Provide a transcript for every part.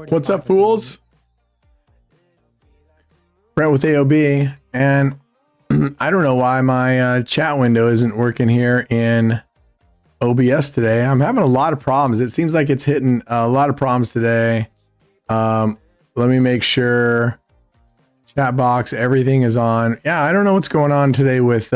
What's up, fools? Brent with AOB, and I don't know why my chat window isn't working here in OBS today. I'm having a lot of problems. It seems like it's hitting a lot of problems today. Let me make sure chat box, everything is on. Yeah, I don't know what's going on today with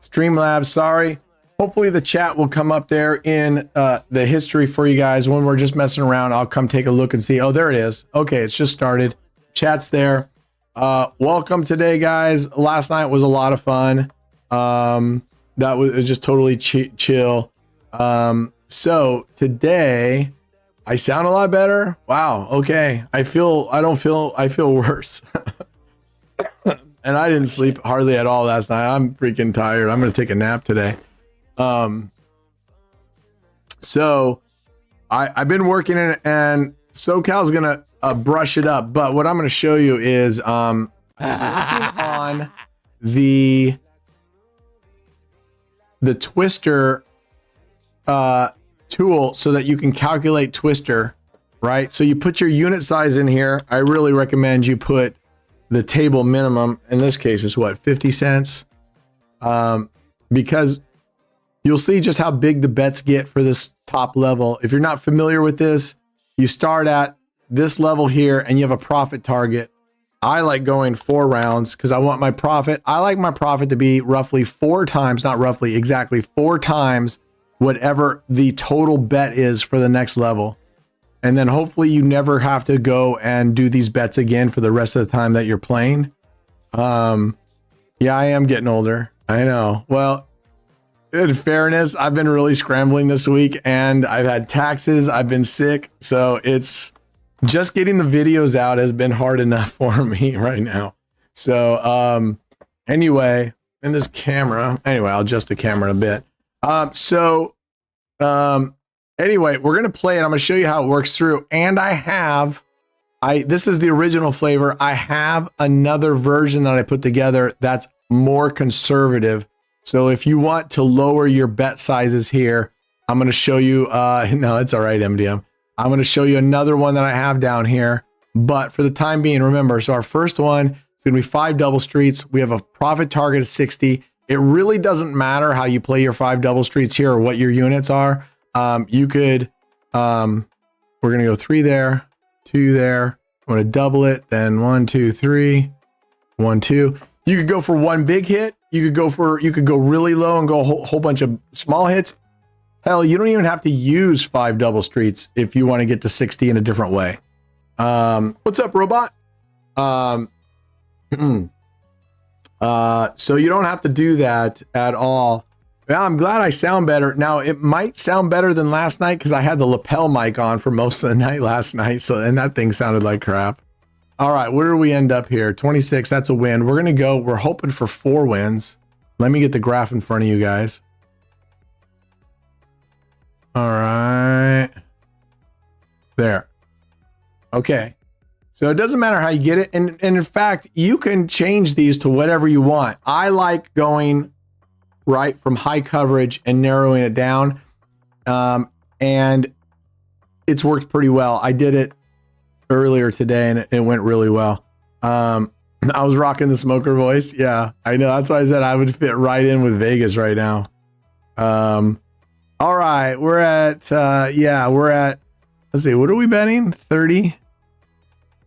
Streamlabs. Sorry. Hopefully the chat will come up there in the history for you guys. When we're just messing around, I'll come take a look and see. Oh, there it is. Okay, it's just started. Chat's there. Welcome today, guys. Last night was a lot of fun. That was just totally chill. So today I sound a lot better. Wow. Okay. I feel worse. And I didn't sleep hardly at all last night. I'm freaking tired. I'm going to take a nap today. So I've been working in it, and SoCal's gonna brush it up, but what I'm gonna show you is I'm working on the twister tool so that you can calculate twister, right? So you put your unit size in here. I really recommend you put the table minimum. In this case, is what, 50 cents? Because you'll see just how big the bets get for this top level. If you're not familiar with this, you start at this level here and you have a profit target. I like going 4 rounds because I want my profit. I like my profit to be roughly 4 times, not roughly, exactly 4 times whatever the total bet is for the next level. And then hopefully you never have to go and do these bets again for the rest of the time that you're playing. Yeah, I am getting older. I know. Well, in fairness, I've been really scrambling this week, and I've had taxes. I've been sick. So it's just getting the videos out has been hard enough for me right now. So anyway, in this camera, anyway, I'll adjust the camera in a bit. Anyway, we're going to play it. I'm going to show you how it works through. And this is the original flavor. I have another version that I put together that's more conservative. So if you want to lower your bet sizes here, I'm going to show you, no, it's all right, MDM. I'm going to show you another one that I have down here. But for the time being, remember, so our first one is going to be 5 double streets. We have a profit target of 60. It really doesn't matter how you play your 5 double streets here or what your units are. You could, we're going to go 3 there, 2 there. I'm going to double it. Then 1, 2, 3, 1, 2. You could go for 1 big hit. You could go really low and go a whole bunch of small hits. Hell, you don't even have to use 5 double streets if you want to get to 60 in a different way. What's up, robot? So you don't have to do that at all. Yeah, I'm glad I sound better. Now, it might sound better than last night because I had the lapel mic on for most of the night last night. And that thing sounded like crap. All right, where do we end up here? 26, that's a win. We're hoping for 4 wins. Let me get the graph in front of you guys. All right. There. Okay. So it doesn't matter how you get it. And in fact, you can change these to whatever you want. I like going right from high coverage and narrowing it down. And it's worked pretty well. I did it earlier today and it went really well. I was rocking the smoker voice. Yeah, I know. That's why I said I would fit right in with Vegas right now. All right, we're at, let's see, what are we betting? 30.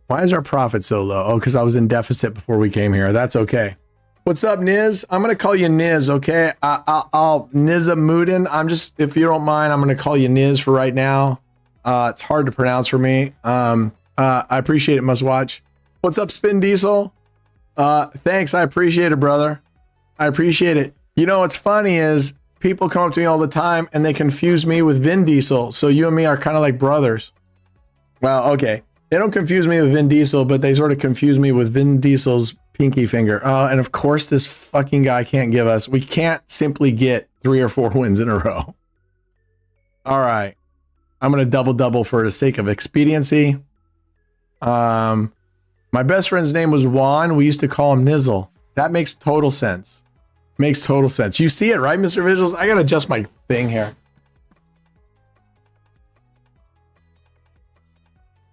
Why is our profit so low? Oh, because I was in deficit before we came here. That's okay. What's up, Niz? I'm going to call you Niz, okay? I'll Nizamudin. If you don't mind, I'm going to call you Niz for right now. It's hard to pronounce for me. I appreciate it, Must Watch. What's up, Spin Diesel? Thanks. I appreciate it, brother. I appreciate it. You know, what's funny is people come up to me all the time and they confuse me with Vin Diesel. So you and me are kind of like brothers. Well, okay. They don't confuse me with Vin Diesel, but they sort of confuse me with Vin Diesel's pinky finger. And of course, this fucking guy can't give us. We can't simply get 3 or 4 wins in a row. All right. I'm going to double for the sake of expediency. My best friend's name was Juan. We used to call him Nizzle. That makes total sense. Makes total sense. You see it, right, Mr. Visuals? I got to adjust my thing here.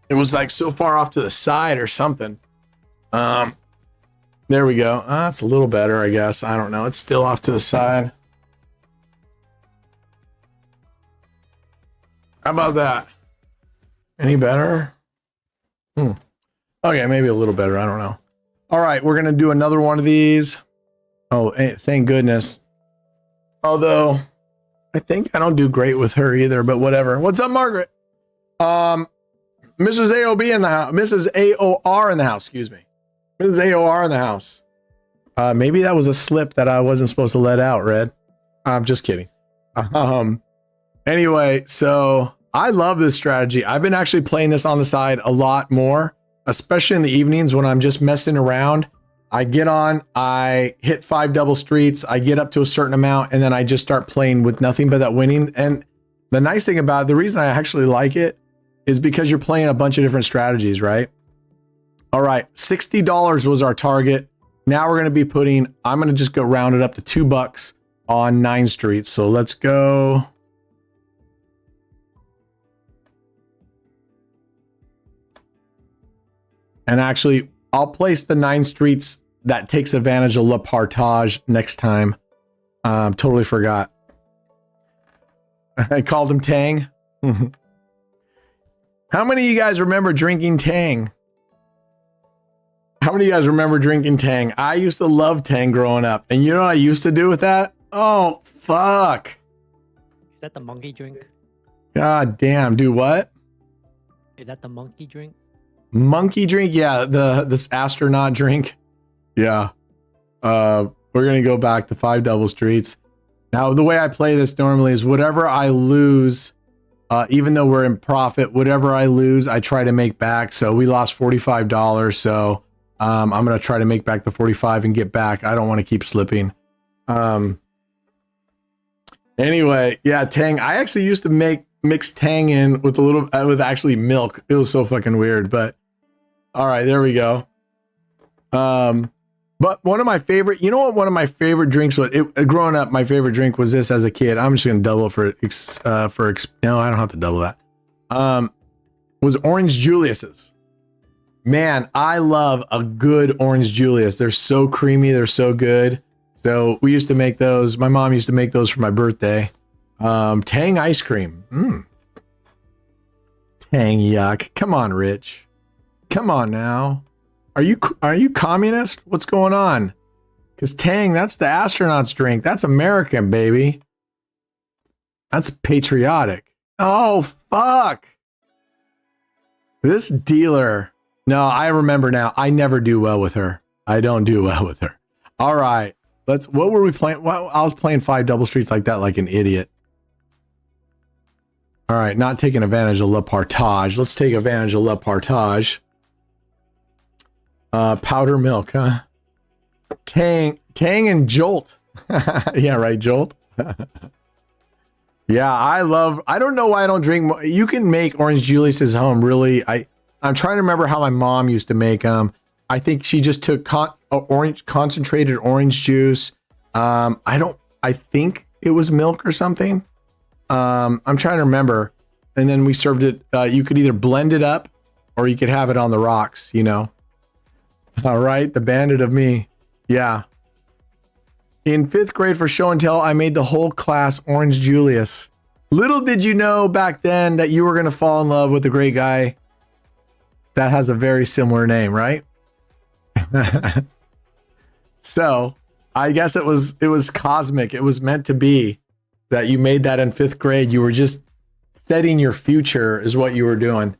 It was like so far off to the side or something. There we go. It's a little better, I guess. I don't know. It's still off to the side. How about that? Any better? Okay, maybe a little better. I don't know. All right, we're going to do another one of these. Oh, thank goodness. Although, I think I don't do great with her either, but whatever. What's up, Margaret? Mrs. AOB in the house. Mrs. AOR in the house, excuse me. Mrs. AOR in the house. Maybe that was a slip that I wasn't supposed to let out, Red. I'm just kidding. Anyway, so I love this strategy. I've been actually playing this on the side a lot more, especially in the evenings when I'm just messing around. I get on, I hit 5 double streets, I get up to a certain amount, and then I just start playing with nothing but that winning. And the nice thing about it, the reason I actually like it is because you're playing a bunch of different strategies, right? All right, $60 was our target. Now we're going to be putting, I'm going to just go round it up to $2 on 9 streets. So let's go. And actually, I'll place the 9 streets that takes advantage of Le Partage next time. Totally forgot. I called him Tang. How many of you guys remember drinking Tang? How many of you guys remember drinking Tang? I used to love Tang growing up. And you know what I used to do with that? Oh, fuck. Is that the monkey drink? God damn. Do what? Is that the monkey drink? Monkey drink? Yeah, this astronaut drink. Yeah. We're going to go back to 5 double streets. Now, the way I play this normally is whatever I lose, even though we're in profit, whatever I lose, I try to make back. So we lost $45. So I'm going to try to make back the 45 and get back. I don't want to keep slipping. Anyway, yeah, Tang. I actually used to mix Tang in with a little, with actually milk. It was so fucking weird, but all right, there we go. But one of my favorite, you know what? One of my favorite drinks was, growing up, my favorite drink was this as a kid. I'm just going to double it no, I don't have to double that. Was Orange Julius's. Man, I love a good Orange Julius. They're so creamy. They're so good. So we used to make those. My mom used to make those for my birthday. Tang ice cream. Tang yuck. Come on, Rich. Come on now. Are you communist? What's going on? Because Tang, that's the astronauts drink. That's American, baby. That's patriotic. Oh, fuck. This dealer. No, I remember now. I never do well with her. I don't do well with her. All right. What were we playing? Well, I was playing 5 double streets like that, like an idiot. All right. Not taking advantage of Le Partage. Let's take advantage of Le Partage. Powder milk, huh? Tang and Jolt. Yeah, right, Jolt. Yeah, I don't know why I don't drink more. You can make Orange Julius's home, really. I'm trying to remember how my mom used to make them. I think she just took concentrated orange juice. I think it was milk or something. I'm trying to remember. And then we served it. You could either blend it up or you could have it on the rocks, you know. All right, the bandit of me. Yeah. In 5th grade for show and tell, I made the whole class Orange Julius. Little did you know back then that you were going to fall in love with a great guy that has a very similar name, right? So I guess it was cosmic. It was meant to be that you made that in 5th grade. You were just setting your future is what you were doing.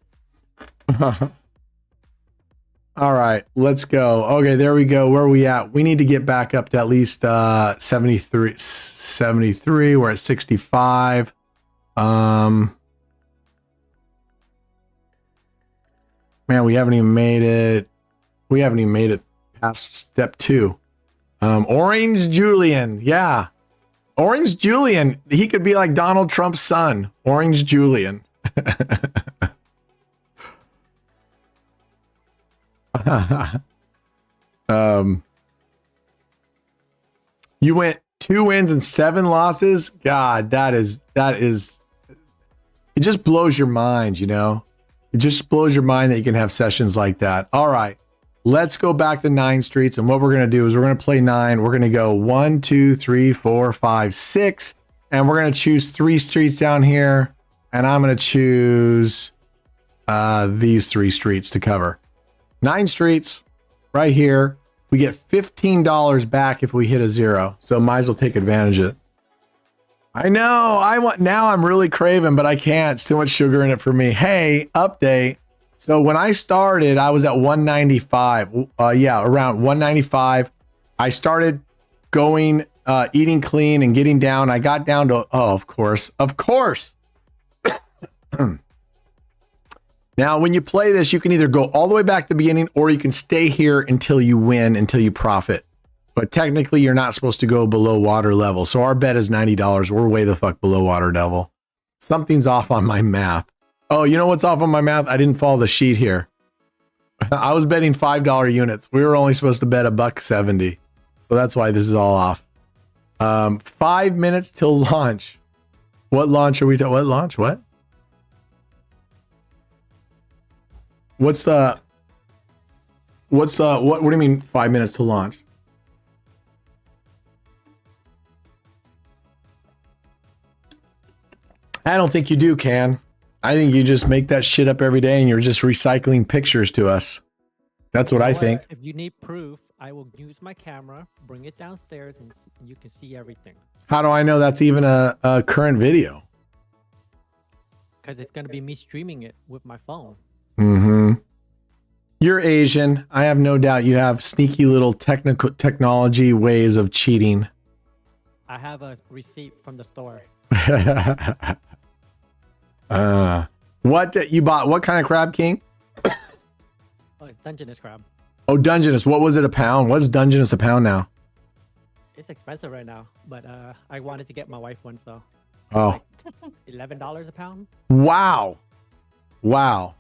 All right, let's go. Okay, there we go. Where are we at? We need to get back up to at least 73. 73. We're at 65. Man, we haven't even made it. We haven't even made it past step 2. Orange Julian. Yeah. Orange Julian. He could be like Donald Trump's son. Orange Julian. You went 2 wins and 7 losses. God, that is it just blows your mind, you know. It just blows your mind that you can have sessions like that. All right, let's go back to 9 streets, and what we're gonna do is we're gonna play 9. We're gonna go 1, 2, 3, 4, 5, 6, and we're gonna choose 3 streets down here, and I'm gonna choose these 3 streets to cover. 9 streets right here. We get $15 back if we hit a 0. So might as well take advantage of it. I know. Now I'm really craving, but I can't. It's too much sugar in it for me. Hey, update. So when I started, I was at 195. Yeah, around 195. I started going, eating clean and getting down. I got down to, oh, of course. Now, when you play this, you can either go all the way back to the beginning or you can stay here until you win, until you profit. But technically, you're not supposed to go below water level. So our bet is $90. We're way the fuck below water level. Something's off on my math. Oh, you know what's off on my math? I didn't follow the sheet here. I was betting $5 units. We were only supposed to bet $1.70. So that's why this is all off. 5 minutes till launch. What launch are we talking? What launch? What? What do you mean 5 minutes to launch? I don't think you do, Can. I think you just make that shit up every day and you're just recycling pictures to us. That's what I think. If you need proof, I will use my camera, bring it downstairs, and you can see everything. How do I know that's even a current video? Because it's going to be me streaming it with my phone. Mm-hmm. You're Asian. I have no doubt you have sneaky little technology ways of cheating. I have a receipt from the store. What you bought? What kind of crab, King? Oh, it's Dungeness crab. Oh, Dungeness. What was it a pound? What's Dungeness a pound now? It's expensive right now, but I wanted to get my wife one, so. Oh. Like $11 a pound. Wow. Wow.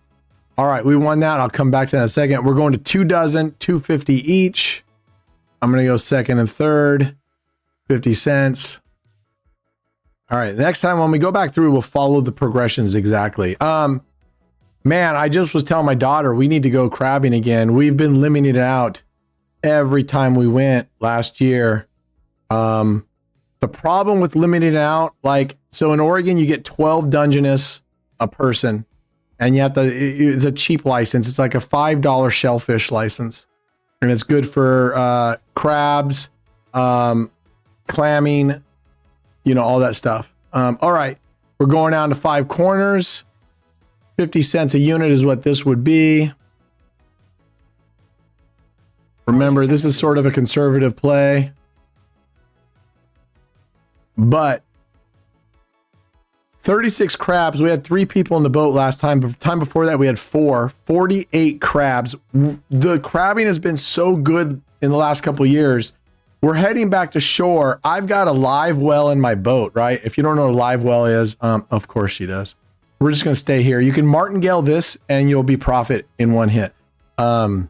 All right, we won that. I'll come back to that in a second. We're going to 2 dozen, $2.50 each. I'm going to go second and third, 50 cents. All right, next time when we go back through, we'll follow the progressions exactly. Man, I just was telling my daughter we need to go crabbing again. We've been limiting it out every time we went last year. The problem with limiting it out, like, so in Oregon, you get 12 Dungeness a person. And you have to, it's a cheap license. It's like a $5 shellfish license. And it's good for crabs, clamming, you know, all that stuff. All right, we're going down to 5 corners. 50 cents a unit is what this would be. Remember, this is sort of a conservative play. But 36 crabs. We had 3 people in the boat last time. The time before that, we had 4. 48 crabs. The crabbing has been so good in the last couple of years. We're heading back to shore. I've got a live well in my boat, right? If you don't know what a live well is, of course she does. We're just going to stay here. You can martingale this and you'll be profit in 1 hit. A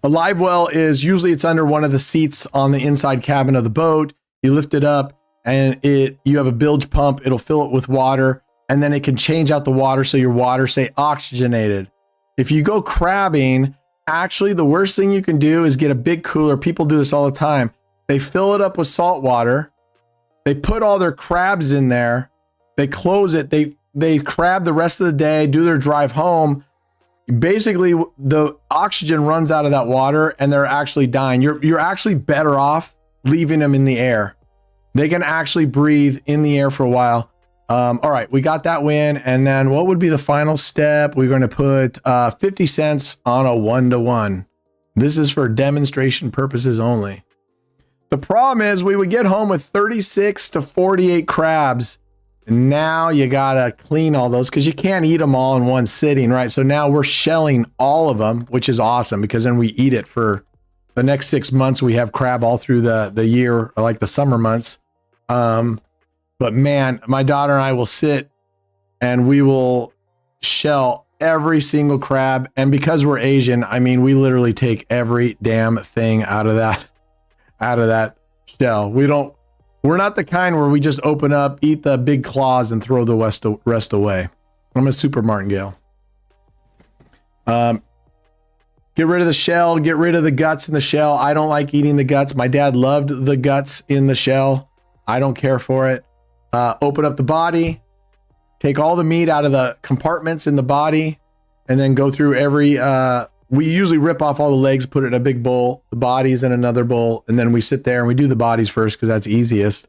live well is usually it's under one of the seats on the inside cabin of the boat. You lift it up. And you have a bilge pump, it'll fill it with water, and then it can change out the water so your water, say, oxygenated. If you go crabbing, actually the worst thing you can do is get a big cooler. People do this all the time. They fill it up with salt water. They put all their crabs in there. They close it. They crab the rest of the day, do their drive home. Basically, the oxygen runs out of that water and they're actually dying. You're actually better off leaving them in the air. They can actually breathe in the air for a while. All right, we got that win. And then what would be the final step? We're going to put 50 cents on a 1-to-1. This is for demonstration purposes only. The problem is we would get home with 36 to 48 crabs. And now you got to clean all those because you can't eat them all in one sitting, right? So now we're shelling all of them, which is awesome because then we eat it for the next 6 months. We have crab all through the year, like the summer months. But man, my daughter and I will sit and we will shell every single crab. And because we're Asian, I mean, we literally take every damn thing out of that shell. We're not the kind where we just open up, eat the big claws and throw the rest away. I'm a super martingale. Get rid of the shell, get rid of the guts in the shell. I don't like eating the guts. My dad loved the guts in the shell. I don't care for it. Open up the body, take all the meat out of the compartments in the body, and then go through every, we usually rip off all the legs, put it in a big bowl, the bodies in another bowl, and then we sit there and we do the bodies first because that's easiest.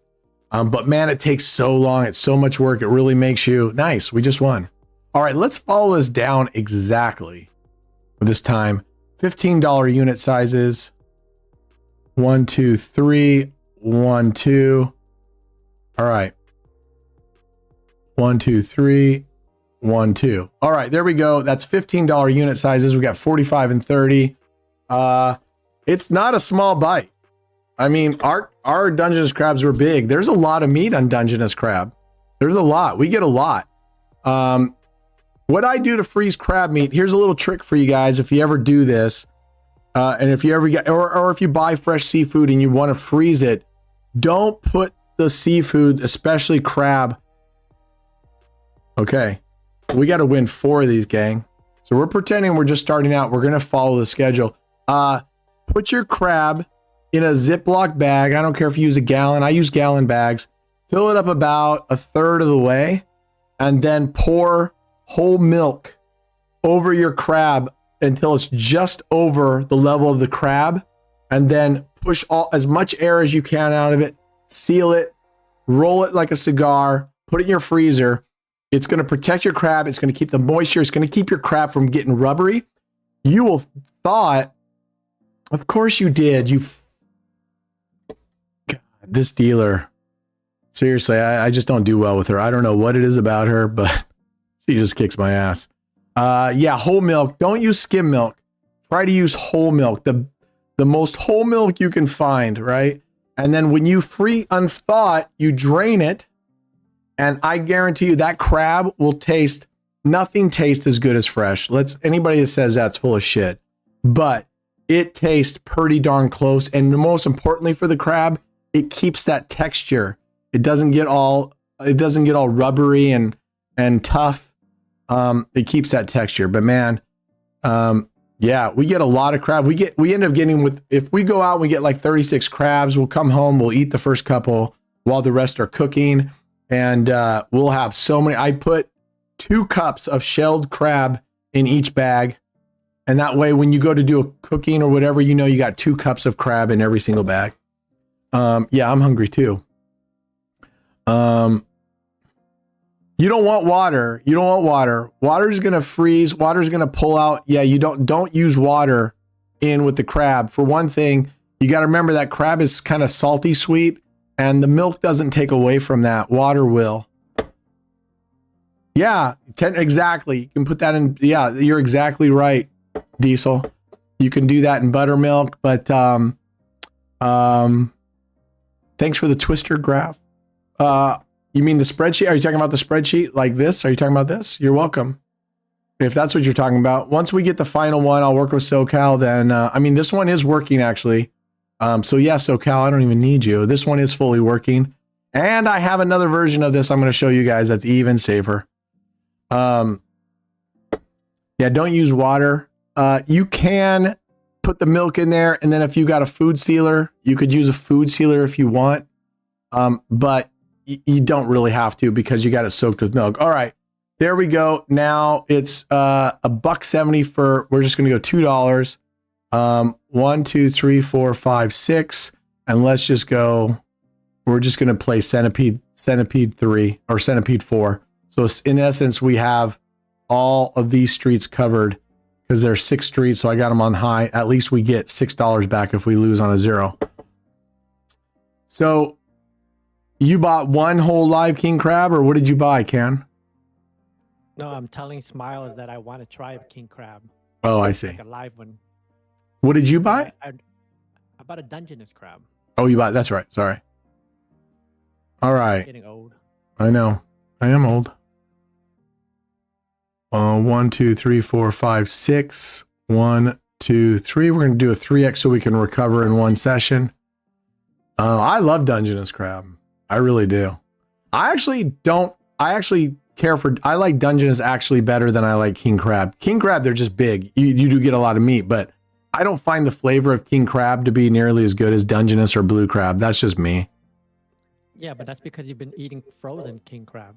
But man, it takes so long. It's so much work. It really makes you nice. We just won. All right, let's follow this down exactly this time. $15 unit sizes. 1, 2, 3, 1, 2. All right. 1, 2, 3, 1, 2. All right, there we go. That's $15 unit sizes. We got 45 and 30. It's not a small bite. I mean, our Dungeness crabs were big. There's a lot of meat on Dungeness crab. There's a lot. We get a lot. What I do to freeze crab meat, here's a little trick for you guys. If you ever do this, and if you ever get, or if you buy fresh seafood and you want to freeze it, don't put the seafood, especially crab. Okay, we got to win 4 of these, gang. So we're pretending we're just starting out. We're going to follow the schedule. Put your crab in a Ziploc bag. I don't care if you use a gallon. I use gallon bags. Fill it up about 1/3 of the way, and then pour whole milk over your crab until it's just over the level of the crab, and then push as much air as you can out of it. Seal it, roll it like a cigar, put it in your freezer. It's going to protect your crab. It's going to keep the moisture. It's going to keep your crab from getting rubbery. You will thought, of course you did. God, this dealer. Seriously, I just don't do well with her. I don't know what it is about her, but she just kicks my ass. Yeah, whole milk. Don't use skim milk. Try to use whole milk. The most whole milk you can find, right? And then when you unthaw it, you drain it. And I guarantee you that crab will nothing tastes as good as fresh. Anybody that says that's full of shit. But it tastes pretty darn close. And most importantly for the crab, it keeps that texture. It doesn't get all rubbery and tough. It keeps that texture. But man, yeah, we get a lot of crab. We end up getting if we go out and we get like 36 crabs, we'll come home, we'll eat the first couple while the rest are cooking. And we'll have so many. I put 2 cups of shelled crab in each bag. And that way, when you go to do a cooking or whatever, you know you got 2 cups of crab in every single bag. Yeah, I'm hungry too. You don't want water. You don't want water. Water's going to freeze. Water's going to pull out. Yeah, you don't use water in with the crab. For one thing, you got to remember that crab is kind of salty sweet. And the milk doesn't take away from that. Water will. Yeah, exactly. You can put that in. Yeah, you're exactly right, Diesel. You can do that in buttermilk. But thanks for the twister graph. You mean the spreadsheet? Are you talking about the spreadsheet like this? Are you talking about this? You're welcome. If that's what you're talking about. Once we get the final one, I'll work with SoCal. Then, I mean, this one is working actually. So yeah, SoCal, I don't even need you. This one is fully working. And I have another version of this I'm going to show you guys that's even safer. Yeah, don't use water. You can put the milk in there, and then if you got a food sealer, you could use a food sealer if you want. But you don't really have to because you got it soaked with milk. All right, there we go. Now it's $1.70 we're just going to go $2. 1, 2, 3, 4, 5, 6, and let's just go. We're just going to play centipede Centipede 3 or Centipede 4. So in essence, we have all of these streets covered because there's 6 streets. So I got them on high. At least we get $6 back if we lose on a 0. So you bought one whole live king crab, or what did you buy, Ken? No, I'm telling Smiles that I want to try a king crab. Oh, I see. Like a live one. What did you buy? I bought a Dungeness crab. Oh, you bought, that's right. Sorry. All right. Getting old. I know. I am old. 1, 2, 3, 4, 5, 6. 1, 2, 3. We're going to do a 3x so we can recover in one session. I love Dungeness crab. I really do. I actually care for, I like Dungeness actually better than I like king crab. King crab, they're just big. You do get a lot of meat, but I don't find the flavor of king crab to be nearly as good as Dungeness or blue crab. That's just me. Yeah, but that's because you've been eating frozen king crab.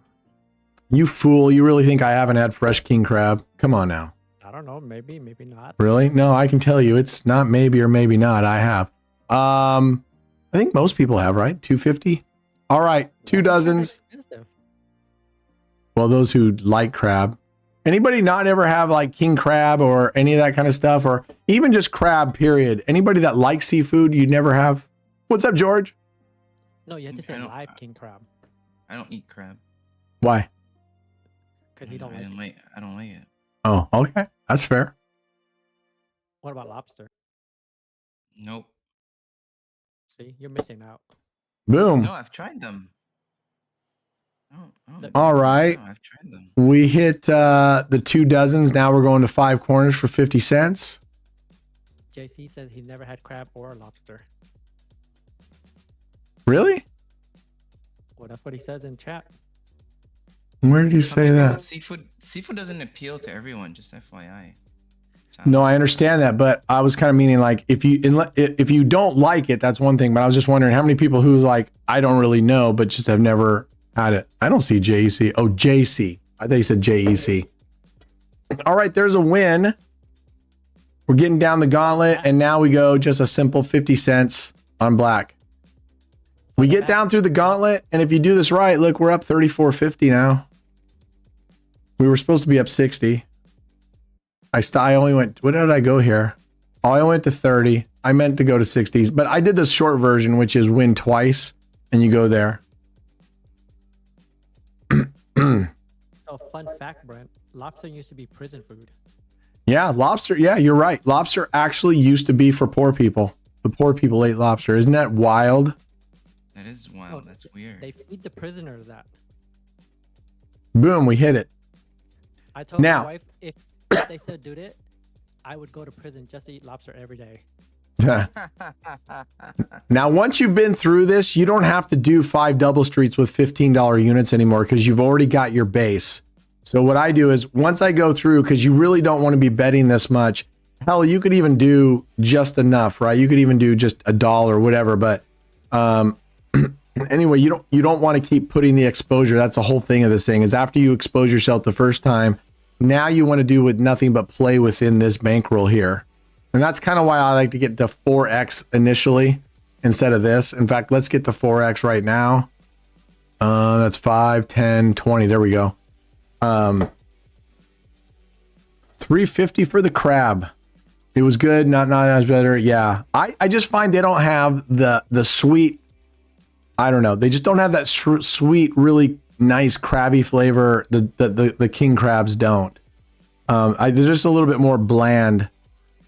You fool. You really think I haven't had fresh king crab? Come on now. I don't know. Maybe not. Really? No, I can tell you it's not maybe or maybe not. I have. I think most people have, right? $2.50. All right. 2 dozens. Well, those who like crab. Anybody not ever have like king crab or any of that kind of stuff, or even just crab, period? Anybody that likes seafood, you'd never have? What's up, George? No, you have to say live king crab. I don't eat crab. Why? Because you don't like it. I don't like it. Oh, okay. That's fair. What about lobster? Nope. See, you're missing out. Boom. No, I've tried them. All right. No, I've tried them. We hit the 2 dozens. Now we're going to 5 corners for 50 cents. JC says he never had crab or lobster. Really? Well, that's what he says in chat. Where did you say that? Seafood doesn't appeal to everyone, just FYI. No, I understand that, but I was kind of meaning like if you don't like it, that's one thing. But I was just wondering how many people who like I don't really know, but just have never had it. I don't see JEC. Oh, JC. I thought you said JEC. All right, there's a win. We're getting down the gauntlet, and now we go just a simple 50 cents on black. We get down through the gauntlet, and if you do this right, look, we're up 34.50 now. We were supposed to be up 60. I only went, what did I go here? Oh, I went to 30. I meant to go to 60s, but I did the short version, which is win twice, and you go there. So, fun fact, Brent, lobster used to be prison food. Yeah, lobster. Yeah, you're right. Lobster actually used to be for poor people. The poor people ate lobster. Isn't that wild? That is wild. Oh, that's weird. They feed the prisoners that. Boom, we hit it. I told my wife if they still do it, I would go to prison just to eat lobster every day. Now, once you've been through this, you don't have to do 5 double streets with $15 units anymore because you've already got your base. So what I do is once I go through, because you really don't want to be betting this much, hell, you could even do just enough, right? You could even do just $1 or whatever. But anyway, you don't want to keep putting the exposure. That's the whole thing of this thing is after you expose yourself the first time, now you want to do with nothing but play within this bankroll here. And that's kind of why I like to get to 4x initially instead of this. In fact, let's get to 4x right now. That's 5, 10, 20. There we go. 350 for the crab. It was good, not as better. Yeah. I just find they don't have the sweet, I don't know. They just don't have that sweet, really nice crabby flavor. The king crabs don't. They're just a little bit more bland.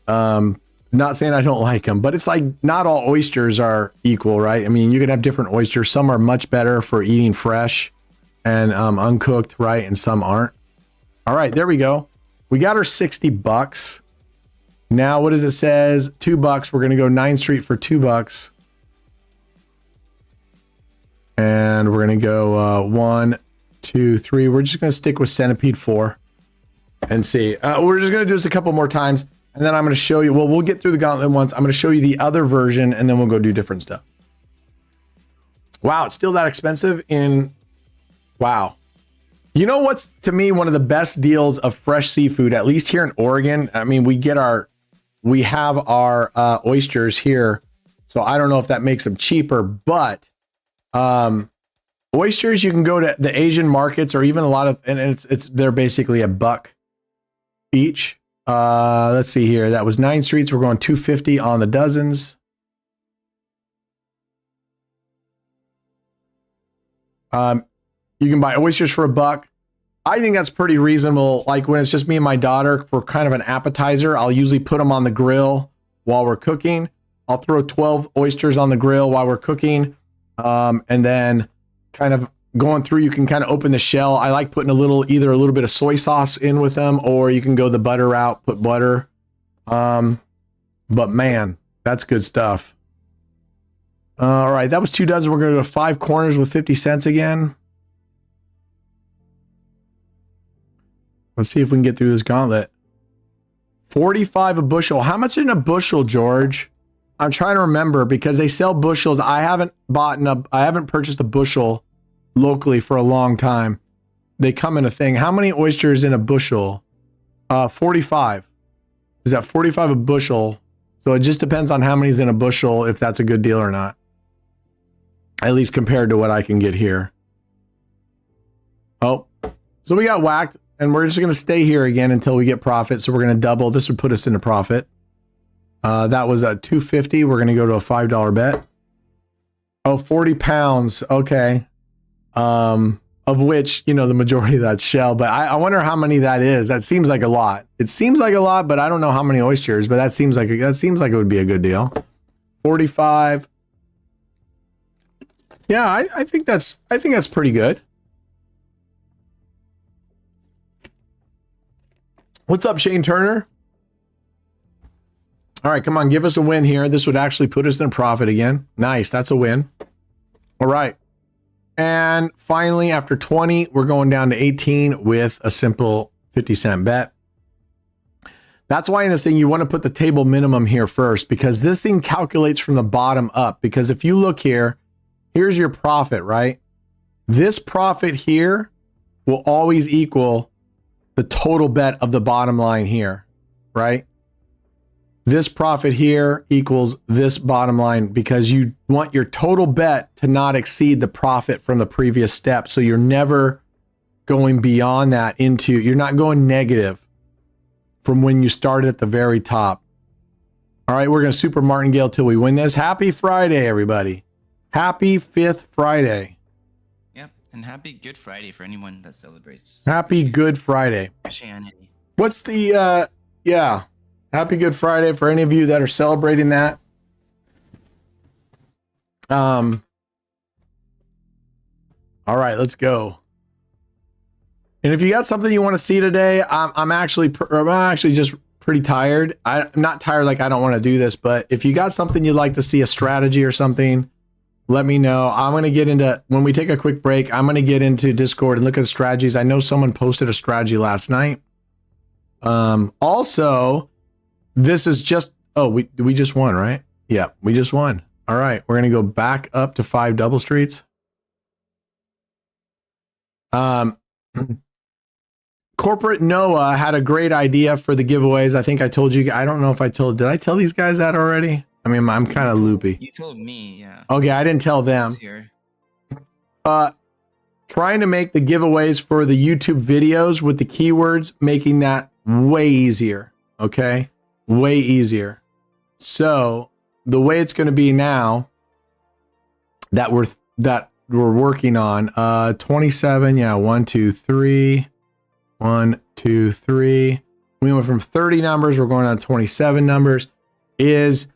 Not saying I don't like them, but it's like not all oysters are equal, right? I mean, you can have different oysters. Some are much better for eating fresh and uncooked, right? And some aren't. All right, there we go. We got our $60. Now, what does it says? $2. We're gonna go 9th Street for $2. And we're gonna go 1, 2, 3. We're just gonna stick with Centipede 4 and see. We're just gonna do this a couple more times. And then I'm going to show you, well, we'll get through the gauntlet once. I'm going to show you the other version and then we'll go do different stuff. Wow, it's still that expensive wow. You know what's, to me, one of the best deals of fresh seafood, at least here in Oregon? I mean, we have our oysters here. So I don't know if that makes them cheaper, but Oysters, you can go to the Asian markets or even a lot of, and they're basically $1 each. Let's see here. That was 9 streets. We're going 250 on the dozens. You can buy oysters for $1. I think that's pretty reasonable. Like when it's just me and my daughter for kind of an appetizer, I'll usually put them on the grill while we're cooking. I'll throw 12 oysters on the grill while we're cooking. And then kind of going through, you can kind of open the shell. I like putting either a little bit of soy sauce in with them, or you can go the butter route, put butter. But man, that's good stuff. All right, that was 2 dozen. We're going to go to 5 corners with 50 cents again. Let's see if we can get through this gauntlet. 45 a bushel. How much in a bushel, George? I'm trying to remember because they sell bushels. I haven't purchased a bushel locally for a long time. They come in a thing. How many oysters in a bushel? 45. Is that 45 a bushel? So it just depends on how many's in a bushel, if that's a good deal or not. At least compared to what I can get here. Oh, so we got whacked. And we're just going to stay here again until we get profit. So we're going to double. This would put us into profit. That was a 250. We're going to go to a $5 bet. Oh, 40 pounds. Okay. Of which, you know, the majority of that's shell. But I wonder how many that is. That seems like a lot. It seems like a lot, but I don't know how many oysters. But that seems like it would be a good deal. 45. Yeah, I think that's pretty good. What's up, Shane Turner? All right, come on, give us a win here. This would actually put us in profit again. Nice, that's a win. All right. And finally, after 20, we're going down to 18 with a simple 50-cent bet. That's why in this thing, you want to put the table minimum here first, because this thing calculates from the bottom up. Because if you look here, here's your profit, right? This profit here will always equal the total bet of the bottom line here, right? This profit here equals this bottom line because you want your total bet to not exceed the profit from the previous step. So you're never going beyond that you're not going negative from when you started at the very top. All right, we're going to super martingale till we win this. Happy Friday, everybody. Happy 5th Friday. And happy Good Friday for anyone that celebrates. Happy Good Friday. Christianity. What's the, yeah. Happy Good Friday for any of you that are celebrating that. All right, let's go. And if you got something you want to see today, I'm actually just pretty tired. I'm not tired like I don't want to do this, but if you got something you'd like to see, a strategy or something, let me know. I'm going to get into, when we take a quick break, I'm going to get into Discord and look at strategies. I know someone posted a strategy last night. Also, this is just, we just won, right? Yeah, we just won. All right, we're going to go back up to 5 double streets. Corporate Noah had a great idea for the giveaways. I think I told you, I don't know if did I tell these guys that already? I mean, I'm kind of loopy. You told me, yeah. Okay, I didn't tell them. Trying to make the giveaways for the YouTube videos with the keywords, making that way easier. Okay, way easier. So the way it's going to be now that we're working on 27. Yeah, 1, 2, 3, 1, 2, 3. We went from 30 numbers. We're going on 27 numbers. Is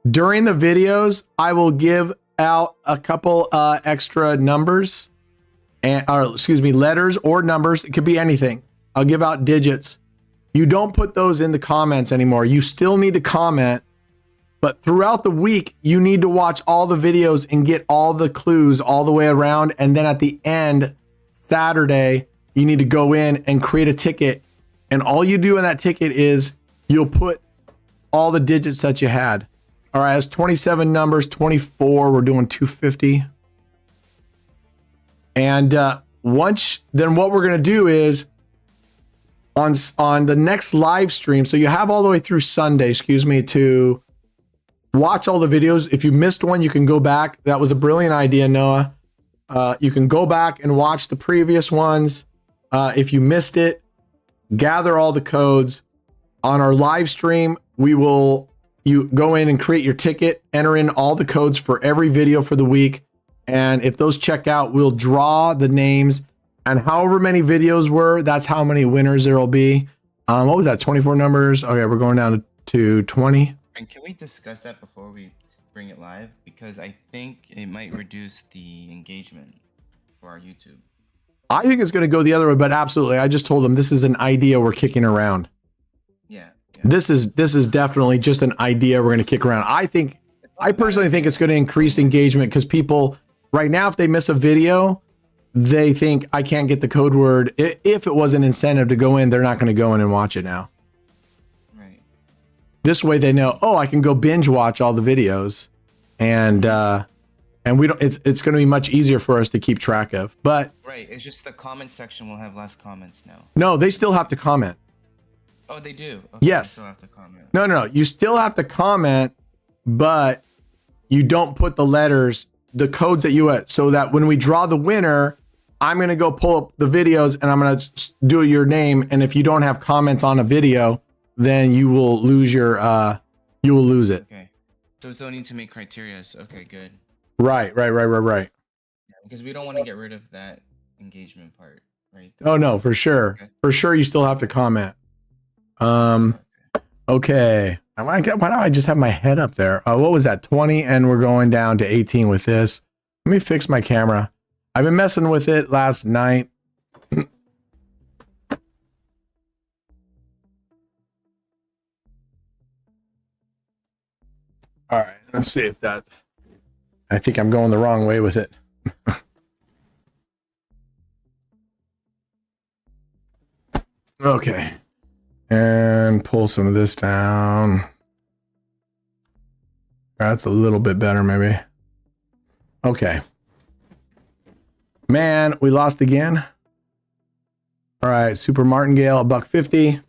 during the videos, I will give out a couple extra numbers letters or numbers. It could be anything. I'll give out digits. You don't put those in the comments anymore. You still need to comment, but throughout the week, you need to watch all the videos and get all the clues all the way around. And then at the end, Saturday, you need to go in and create a ticket. And all you do in that ticket is you'll put all the digits that you had. All right, it's 27 numbers, 24. We're doing 250. And then what we're going to do is on the next live stream. So you have all the way through Sunday, to watch all the videos. If you missed one, you can go back. That was a brilliant idea, Noah. You can go back and watch the previous ones. If you missed it, gather all the codes. On our live stream, you go in and create your ticket, enter in all the codes for every video for the week. And if those check out, we'll draw the names, and however many videos were, that's how many winners there will be. What was that? 24 numbers. Okay, we're going down to 20. And can we discuss that before we bring it live? Because I think it might reduce the engagement for our YouTube. I think it's going to go the other way, but absolutely. I just told them this is an idea we're kicking around. Yeah. This is definitely just an idea we're going to kick around. I personally think it's going to increase engagement because people right now, if they miss a video, they think I can't get the code word. If it was an incentive to go in, they're not going to go in and watch it now. Right. This way they know, oh, I can go binge watch all the videos, and we don't. It's going to be much easier for us to keep track of. But right, it's just the comment section will have less comments now. No, they still have to comment. Oh, they do. Okay, yes. They still have to comment. No. You still have to comment, but you don't put the letters, the codes that you so that when we draw the winner, I'm going to go pull up the videos and I'm going to do your name. And if you don't have comments on a video, then you will lose your, you will lose it. Okay. So we still need to make criteria. Okay, good. Right. Yeah, because we don't want to get rid of that engagement part, right? Oh no, for sure. Okay. For sure. You still have to comment. Okay. Why do I just have my head up there? What was that? 20, and we're going down to 18 with this. Let me fix my camera. I've been messing with it last night. All right, let's see if that. I think I'm going the wrong way with it. Okay. And pull some of this down. That's a little bit better, maybe. Okay. Man, we lost again. All right, Super Martingale, $1.50.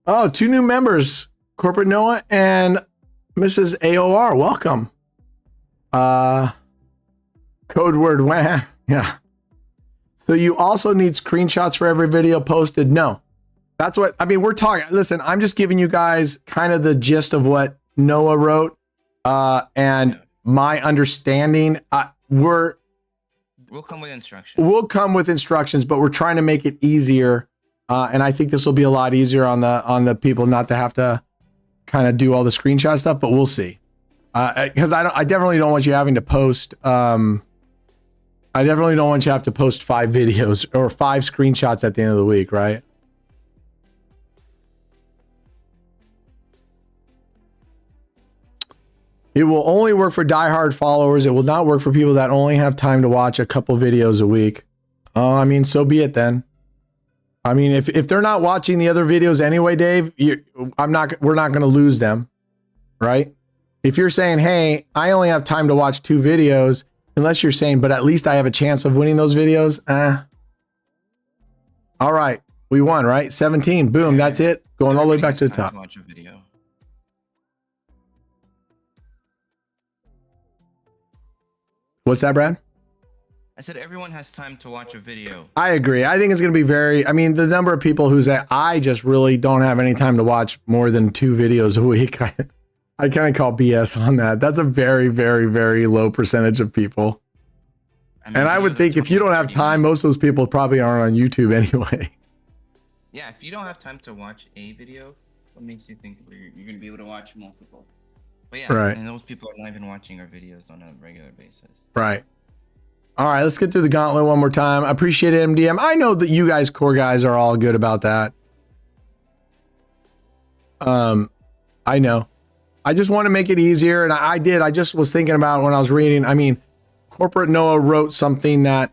Oh, 2 new members, Corporate Noah and Mrs. AOR. Welcome. Code word wah. Yeah. So you also need screenshots for every video posted? No. That's what, I mean, we're talking, listen, I'm just giving you guys kind of the gist of what Noah wrote, and my understanding. We'll come with instructions. We'll come with instructions, but we're trying to make it easier, and I think this will be a lot easier on the people not to have to kind of do all the screenshot stuff. But we'll see, because I definitely don't want you having to post. I definitely don't want you to have to post 5 videos or 5 screenshots at the end of the week, right? It will only work for diehard followers. It will not work for people that only have time to watch a couple videos a week. I mean, so be it then. I mean, if they're not watching the other videos anyway, Dave, we're not going to lose them, right? If you're saying, hey, I only have time to watch 2 videos, unless you're saying, but at least I have a chance of winning those videos. All right, we won, right? 17, boom, that's it. Going all the way back to the top. Watch a video. What's that, Brad? I said everyone has time to watch a video. I agree. I think it's going to be the number of people who say, I just really don't have any time to watch more than 2 videos a week. I kind of call BS on that. That's a very, very, very low percentage of people. And I would think if you don't have time, most of those people probably aren't on YouTube anyway. Yeah, if you don't have time to watch a video, what makes you think you're going to be able to watch multiple? But yeah, right. And those people are not even watching our videos on a regular basis. Right. All right, let's get through the gauntlet one more time. I appreciate it, MDM. I know that you guys, core guys, are all good about that. I know. I just want to make it easier, and I did. I just was thinking about when I was reading. I mean, Corporate Noah wrote something that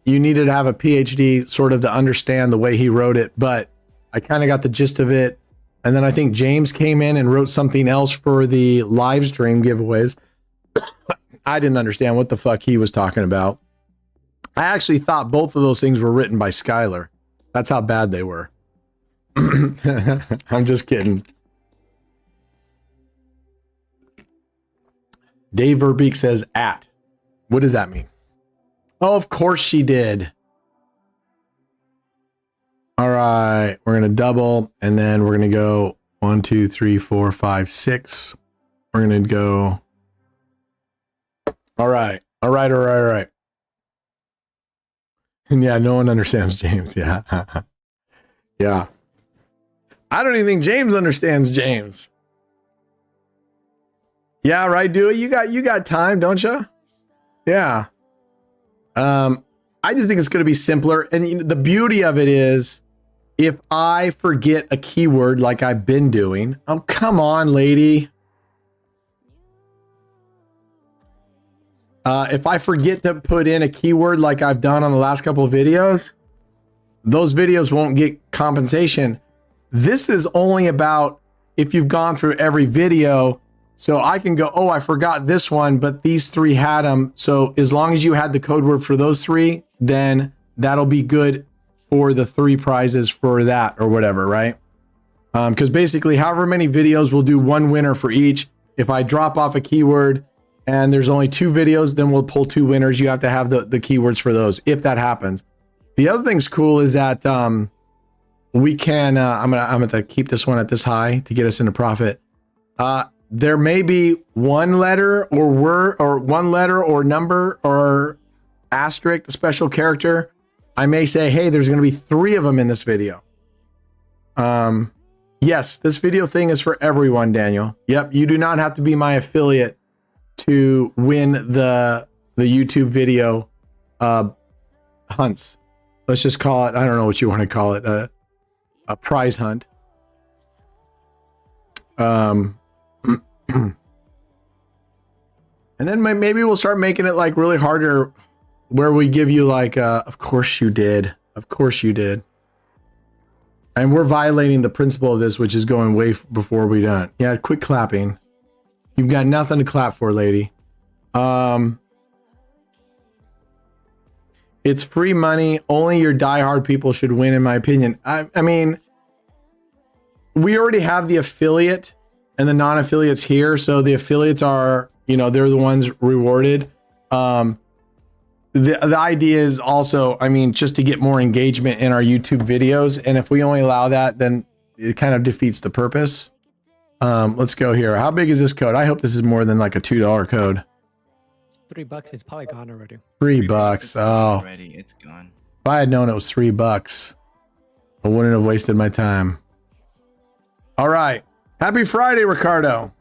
you needed to have a PhD sort of to understand the way he wrote it, but I kind of got the gist of it. And then I think James came in and wrote something else for the live stream giveaways. I didn't understand what the fuck he was talking about. I actually thought both of those things were written by Skylar. That's how bad they were. I'm just kidding. Dave Verbeek says at. What does that mean? Oh, of course she did. All right, we're gonna double, and then we're gonna go 1, 2, 3, 4, 5, 6. We're gonna go. All right. And yeah, no one understands James. Yeah. Yeah. I don't even think James understands James. Yeah, right, do it. You got time, don't you? Yeah. I just think it's going to be simpler. And the beauty of it is, if I forget a keyword like I've been doing, oh, come on, lady. If I forget to put in a keyword like I've done on the last couple of videos, those videos won't get compensation. This is only about if you've gone through every video. So I can go, oh, I forgot this one, but these 3 had them. So as long as you had the code word for those 3, then that'll be good for the 3 prizes for that or whatever, right? Because basically, however many videos, we'll do 1 winner for each. If I drop off a keyword and there's only 2 videos, then we'll pull 2 winners. You have to have the keywords for those if that happens. The other thing's cool is that we can, I'm gonna keep this one at this high to get us into profit. There may be 1 letter or word or 1 letter or number or asterisk, a special character. I may say, hey, there's going to be 3 of them in this video. Yes, this video thing is for everyone, Daniel. Yep, you do not have to be my affiliate to win the YouTube video hunts. Let's just call it, I don't know what you want to call it, a prize hunt. And then maybe we'll start making it like really harder, where we give you like, of course you did. Of course you did. And we're violating the principle of this, which is going way before we done. Yeah, quit clapping. You've got nothing to clap for, lady. It's free money. Only your diehard people should win, in my opinion. I mean, we already have the affiliate and the non-affiliates here. So the affiliates are, they're the ones rewarded. The idea is also, I mean, just to get more engagement in our YouTube videos. And if we only allow that, then it kind of defeats the purpose. Let's go here. How big is this code? I hope this is more than like a $2 code. $3. It's probably gone already. $3. Oh, already, it's gone. If I had known it was $3, I wouldn't have wasted my time. All right. Happy Friday, Ricardo.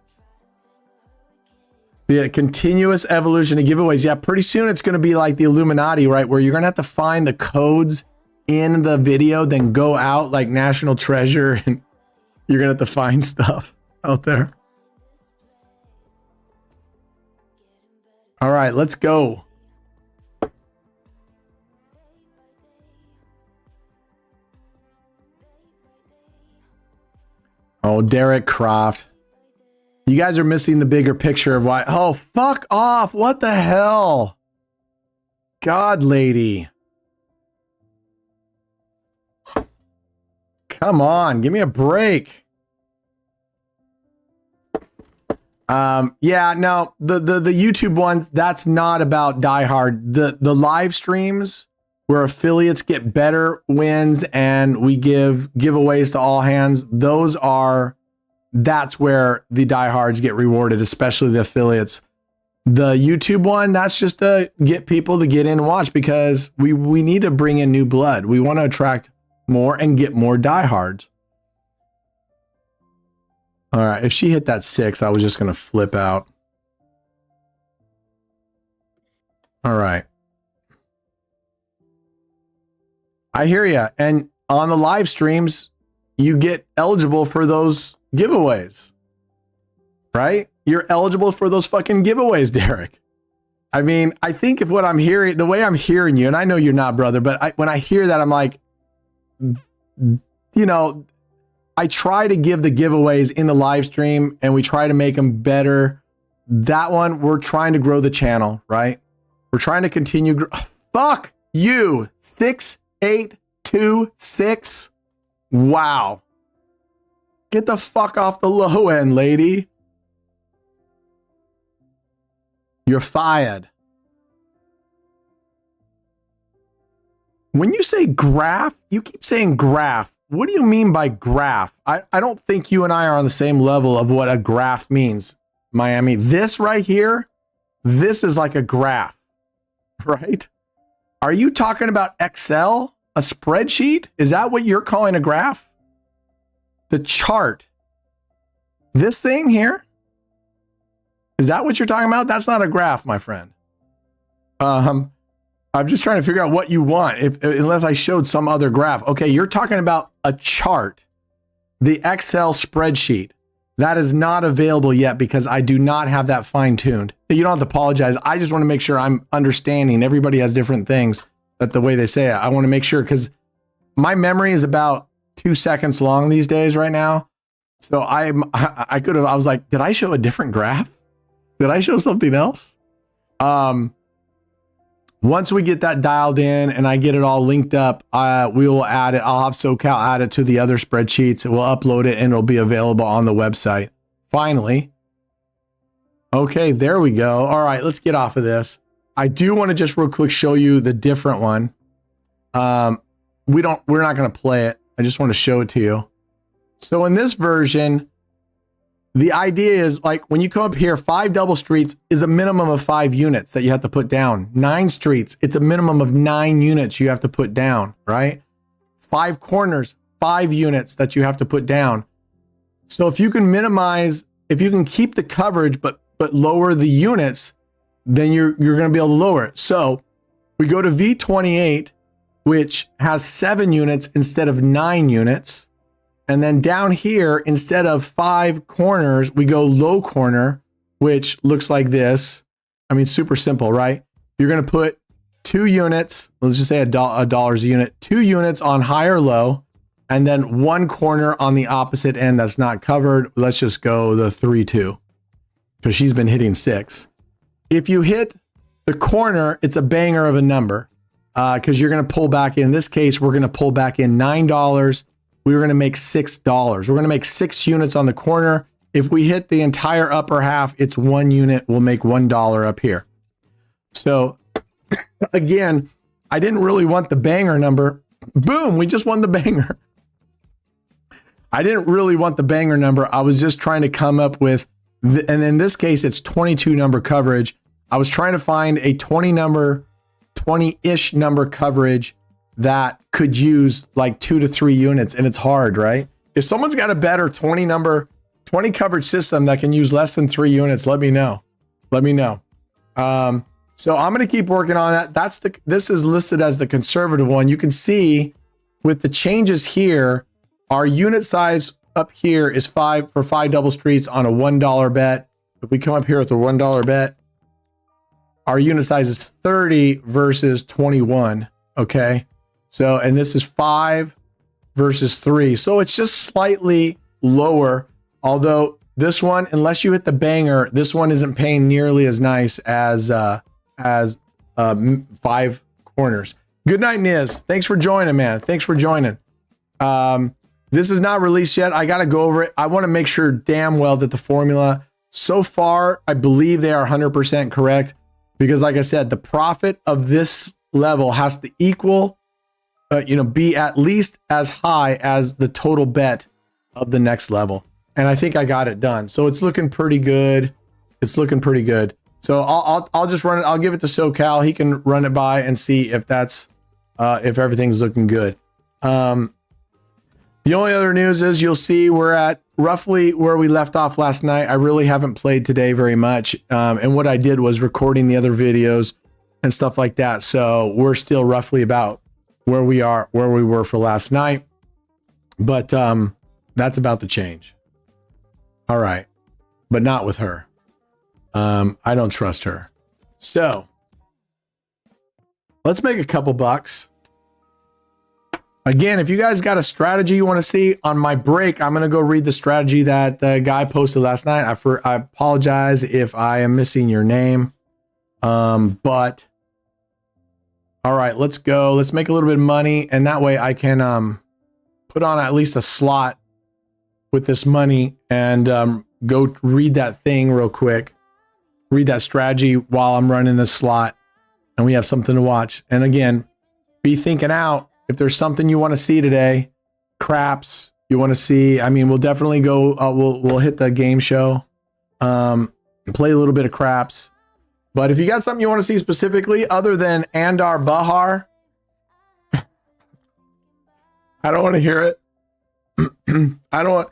The continuous evolution of giveaways. Yeah, pretty soon it's going to be like the Illuminati, right? Where you're going to have to find the codes in the video, then go out like National Treasure, and you're going to have to find stuff out there. All right, let's go. Oh, Derek Croft. You guys are missing the bigger picture of why. Oh, fuck off. What the hell? God, lady. Come on, give me a break. Yeah, no, the YouTube ones, that's not about Die Hard. The live streams where affiliates get better wins and we give giveaways to all hands, that's where the diehards get rewarded, especially the affiliates. The YouTube one, that's just to get people to get in and watch, because we need to bring in new blood. We want to attract more and get more diehards. All right, if she hit that 6, I was just going to flip out. All right. I hear you. And on the live streams, you get eligible for those giveaways, right? You're eligible for those fucking giveaways, Derek. I mean, I think if what I'm hearing, the way I'm hearing you, and I know you're not, brother, but when I hear that, I'm like, I try to give the giveaways in the live stream and we try to make them better. That one, we're trying to grow the channel, right? We're trying to continue. Fuck you. 6826. Wow. Get the fuck off the low end, lady. You're fired. When you say graph, you keep saying graph. What do you mean by graph? I don't think you and I are on the same level of what a graph means, Miami. This right here, this is like a graph, right? Are you talking about Excel? A spreadsheet? Is that what you're calling a graph? The chart. This thing here? Is that what you're talking about? That's not a graph, my friend. I'm just trying to figure out what you want, unless I showed some other graph. Okay, you're talking about a chart, the Excel spreadsheet. That is not available yet because I do not have that fine-tuned. You don't have to apologize. I just want to make sure I'm understanding. Everybody has different things, but the way they say it, I want to make sure because my memory is about 2 seconds long these days right now. So I was like, did I show a different graph? Did I show something else? Once we get that dialed in and I get it all linked up, we will add it. I'll have SoCal add it to the other spreadsheets. We'll upload it and it'll be available on the website. Finally. Okay, there we go. All right, let's get off of this. I do want to just real quick show you the different one. We're not going to play it. I just want to show it to you. So in this version, the idea is like when you come up here, 5 double streets is a minimum of 5 units that you have to put down. 9 streets, it's a minimum of 9 units you have to put down, right? 5 corners, 5 units that you have to put down. So if you can minimize, if you can keep the coverage but lower the units, then you're going to be able to lower it. So we go to V28, which has 7 units instead of 9 units. And then down here, instead of 5 corners, we go low corner, which looks like this. I mean, super simple, right? You're going to put 2 units, let's just say $1 a unit, 2 units on high or low, and then 1 corner on the opposite end that's not covered. Let's just go the 3-2 because she's been hitting 6. If you hit the corner, it's a banger of a number because you're going to pull back in. In this case, we're going to pull back in $9. We were going to make $6. We're going to make 6 units on the corner. If we hit the entire upper half, it's 1 unit. We'll make $1 up here. So again, I didn't really want the banger number. Boom, we just won the banger. I didn't really want the banger number. I was just trying to come up with, and in this case, it's 22 number coverage. I was trying to find a 20-ish number coverage that could use like 2 to 3 units, and it's hard, right? If someone's got a better 20 coverage system that can use less than 3 units, let me know. Let me know. So I'm going to keep working on that. This is listed as the conservative one. You can see with the changes here, our unit size up here is 5 for 5 double streets on a $1 bet. If we come up here with a $1 bet, our unit size is 30 versus 21. Okay. So, and this is 5 versus 3. So it's just slightly lower. Although this one, unless you hit the banger, this one isn't paying nearly as nice as 5 corners. Good night, Niz. Thanks for joining, man. Thanks for joining. This is not released yet. I got to go over it. I want to make sure damn well that the formula, so far, I believe they are 100% correct. Because like I said, the profit of this level has to equal, be at least as high as the total bet of the next level. And I think I got it done. So it's looking pretty good. It's looking pretty good. So I'll just run it. I'll give it to SoCal. He can run it by and see if that's, if everything's looking good. The only other news is you'll see we're at roughly where we left off last night. I really haven't played today very much. And what I did was recording the other videos and stuff like that. So we're still roughly about where we were for last night. But that's about to change. All right. But not with her. I don't trust her. So let's make a couple bucks. Again, if you guys got a strategy you want to see on my break, I'm going to go read the strategy that the guy posted last night. I apologize if I am missing your name. But all right, let's go. Let's make a little bit of money. And that way I can put on at least a slot with this money and go read that thing real quick. read that strategy while I'm running this slot and we have something to watch. And again, be thinking out if there's something you want to see today, craps you want to see. I mean, we'll definitely go, we'll hit the game show, play a little bit of craps. But if you got something you want to see specifically other than Andar Bahar, I don't want to hear it. I don't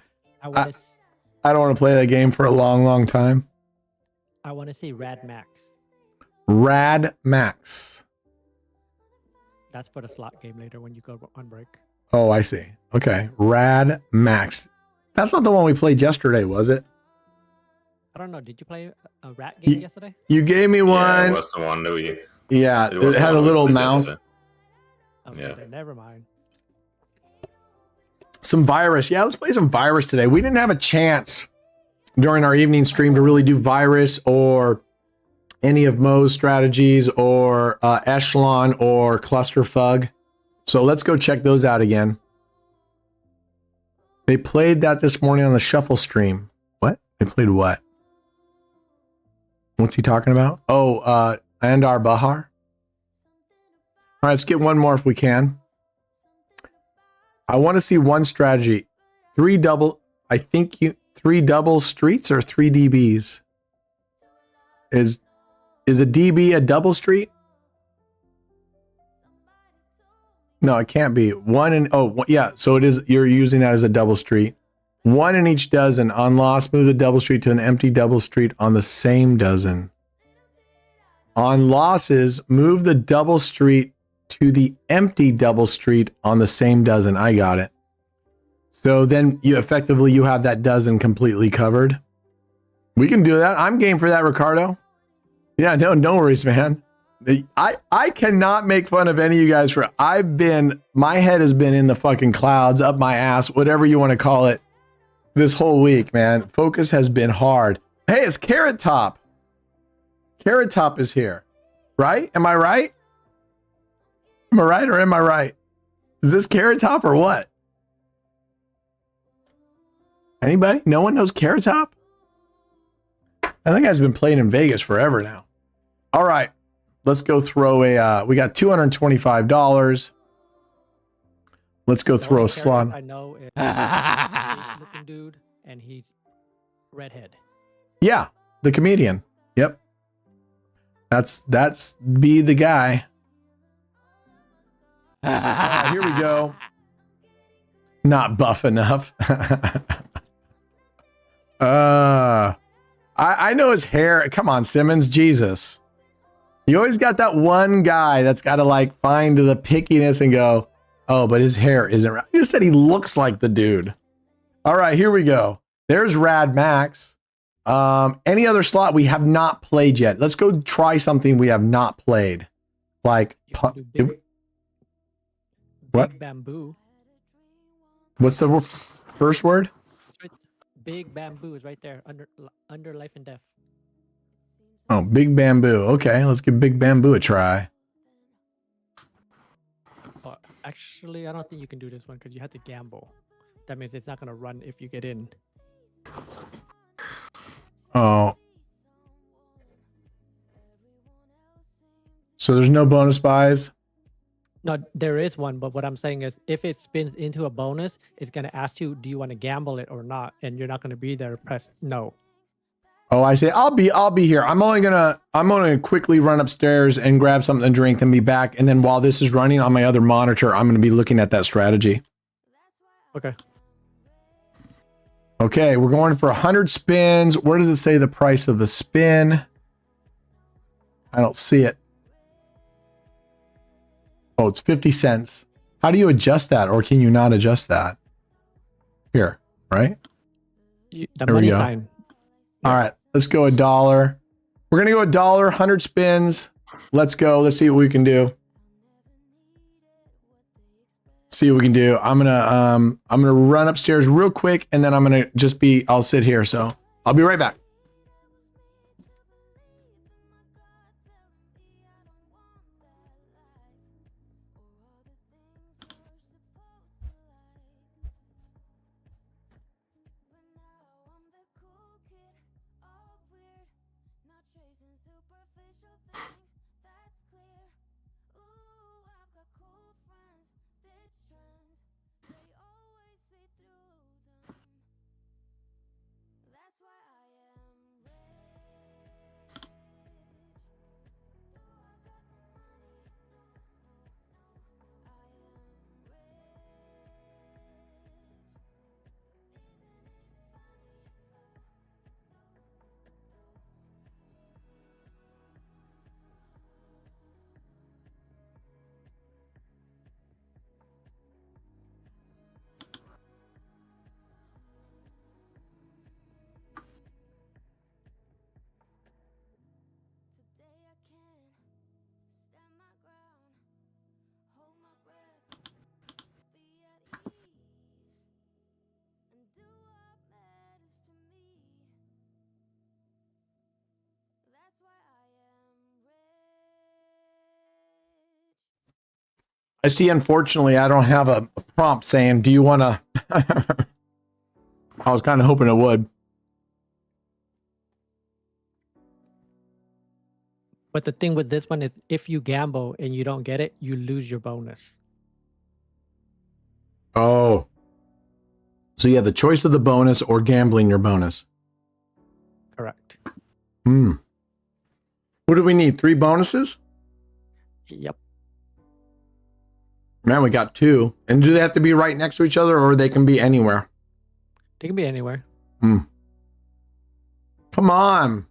want to play that game for a long, long time. I want to see Rad Max. Rad Max. That's for the slot game later when you go on break. Oh, I see. Okay. Rad Max. That's not the one we played yesterday, was it? I don't know. Did you play a rat game yesterday? You gave me one. Yeah, it was the one that we... Yeah, it had a little mouse. Okay, Yeah. never mind. Some virus. Yeah, let's play some virus today. We didn't have a chance during our evening stream to really do virus or any of Mo's strategies or Echelon or Clusterfug. So let's go check those out again. They played that this morning on the Shuffle stream. What? They played what? What's he talking about? Oh, Andar Bahar. All right, let's get one more if we can. I want to see one strategy. Three double streets or 3 DBs? Is a DB a double street? No, it can't be. Yeah, so it is. You're using that as a double street. One in each dozen. On loss, move the double street to an empty double street on the same dozen. On losses, move the double street to the empty double street on the same dozen. I got it. So then you have that dozen completely covered. We can do that. I'm game for that, Ricardo. Yeah, no worries, man. I cannot make fun of any of you guys for my head has been in the fucking clouds, up my ass, whatever you want to call it, this whole week, man. Focus has been hard. Hey, it's Carrot Top. Carrot Top is here, right? Am I right? Am I right or am I right? Is this Carrot Top or what? Anybody? No one knows Carrot Top? I think I've been playing in Vegas forever now. All right. Let's go throw we got $225. Let's go throw a slot. I know is a looking dude, and he's redhead. Yeah, the comedian. Yep. That's be the guy. Here we go. Not buff enough. I know his hair. Come on, Simmons. Jesus. You always got that one guy that's got to like find the pickiness and go, oh, but his hair isn't right. You just said he looks like the dude. All right, here we go. There's Rad Max. Any other slot we have not played yet? Let's go try something we have not played. Like, Big bamboo. What's the first word? Big bamboo is right there under life and death. Oh, big bamboo. Okay, let's give big bamboo a try. Actually, I don't think you can do this one because you have to gamble. That means it's not going to run if you get in. Oh. So there's no bonus buys? No, there is one, but what I'm saying is if it spins into a bonus, it's going to ask you, do you want to gamble it or not? And you're not going to be there. Press no. Oh, I say I'll be here. I'm only gonna quickly run upstairs and grab something to drink and be back. And then while this is running on my other monitor, I'm gonna be looking at that strategy. Okay. Okay, we're going for 100 spins. Where does it say the price of the spin? I don't see it. Oh, it's 50 cents. How do you adjust that, or can you not adjust that? Here, right? The money sign. All right, let's go $1. We're gonna go $1, 100 spins. Let's go. Let's see what we can do. See what we can do. I'm gonna run upstairs real quick, and then I'll sit here. So I'll be right back. I see, unfortunately, I don't have a prompt saying, do you want to? I was kind of hoping it would. But the thing with this one is if you gamble and you don't get it, you lose your bonus. Oh. So you have the choice of the bonus or gambling your bonus. Correct. Hmm. What do we need? 3 bonuses? Yep. Man, we got 2. And do they have to be right next to each other or they can be anywhere? They can be anywhere. Hmm. Come on.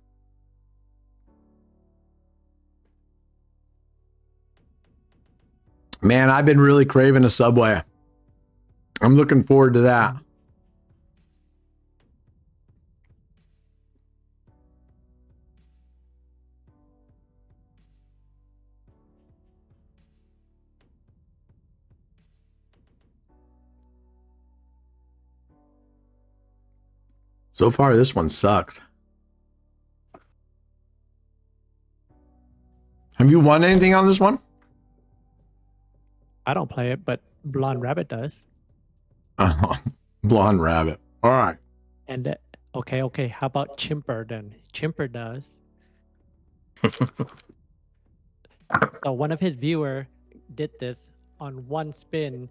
Man, I've been really craving a Subway. I'm looking forward to that. So far, this one sucks. Have you won anything on this one? I don't play it, but Blonde Rabbit does. Blonde Rabbit. All right. And okay. How about Chimper then? Chimper does. So one of his viewer did this on one spin.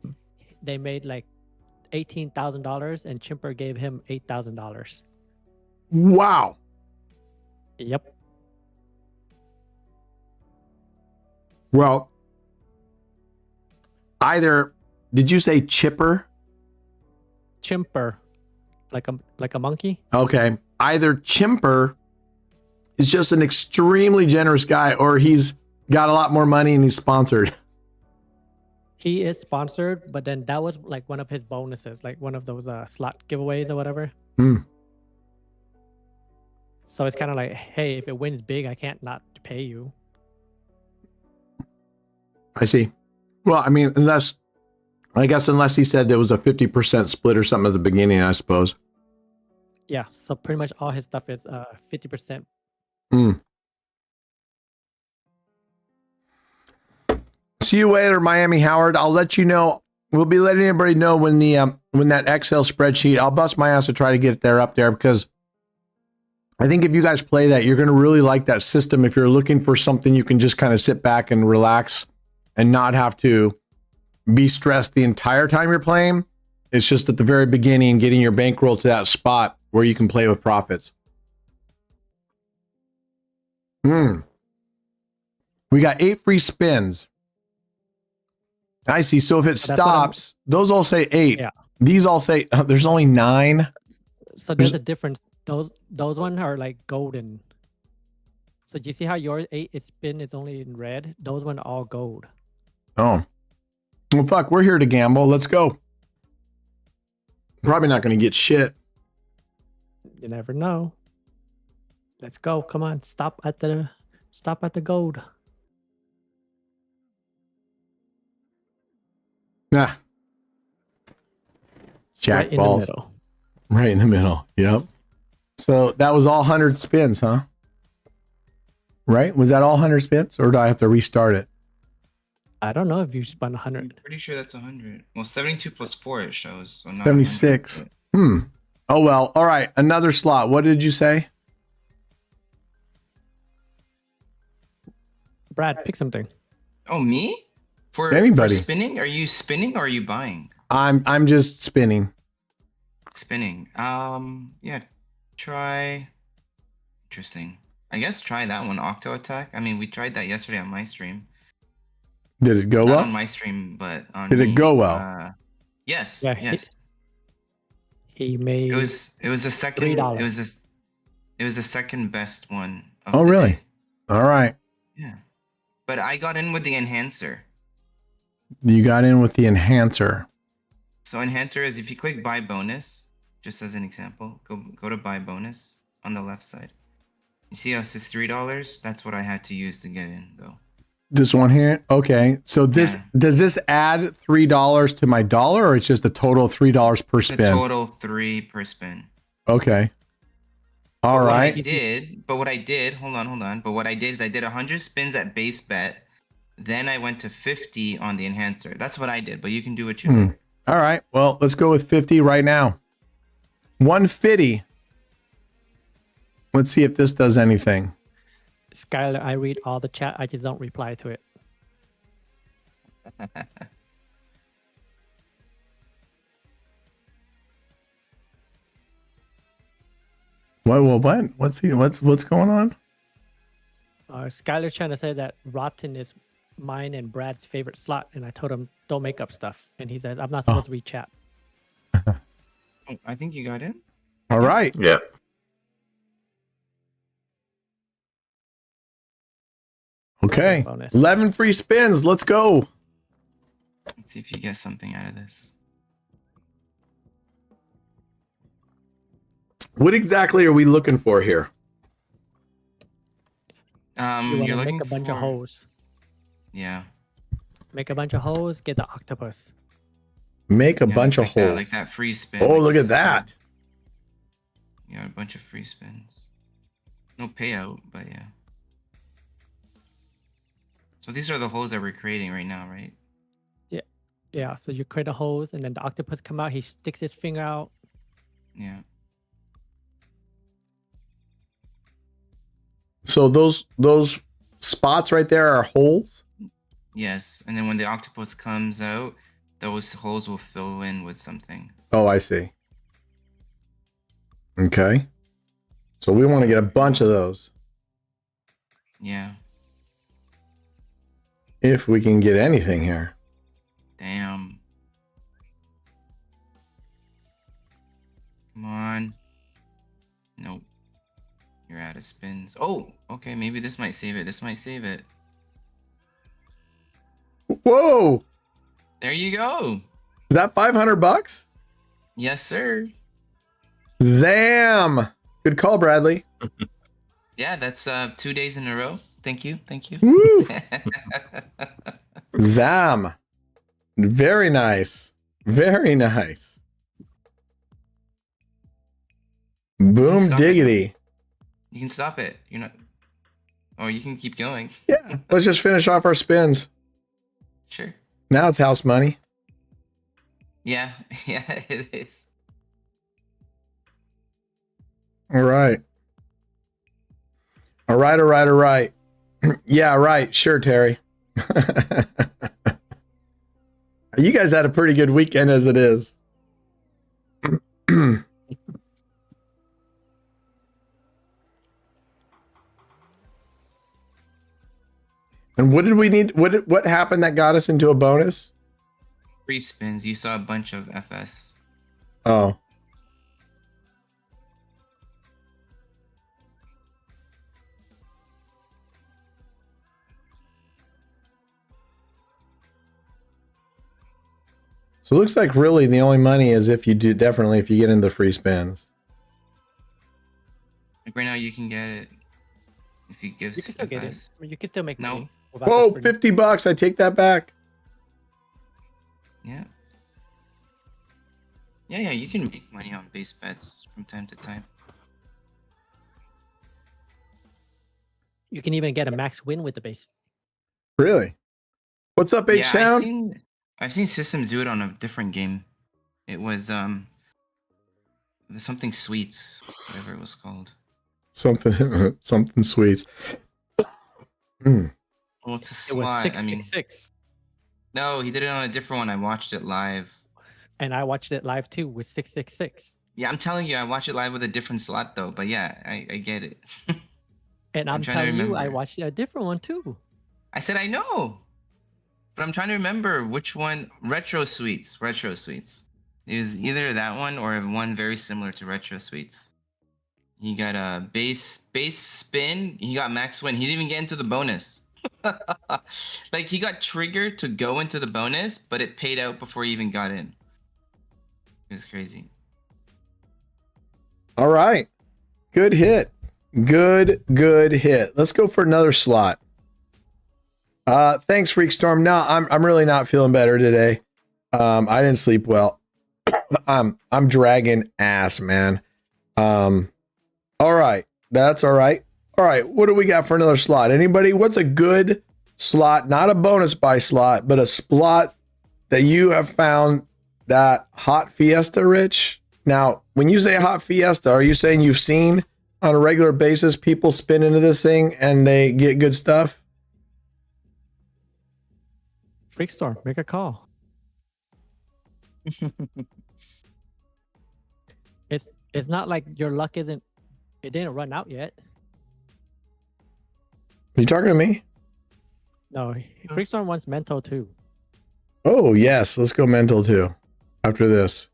They made like $18,000, and Chimper gave him $8,000. Wow. Yep. Well, either did you say Chipper? Chimper, like a monkey. Okay. Either Chimper is just an extremely generous guy, or he's got a lot more money and he's sponsored. He is sponsored, but then that was like one of his bonuses, like one of those slot giveaways or whatever. Hmm. So it's kind of like, hey, if it wins big, I can't not pay you. I see. Well, I mean, unless he said there was a 50% split or something at the beginning, I suppose. Yeah. So pretty much all his stuff is 50%. Hmm. See you later, Miami Howard. I'll let you know. We'll be letting everybody know when the when that Excel spreadsheet. I'll bust my ass to try to get it there up there, because I think if you guys play that, you're going to really like that system. If you're looking for something you can just kind of sit back and relax and not have to be stressed the entire time you're playing. It's just at the very beginning, getting your bankroll to that spot where you can play with profits. We got 8 free spins. I see. So if it stops, those all say 8. Yeah. These all say there's only 9. So there's a difference. Those ones are like golden. So do you see how your 8 spin is only in red? Those ones are all gold. Oh. Well, fuck. We're here to gamble. Let's go. Probably not going to get shit. You never know. Let's go. Come on. Stop at the gold. Nah. Jack Right in balls. the middle. Right in the middle. Yep. So that was all 100 spins, huh? Right? Was that all 100 spins, or do I have to restart it? I don't know if you spun I'm 100. pretty sure that's 100. Well, 72 plus 4 it shows. So not 76. 100, Oh, well. All right. Another slot. What did you say? Brad, pick something. Oh, me? For Anybody. For spinning? Are you spinning or are you buying? I'm just spinning. Spinning. Yeah. Try. Interesting. I guess try that one, Octo Attack. I mean, we tried that yesterday on my stream. Did it go Not well? on my stream, but on Did it me. go well? Yes. Yeah, yes. He made It was the second. $3. It was the second best one. Of Oh, the really? day. All right. Yeah. But I got in with the enhancer. You got in with the enhancer. So enhancer is if you click buy bonus, just as an example, go to buy bonus on the left side. You see how it says $3? That's what I had to use to get in, though. This one here? Okay. So this Yeah. does this add $3 to my dollar, or it's just a total of $3 per The spin? total 3 per spin. Okay. All But right. What I did, hold on. But what I did is I did 100 spins at base bet. Then I went to 50 on the enhancer. That's what I did, but you can do what you like. All right. Well, let's go with 50 right now. 150. Let's see if this does anything. Skylar, I read all the chat. I just don't reply to it. What? What's going on? Skylar's trying to say that Rotten is mine and Brad's favorite slot, and I told him don't make up stuff, and he said I'm not supposed to read chat. Oh, I think you got in. All right. Yeah. Okay. Bonus. 11 free spins. Let's go. Let's see if you get something out of this. What exactly are we looking for here? You want You're to looking make a bunch of for- holes. Yeah. Make a bunch of holes. Get the octopus. Make a Yeah, bunch of like that, holes. like that free spin. Oh, like look a at that. You got a bunch of free spins. No payout, but yeah. So these are the holes that we're creating right now, right? Yeah. So you create a hose, and then the octopus come out. He sticks his finger out. Yeah. So those spots right there are holes? Yes. And then when the octopus comes out, those holes will fill in with something. Oh, I see. Okay. So we want to get a bunch of those. Yeah. If we can get anything here. Damn. Come on. Nope. You're out of spins. Oh, okay. Maybe this might save it. This might save it. Whoa! There you go. Is that $500? Yes, sir. Zam! Good call, Bradley. Yeah, that's 2 days in a row. Thank you. Thank you. Woo! Zam. Very nice. Very nice. Boom Stop it. diggity. You can stop it. You're not. Or you can keep going. Yeah. Let's just finish off our spins. Sure. Now it's house money. Yeah. Yeah, it is. All right. All right. All right. All right. Yeah, right. Sure, Terry. You guys had a pretty good weekend as it is. And what did we need? What happened that got us into a bonus? Free spins. You saw a bunch of FS. Oh. So it looks like really the only money is if you do, definitely if you get into free spins. Like right now, you can get it if you give. You can still get it. FS. I mean, you can still make No. money. without Whoa, the free- $50. I take that back. Yeah. Yeah, you can make money on base bets from time to time. You can even get a max win with the base. Really? What's up, Yeah, H-Town? I've seen systems do it on a different game. It was something sweets, whatever it was called. Something something sweet. Mm. Well, it's a It was slot. I mean, 666. no, he did it on a different one. I watched it live. And I watched it live too with 666. Yeah, I'm telling you, I watched it live with a different slot though. But yeah, I get it. And I'm trying to telling you, I remember. watched a different one too. I said I know, but I'm trying to remember which one. Retro Sweets. It was either that one or one very similar to Retro Sweets. He got a base spin. He got max win. He didn't even get into the bonus. Like he got triggered to go into the bonus, but it paid out before he even got in. It was crazy. All right. Good hit. Good hit. Let's go for another slot. Thanks, Freakstorm. No, I'm really not feeling better today. I didn't sleep well. I'm dragging ass, man. All right. That's all right. All right. What do we got for another slot? Anybody? What's a good slot, not a bonus buy slot, but a slot that you have found that hot fiesta, Rich. Now, when you say hot fiesta, are you saying you've seen on a regular basis people spin into this thing and they get good stuff? Freak Storm, make a call. It's not like your luck it didn't run out yet. Are you talking to me? No, Freak Storm wants mental too. Oh, yes. Let's go mental too after this.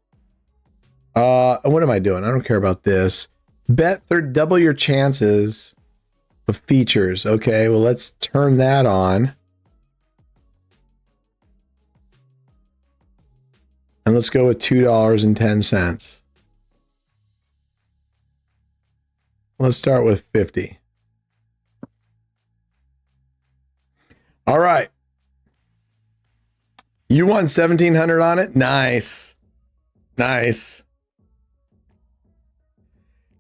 What am I doing? I don't care about this. Bet double your chances of features. Okay, well, let's turn that on. And let's go with $2.10. Let's start with 50. All right. You won 1,700 on it? Nice. Nice.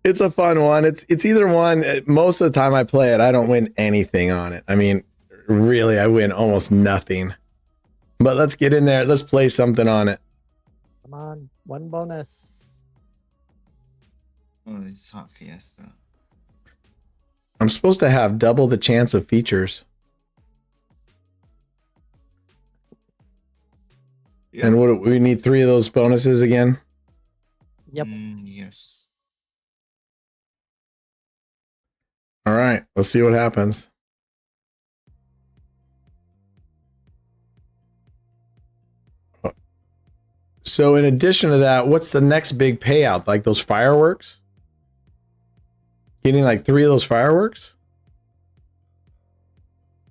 It's a fun one. It's either one. Most of the time I play it, I don't win anything on it. I mean, really, I win almost nothing. But let's get in there. Let's play something on it. Come on, one bonus. Oh, it's hot fiesta. I'm supposed to have double the chance of features. Yeah. And what we need 3 of those bonuses again? Yep. Yes. All right, let's see what happens. So in addition to that, what's the next big payout? Like those fireworks? Getting like 3 of those fireworks?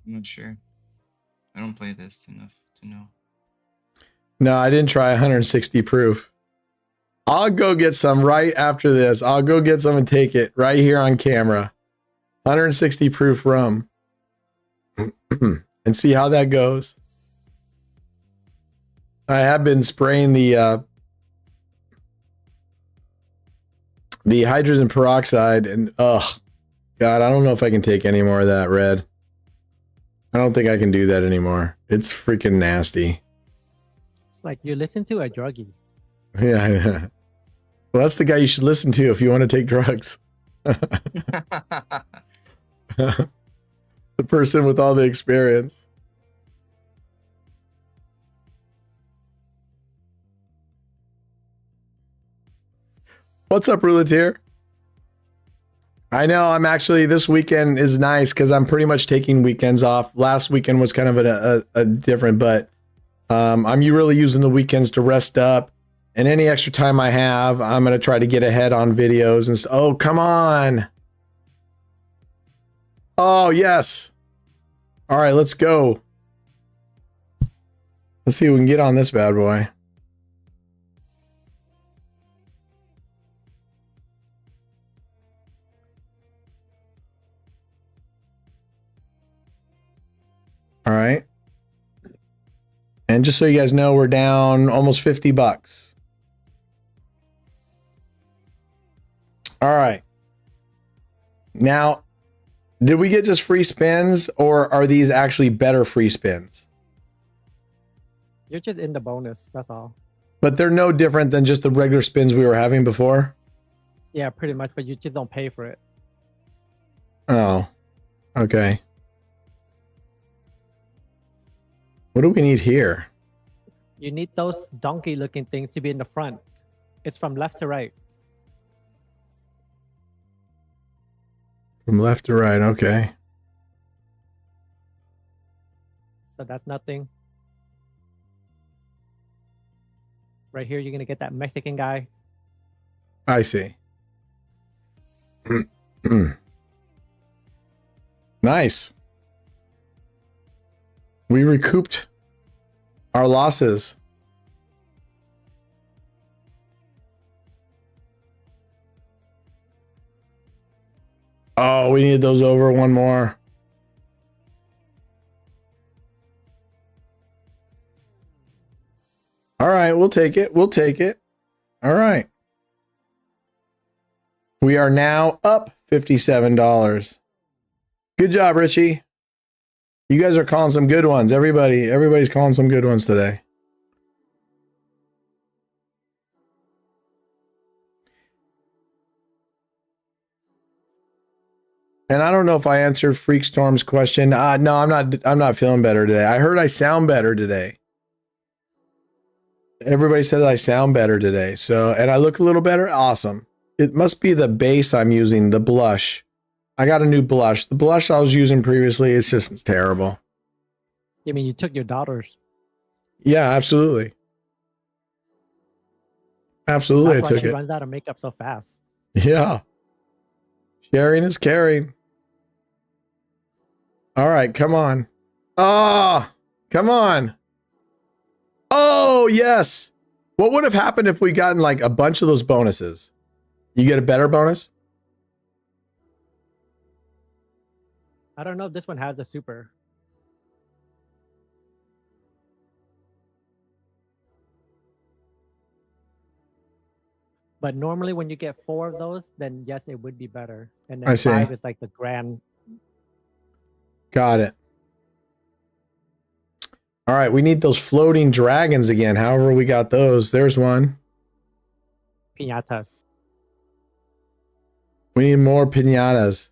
I'm not sure. I don't play this enough to know. No, I didn't try 160 proof. I'll go get some right after this. I'll go get some and take it right here on camera. 160 proof rum. And see how that goes. I have been spraying the hydrogen peroxide and God, I don't know if I can take any more of that red. I don't think I can do that anymore. It's freaking nasty. It's like you listen to a druggie. Yeah. Well, that's the guy you should listen to if you want to take drugs. The person with all the experience. What's up, Roulette? I know I'm actually, this weekend is nice because I'm pretty much taking weekends off. Last weekend was kind of a different, but I'm really using the weekends to rest up. And any extra time I have, I'm going to try to get ahead on videos. And oh, come on. Oh, yes. All right, let's go. Let's see if we can get on this bad boy. All right. And just so you guys know, we're down almost $50. All right. Now, did we get just free spins or are these actually better free spins? You're just in the bonus, that's all. But they're no different than just the regular spins we were having before? Yeah, pretty much, but you just don't pay for it. Oh, okay. What do we need here? You need those donkey looking things to be in the front. It's from left to right. From left to right, okay. So that's nothing. Right here, you're going to get that Mexican guy. I see. Nice. We recouped our losses. Oh, we needed those over one more. All right, we'll take it. We'll take it. All right. We are now up $57. Good job, Richie. You guys are calling some good ones. Everybody's calling some good ones today. And I don't know if I answered Freakstorm's question. No, I'm not feeling better today. I heard I sound better today. Everybody said I sound better today. So, and I look a little better. Awesome. It must be the base I'm using, the blush. I got a new blush. The blush I was using previously is just terrible. I mean, you took your daughter's. Yeah, absolutely. Absolutely, That's I why took she it. runs out of makeup so fast. Yeah. Sharing is caring. All right, come on. Oh, come on. Oh, yes. What would have happened if we gotten like a bunch of those bonuses? You get a better bonus? I don't know if this one has the super. But normally when you get 4 of those, then yes, it would be better. And I then see. 5 is like the grand. Got it. All right, we need those floating dragons again. However, we got those. There's one. Piñatas. We need more piñatas.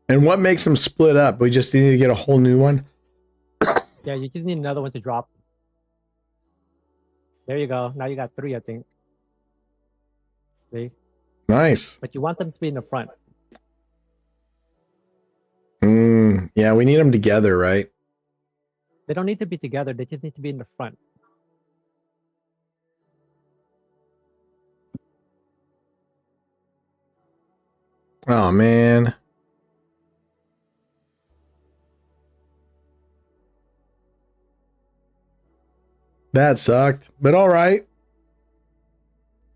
And what makes them split up? We just need to get a whole new one. Yeah, you just need another one to drop. There you go. Now you got 3, I think. See? Nice. But you want them to be in the front. Yeah, we need them together, right? They don't need to be together. They just need to be in the front. Oh, man. That sucked, but all right.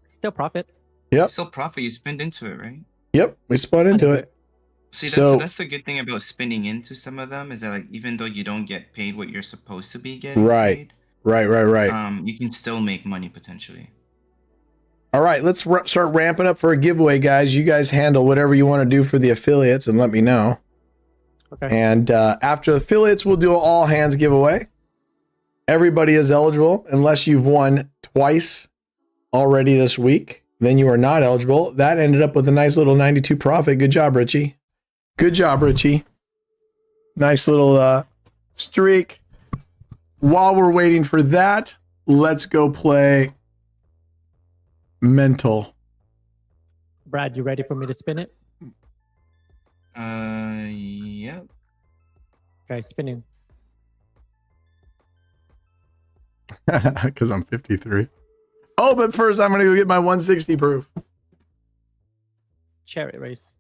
Still profit. Yep. Still profit. You spend into it, right? Yep. We spun into it. See, So- that's the good thing about spinning into some of them is that like even though you don't get paid what you're supposed to be getting Right. paid, Right. you can still make money potentially. All right, let's start ramping up for a giveaway, guys. You guys handle whatever you want to do for the affiliates and let me know. Okay. And after affiliates, we'll do an all hands giveaway. Everybody is eligible unless you've won twice already this week. Then you are not eligible. That ended up with a nice little 92 profit. Good job, Richie. Good job, Richie. Nice little streak. While we're waiting for that, let's go play Mental. Brad, you ready for me to spin it? Yeah. Okay, spinning. Because I'm 53. Oh, but first I'm going to go get my 160 proof. Chariot race.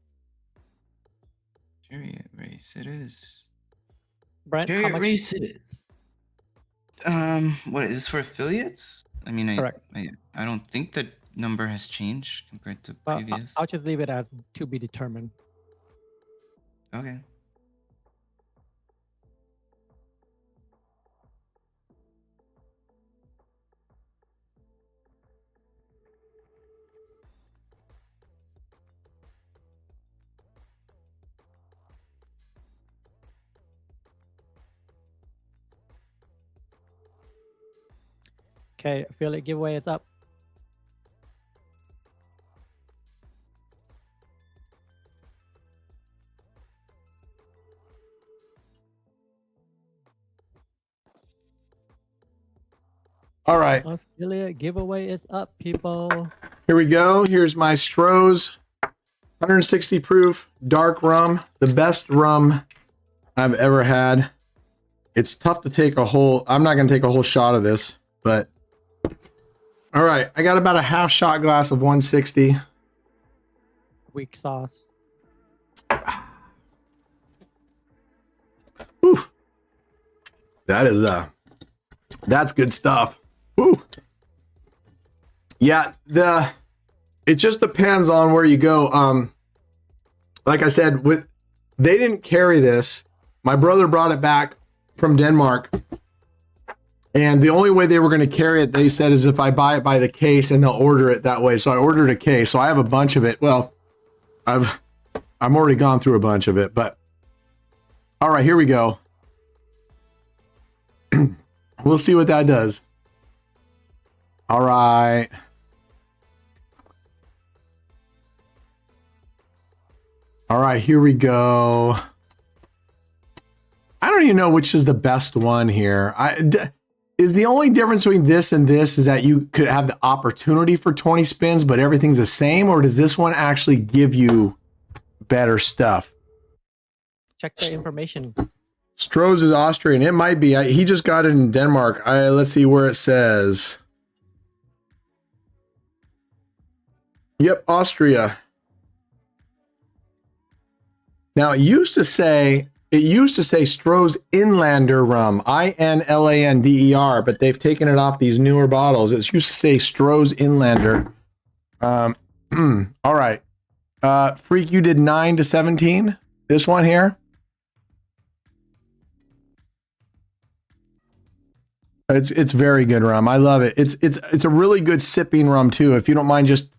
Chariot race it is. Brent, how Chariot much? race it is. What is this for affiliates? I mean, Correct. I don't think the number has changed compared to previous. I'll just leave it as to be determined. Okay. Okay, affiliate giveaway is up. All right, Affiliate giveaway is up, people. here we go. Here's my Stro's 160 proof dark rum, the best rum I've ever had. It's tough to take a whole, I'm not going to take a whole shot of this, but all right, I got about a half shot glass of 160. Weak sauce. Whew. That is that's good stuff. Whew. Yeah, it just depends on where you go. Like I said, they didn't carry this. My brother brought it back from Denmark, And the only way they were going to carry it, they said, is if I buy it by the case and they'll order it that way. So I ordered a case. So I have a bunch of it. Well, I'm already gone through a bunch of it, but all right, here we go. We'll see what that does. All right. All right, here we go. I don't even know which is the best one here. Is the only difference between this and this is that you could have the opportunity for 20 spins, but everything's the same? Or does this one actually give you better stuff? Check the information. Stro's is Austrian. It might be. He just got it in Denmark. Let's see where it says. Yep, Austria. Now it used to say Stro's Inlander rum, Inlander, but they've taken it off these newer bottles. It used to say Stro's Inlander. All right. Freak, you did 9 to 17. This one here. It's very good rum. I love it. It's a really good sipping rum too. If you don't mind just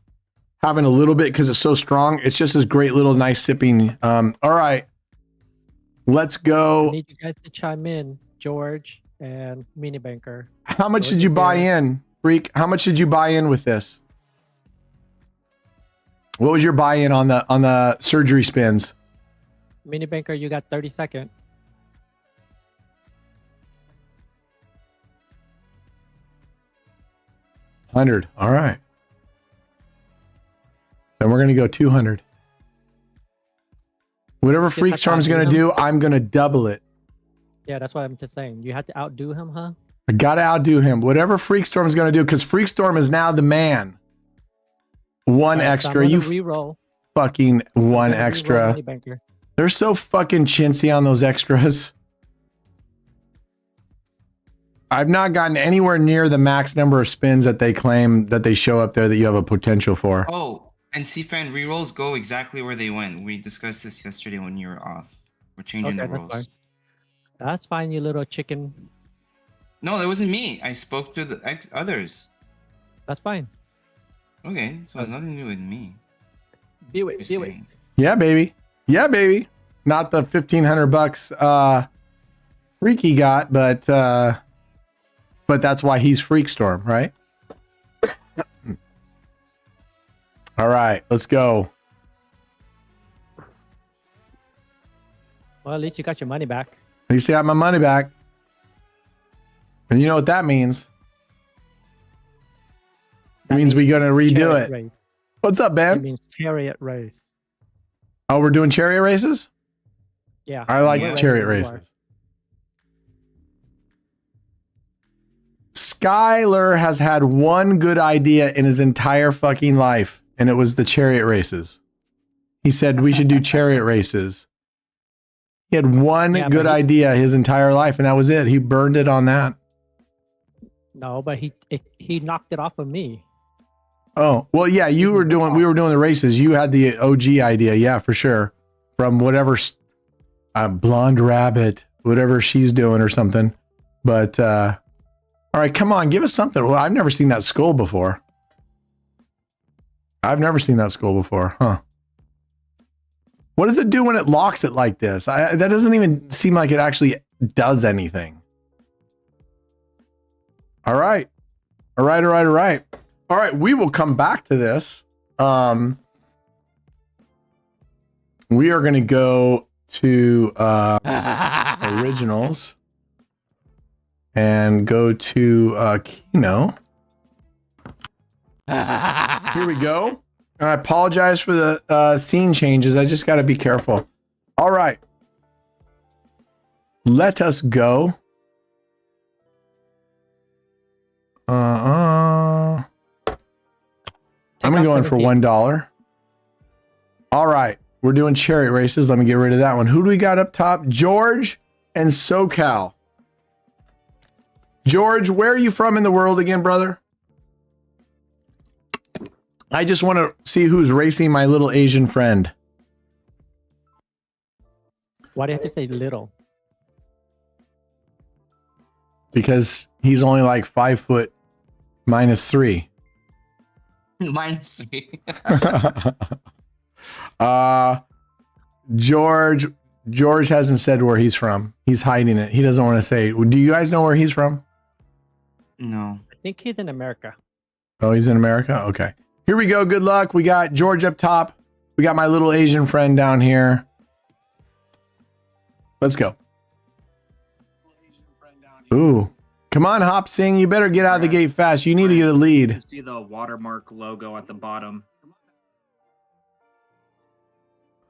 having a little bit because it's so strong, it's just this great little nice sipping. All right. Let's go. I need you guys to chime in, George and Mini Banker. How much did you buy in, Freak? How much did you buy in with this? What was your buy-in on the surgery spins? Mini Banker, you got 30 seconds. $100. All right. Then we're gonna go 200. Whatever Freak Storm's gonna do, I'm gonna double it. Yeah, that's what I'm just saying. You have to outdo him, huh? I gotta outdo him. Whatever Freak Storm's gonna do, because Freak Storm is now the man. One extra. You re-roll. Fucking one extra. They're so fucking chintzy on those extras. I've not gotten anywhere near the max number of spins that they claim that they show up there that you have a potential for. Oh, and C-Fan rerolls go exactly where they went. We discussed this yesterday when you were off. We're changing the rolls. Fine. That's fine, you little chicken. No, that wasn't me. I spoke to the others. That's fine. Okay, so it has nothing to do with me. Do it. Yeah, baby. Yeah, baby. Not the $1,500 Freaky got, but that's why he's Freak Storm, right? All right, let's go. Well, at least you got your money back. At least I got my money back. And you know what that means? It means we're going to redo it. Race. What's up, Ben? It means chariot race. Oh, we're doing chariot races? Yeah. I like chariot races. Skyler has had one good idea in his entire fucking life, and it was the chariot races. He said we should do chariot races. He had one good idea his entire life, and that was it. He burned it on that. No, but he knocked it off of me. Oh, well, yeah, we were doing the races. You had the OG idea, yeah, for sure. From whatever blonde rabbit, whatever she's doing or something. But all right, come on, give us something. Well, I've never seen that skull before. Huh? What does it do when it locks it like this? That doesn't even seem like it actually does anything. All right. All right, we will come back to this. We are going to go to originals and go to Kino. Here we go. I apologize for the scene changes. I just got to be careful. All right. Let us go. I'm going to go in for $1. All right. We're doing chariot races. Let me get rid of that one. Who do we got up top? George and SoCal. George, where are you from in the world again, brother? I just want to see who's racing my little Asian friend. Why do you have to say little? because he's only like 5 foot -3. -3. George hasn't said where he's from. He's hiding it. He doesn't want to say. Do you guys know where he's from? No. I think he's in America. Oh, he's in America? Okay. Here we go. Good luck. We got George up top. We got my little Asian friend down here. Let's go. Ooh. Come on, Hop Sing. You better get out of the gate fast. You need to get a lead. You see the watermark logo at the bottom.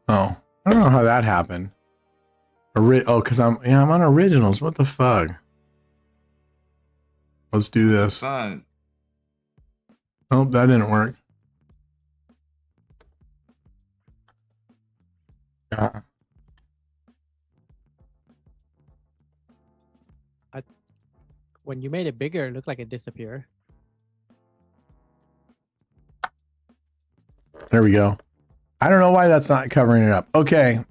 Oh. I don't know how that happened. Because I'm on originals. What the fuck? Let's do this. Fuck. Oh, that didn't work. When you made it bigger, it looked like it disappeared. There we go. I don't know why that's not covering it up. Okay.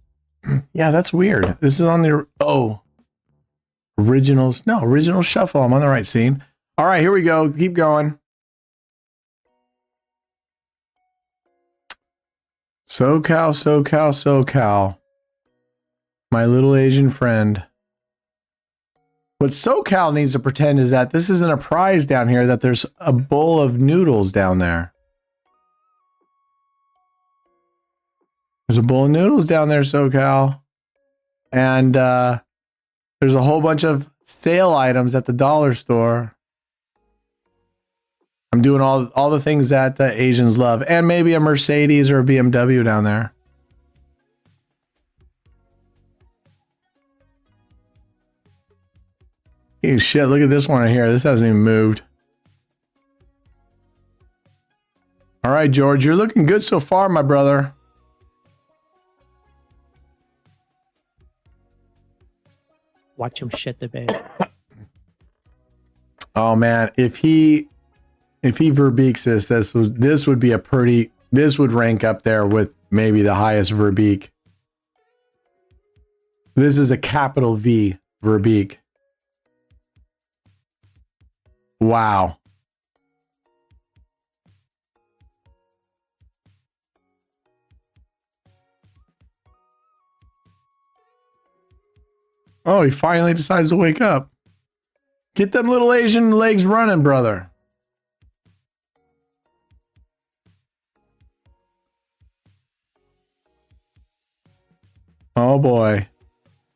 Yeah, that's weird. This is on the originals. No, original shuffle. I'm on the right scene. All right, here we go. Keep going. SoCal, SoCal, SoCal. My little Asian friend. What SoCal needs to pretend is that this isn't a prize down here, that there's a bowl of noodles down there. There's a bowl of noodles down there, SoCal. And there's a whole bunch of sale items at the dollar store. I'm doing all the things that the Asians love. And maybe a Mercedes or a BMW down there. Hey, shit, look at this one right here. This hasn't even moved. All right, George, you're looking good so far, my brother. Watch him shit the bed. Oh man, if he verbeeks this would be a pretty, this would rank up there with maybe the highest verbeek. This is a capital V verbeek. Wow. Oh, he finally decides to wake up. Get them little Asian legs running, brother. Oh boy.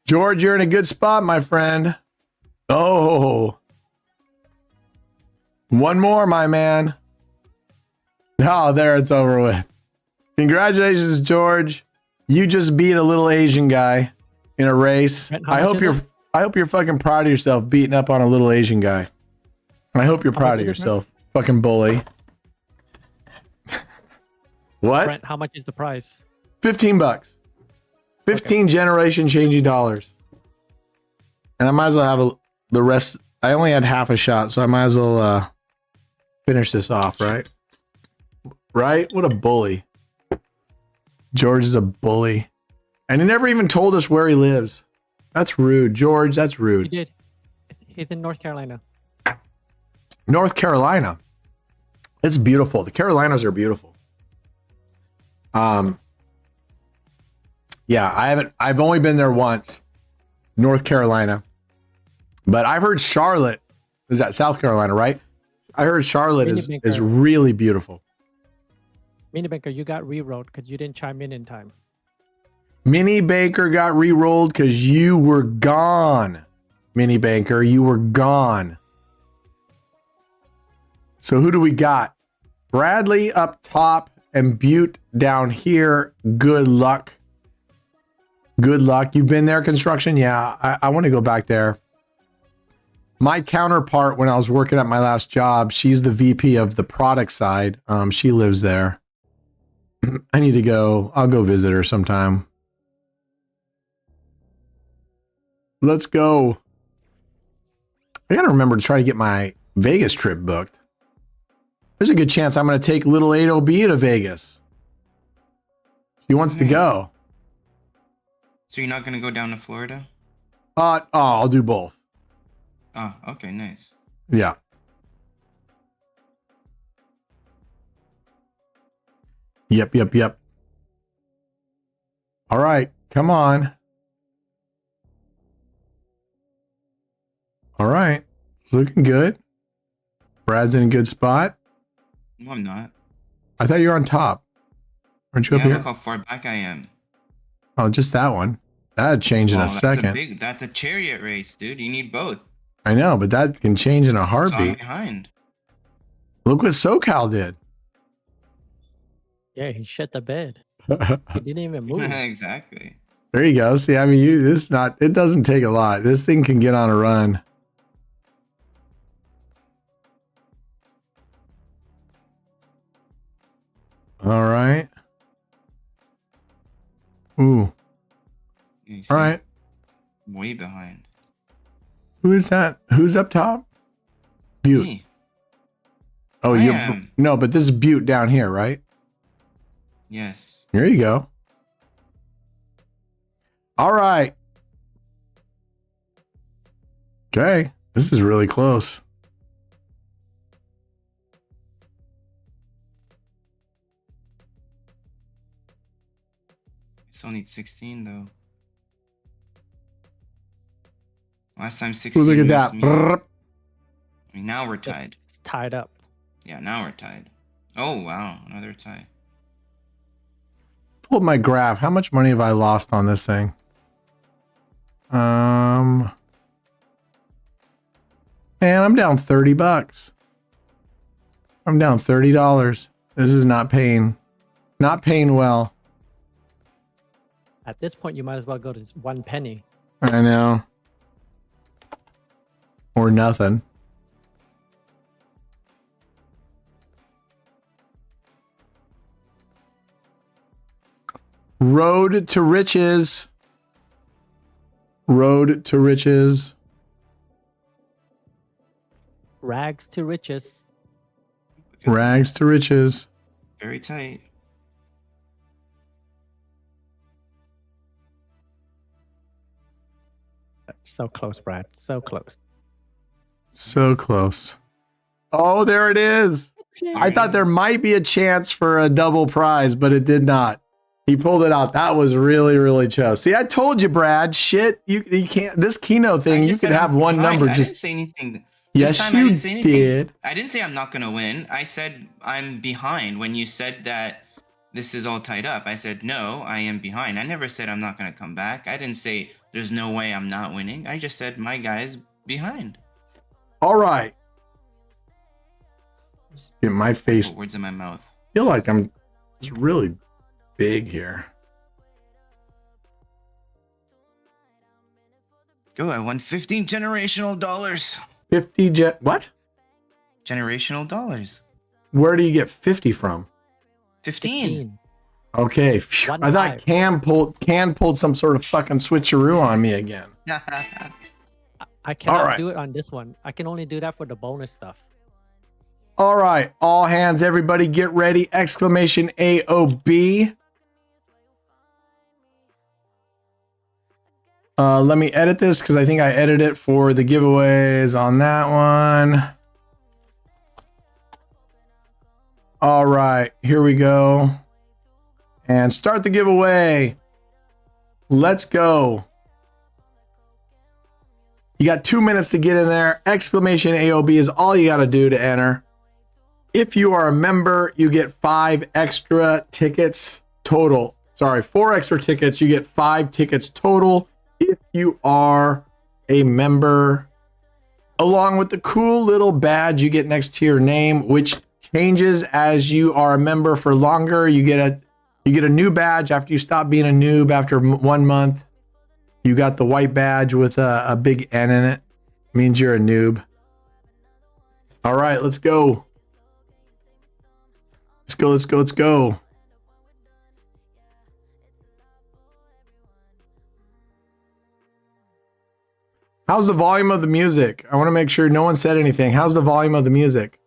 George, you're in a good spot, my friend. Oh. One more, my man. Oh, there it's over with. Congratulations, George. You just beat a little Asian guy in a race. I hope you're fucking proud of yourself beating up on a little Asian guy. I hope you're proud of yourself, fucking bully. What? Brent, how much is the price? $15. 15 generation changing dollars. And I might as well have the rest. I only had half a shot, so I might as well finish this off, right? Right? What a bully. George is a bully. And he never even told us where he lives. That's rude. George, that's rude. He did. He's in North Carolina. North Carolina. It's beautiful. The Carolinas are beautiful. Yeah, I've only been there once. North Carolina. But I've heard Charlotte is that South Carolina, right? I heard Charlotte is really beautiful. Mini Banker, you got re-rolled because you didn't chime in time. Mini Banker got re-rolled because you were gone. Mini Banker, you were gone. So who do we got? Bradley up top and Butte down here. Good luck. Good luck. You've been there, construction? Yeah, I want to go back there. My counterpart when I was working at my last job, she's the VP of the product side. She lives there. I need to go. I'll go visit her sometime. Let's go. I gotta remember to try to get my Vegas trip booked. There's a good chance I'm gonna take little 8OB to Vegas. She wants to go. So you're not gonna go down to Florida? I'll do both. Oh, okay, nice. Yeah. Yep. All right, come on. All right, it's looking good. Brad's in a good spot. No, I'm not. I thought you were on top. Aren't you up Yeah, here? look how far back I am. Oh, just that one. That'd change in a second. That's a chariot race, dude. You need both. I know, but that can change in a So I'm heartbeat. behind. Look what SoCal did. Yeah, he shit the bed. There He didn't even move. Exactly. you go. See, I mean, it doesn't take a lot. This thing can get on a run. All right. Ooh. You see, All right. way behind. Who is that? Who's up top? Butte. Me. Oh, I you. am. No, but this is Butte down here, right? Yes. There you go. All right. Okay. This is really close. It's only 16 though. Last time 16. Ooh, look at was that. me. Brrr. I mean, now we're tied. It's tied up. Yeah, now we're tied. Oh wow, another tie. Pull up my graph. How much money have I lost on this thing? Man, I'm down $30. I'm down $30. This is not paying well. At this point, you might as well go to 1 penny. I know. Or nothing. Road to riches. Road to riches. Rags to riches. Rags to riches. Very tight. So close, Brad. So close. So close. Oh, there it is. I thought there might be a chance for a double prize, but it did not. He pulled it out. That was really, really close. See, I told you, Brad. Shit, you can't. This Keno thing, you could have one number. I Just didn't say anything. yes, I you didn't say anything. did. I didn't say I'm not gonna win. I said I'm behind. When you said that this is all tied up, I said no, I am behind. I never said I'm not gonna come back. I didn't say there's no way I'm not winning. I just said my guy's behind. All right. Get my face. Put words in my mouth. Feel like I'm just really big here. Go! I won 15 generational dollars. 50 what? Generational dollars. Where do you get 50 from? 15. Okay. Phew. One I thought five. Can pulled some sort of fucking switcheroo on me again. I cannot right. do it on this one. I can only do that for the bonus stuff. All right. All hands, everybody get ready. Exclamation AOB. Let me edit this because I think I edited it for the giveaways on that one. All right, here we go. And start the giveaway. Let's go. You got 2 minutes to get in there. Exclamation AOB is all you got to do to enter. If you are a member, you get 5 extra tickets total. Sorry, 4 extra tickets. You get 5 tickets total. If you are a member, along with the cool little badge you get next to your name, which changes as you are a member for longer. You get a new badge after you stop being a noob after 1 month. You got the white badge with a big N in it. Means you're a noob. All right, let's go. Let's go. How's the volume of the music? I want to make sure no one said anything. How's the volume of the music?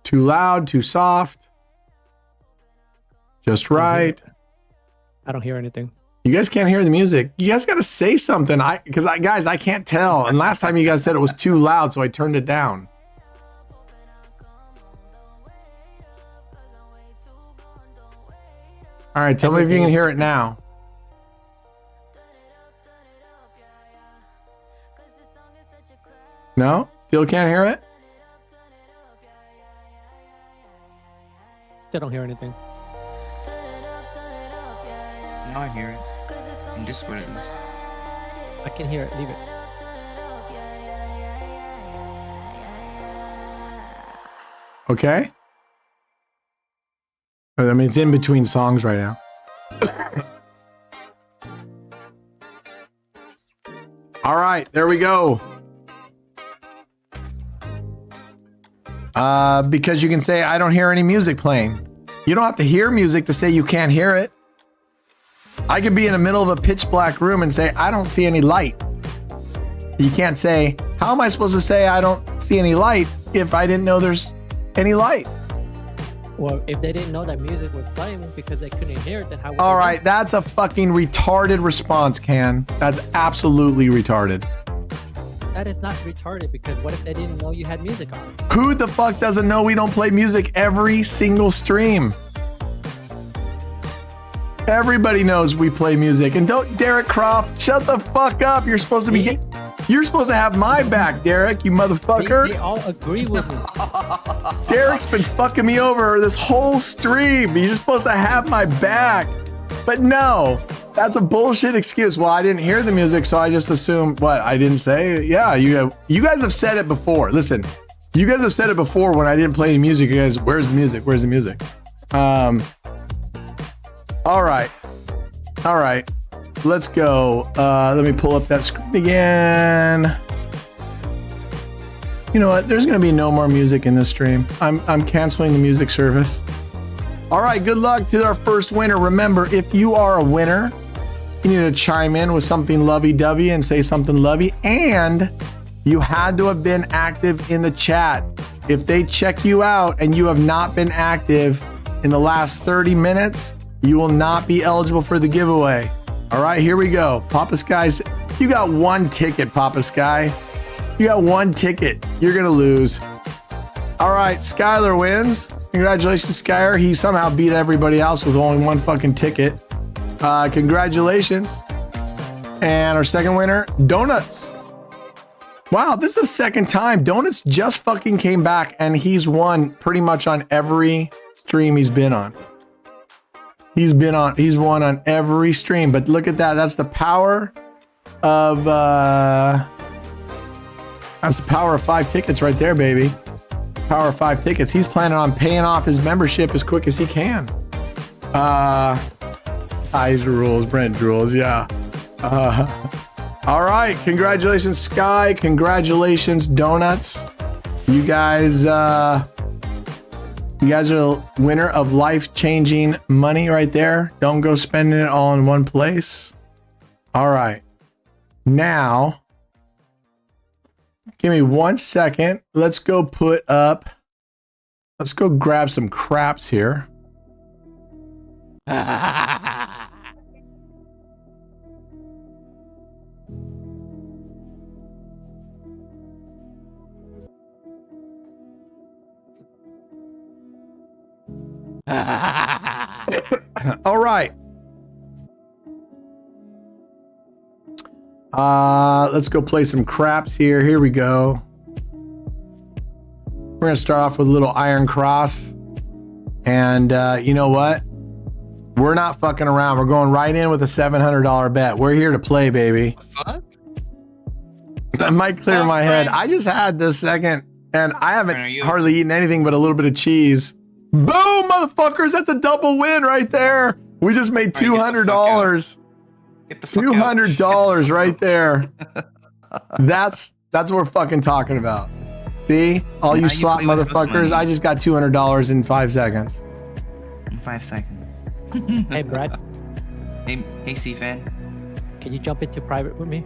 Too loud, too soft? Just right. I don't hear anything. You guys can't hear the music. You guys got to say something. Guys, I can't tell. And last time you guys said it was too loud, so I turned it down. All right, tell me if you can hear it now. No? Still can't hear it? Still don't hear anything. Now I hear it. In Discord at least. I can hear it. Leave it. Okay. I mean, it's in between songs right now. All right, there we go. Because you can say, I don't hear any music playing. You don't have to hear music to say you can't hear it. I could be in the middle of a pitch black room and say, I don't see any light. You can't say, how am I supposed to say I don't see any light if I didn't know there's any light? Well, if they didn't know that music was playing because they couldn't hear it, then how would All they right, that's a fucking retarded response, Can. That's absolutely retarded. know? That is not retarded, because what if they didn't know you had music on? Who the fuck doesn't know we don't play music every single stream? Everybody knows we play music. And don't, Derek Croft, shut the fuck up. You're supposed to be you're supposed to have my back, Derek, you motherfucker. They all agree with me. Derek's been fucking me over this whole stream. You're supposed to have my back. But no, that's a bullshit excuse. Well, I didn't hear the music, so I just assumed, what, I didn't say? Yeah, you guys have said it before. Listen, you guys have said it before when I didn't play any music. You guys, where's the music? Where's the music? All right. All right. Let's go. Let me pull up that screen again. You know what? There's going to be no more music in this stream. I'm canceling the music service. All right. Good luck to our first winner. Remember, if you are a winner, you need to chime in with something lovey-dovey and say something lovey. And you had to have been active in the chat. If they check you out and you have not been active in the last 30 minutes, you will not be eligible for the giveaway. All right, here we go. Papa Sky's, you got one ticket, Papa Sky. You got one ticket. You're going to lose. All right, Skylar wins. Congratulations, Skylar. He somehow beat everybody else with only one fucking ticket. Congratulations. And our second winner, Donuts. Wow, this is the second time. Donuts just fucking came back and he's won pretty much on every stream he's been on. He's won on every stream, but look at that. That's the power of, that's the power of 5 tickets right there, baby. Power of 5 tickets. He's planning on paying off his membership as quick as he can. Sky's rules, Brent rules, yeah. All right, congratulations, Sky. Congratulations, Donuts. You guys are the winner of life-changing money right there. Don't go spending it all in one place. All right. Now, give me 1 second. Let's go grab some craps here. All right. Let's go play some craps here. Here we go. We're going to start off with a little Iron Cross. And you know what? We're not fucking around. We're going right in with a $700 bet. We're here to play, baby. Fuck? That might clear my head. I just had this second, and I haven't hardly eaten anything but a little bit of cheese. Boom, motherfuckers. That's a double win right there. We just made $200. $200 right there. That's what we're fucking talking about. See? All you slot motherfuckers, I just got $200 in 5 seconds. In 5 seconds. Hey, Brad. Hey, C-Fan. Can you jump into private with me?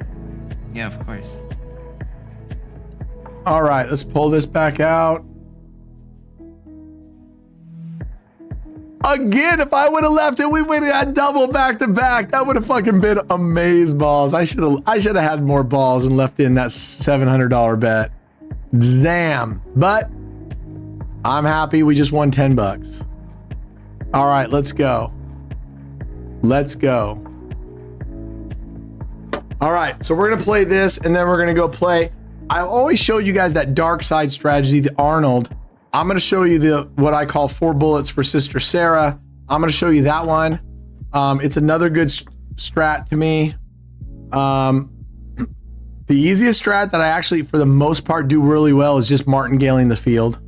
Yeah, of course. All right, let's pull this back out. Again, if I would have left it, we would have had double back to back. That would have fucking been amaze balls. I should have had more balls and left in that $700 bet. Damn. But I'm happy we just won 10 bucks. All right, let's go. Let's go. All right, so we're gonna play this and then we're gonna go play. I always show you guys that dark side strategy, the Arnold. I'm gonna show you what I call 4 bullets for Sister Sarah. I'm gonna show you that one. It's another good strat to me. The easiest strat that I actually, for the most part, do really well is just martingaling the field.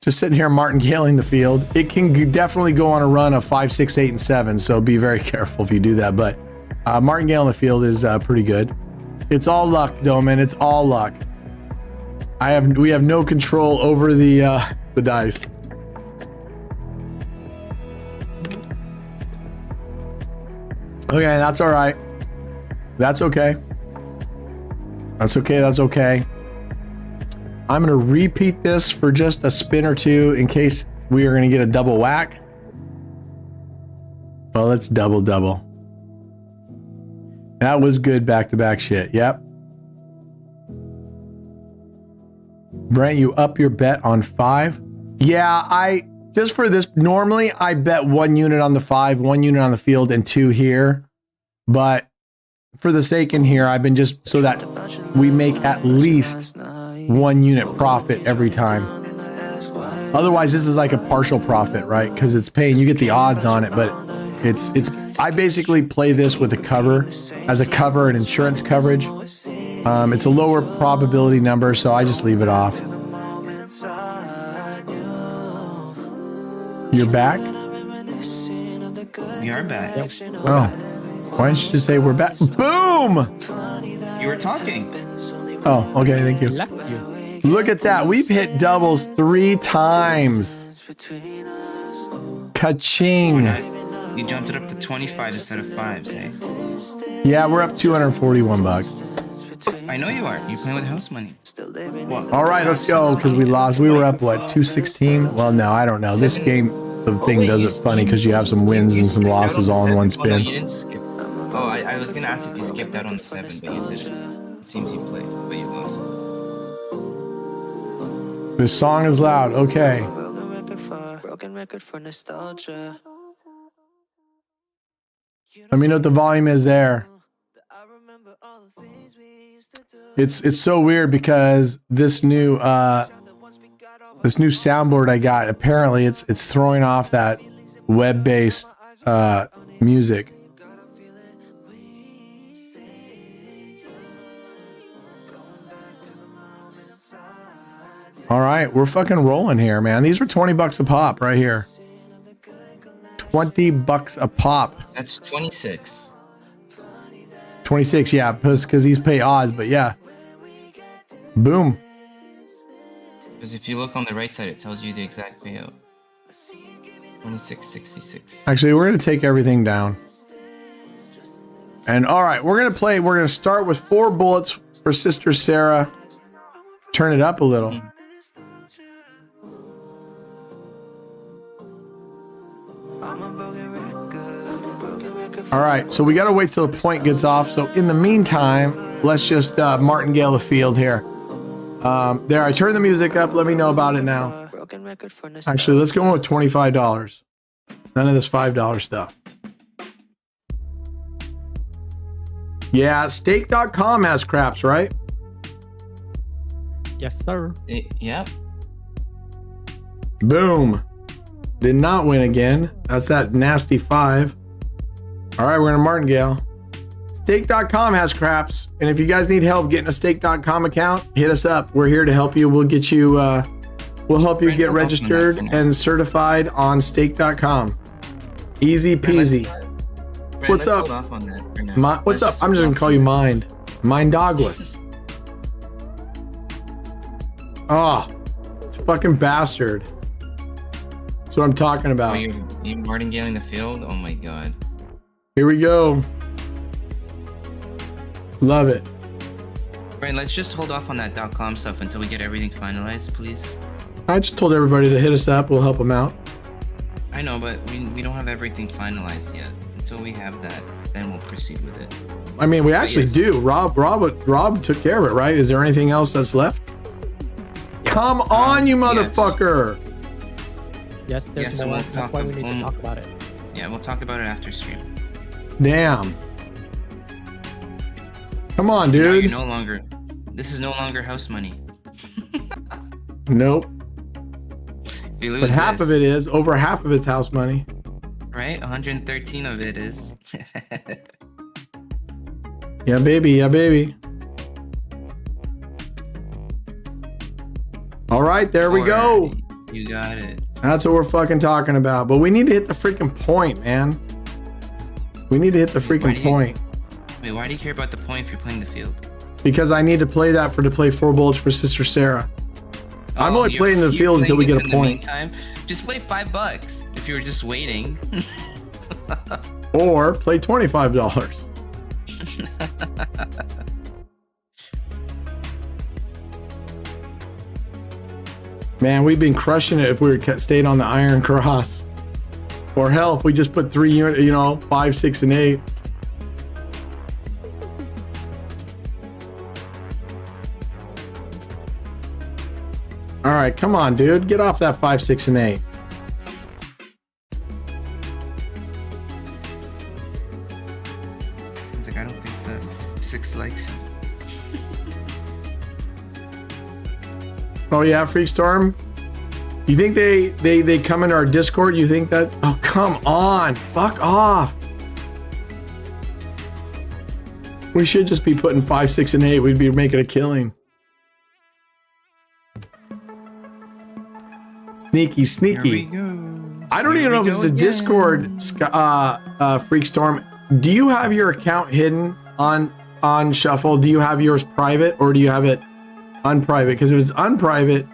Just sitting here martingaling the field. It can definitely go on a run of 5, 6, 8, and 7, so be very careful if you do that. But martingale in the field is pretty good. It's all luck, Doman. It's all luck. We have no control over the dice. Okay, that's all right. That's okay. That's okay. That's okay. I'm gonna repeat this for just a spin or two in case we are gonna get a double whack. Well, let's double. That was good back-to-back shit. Yep. Brent, you up your bet on 5? Yeah, just for this, normally I bet 1 unit on the 5, 1 unit on the field, and 2 here. But for the sake in here, I've been just so that we make at least 1 unit profit every time. Otherwise, this is like a partial profit, right? Because it's paying, you get the odds on it, but I basically play this with a cover, as a cover and insurance coverage. It's a lower probability number, so I just leave it off. You're back? We are back. Yep. Oh, why didn't you just say we're back? Boom! You were talking. Oh, okay, thank you. Left you. Look at that. We've hit doubles 3 times. Ka-ching. You jumped it up to 25 instead of 5s, eh? Yeah, we're up 241 bucks. I know you are. You're playing with house money. Well, All right, let's go, because we lost. We were up, what, 216? Well, no, I don't know. This game, the thing does it funny because you have some wins and some losses all in one Oh, no, spin. you didn't skip. Oh, I was going to ask if you skipped out on the 7, but you didn't. It seems you played, but you lost. This song is loud. Okay. Let me know what the volume is there. It's so weird because this new soundboard I got, apparently it's throwing off that web-based music. All right, we're fucking rolling here, man. These are 20 bucks a pop right here. 20 bucks a pop. That's 26. 26, yeah, because he's pay odds, but yeah. Boom. Because if you look on the right side, it tells you the exact payout. 26.66. Actually, we're going to take everything down. And all right, we're going to start with 4 bullets for Sister Sarah. Turn it up a little. All right, so we got to wait till the point gets off. So in the meantime, let's just martingale the field here. There, I turned the music up. Let me know about it now. Actually, let's go with $25. None of this $5 stuff. Yeah, stake.com has craps, right? Yes, sir. Yep. Boom. Did not win again. That's that nasty 5. All right, we're going to martingale. Stake.com has craps. And if you guys need help getting a stake.com account, hit us up. We're here to help you. We'll get you, we'll help you get registered and certified on stake.com. Easy peasy. What's up? Hold off on that for now. What's up? I'm just going to call you Mind. Mind Douglas. Oh, fucking bastard. That's what I'm talking about. Oh, you martingaling the field? Oh my god. Here we go. Love it. Right, let's just hold off on that .com stuff until we get everything finalized, please. I just told everybody to hit us up. We'll help them out. I know, but we don't have everything finalized yet. Until we have that, then we'll proceed with it. I mean, we actually yes. do. Rob took care of it, right? Is there anything else that's left? Come on, you motherfucker! Yes, there's Yeah, so more. we'll That's talk why we ab- need to talk about it. Yeah, we'll talk about it after stream. Damn. Come on, Now dude. you're no longer. This is no longer house money. Nope. If you lose But half of this, it is. Over half of it's house money. right? 113 of it is. Yeah, baby. Yeah, baby. All right, there we go. You got it. That's what we're fucking talking about. But we need to hit the freaking point, man. We need to hit the freaking point. Wait, why do you care about the point if you're playing the field? Because I need to play that to play 4 bullets for Sister Sarah. I'm only playing the field until we get a point. Meantime, just play $5 if you were just waiting. Or play $25. Man, we've been crushing it if we were stayed on the Iron Cross. Or hell, if we just put 3 units, 5, 6, and 8. All right, come on, dude. Get off that 5, 6, and 8. He's like, I don't think the 6 likes him. Oh yeah, Freakstorm. You think they come into our Discord? You think that? Oh come on, fuck off. We should just be putting 5, 6, and 8. We'd be making a killing. Sneaky, sneaky. I don't even know if it's a Discord, Freakstorm. Do you have your account hidden on Shuffle? Do you have yours private or do you have it unprivate? Because if it's unprivate,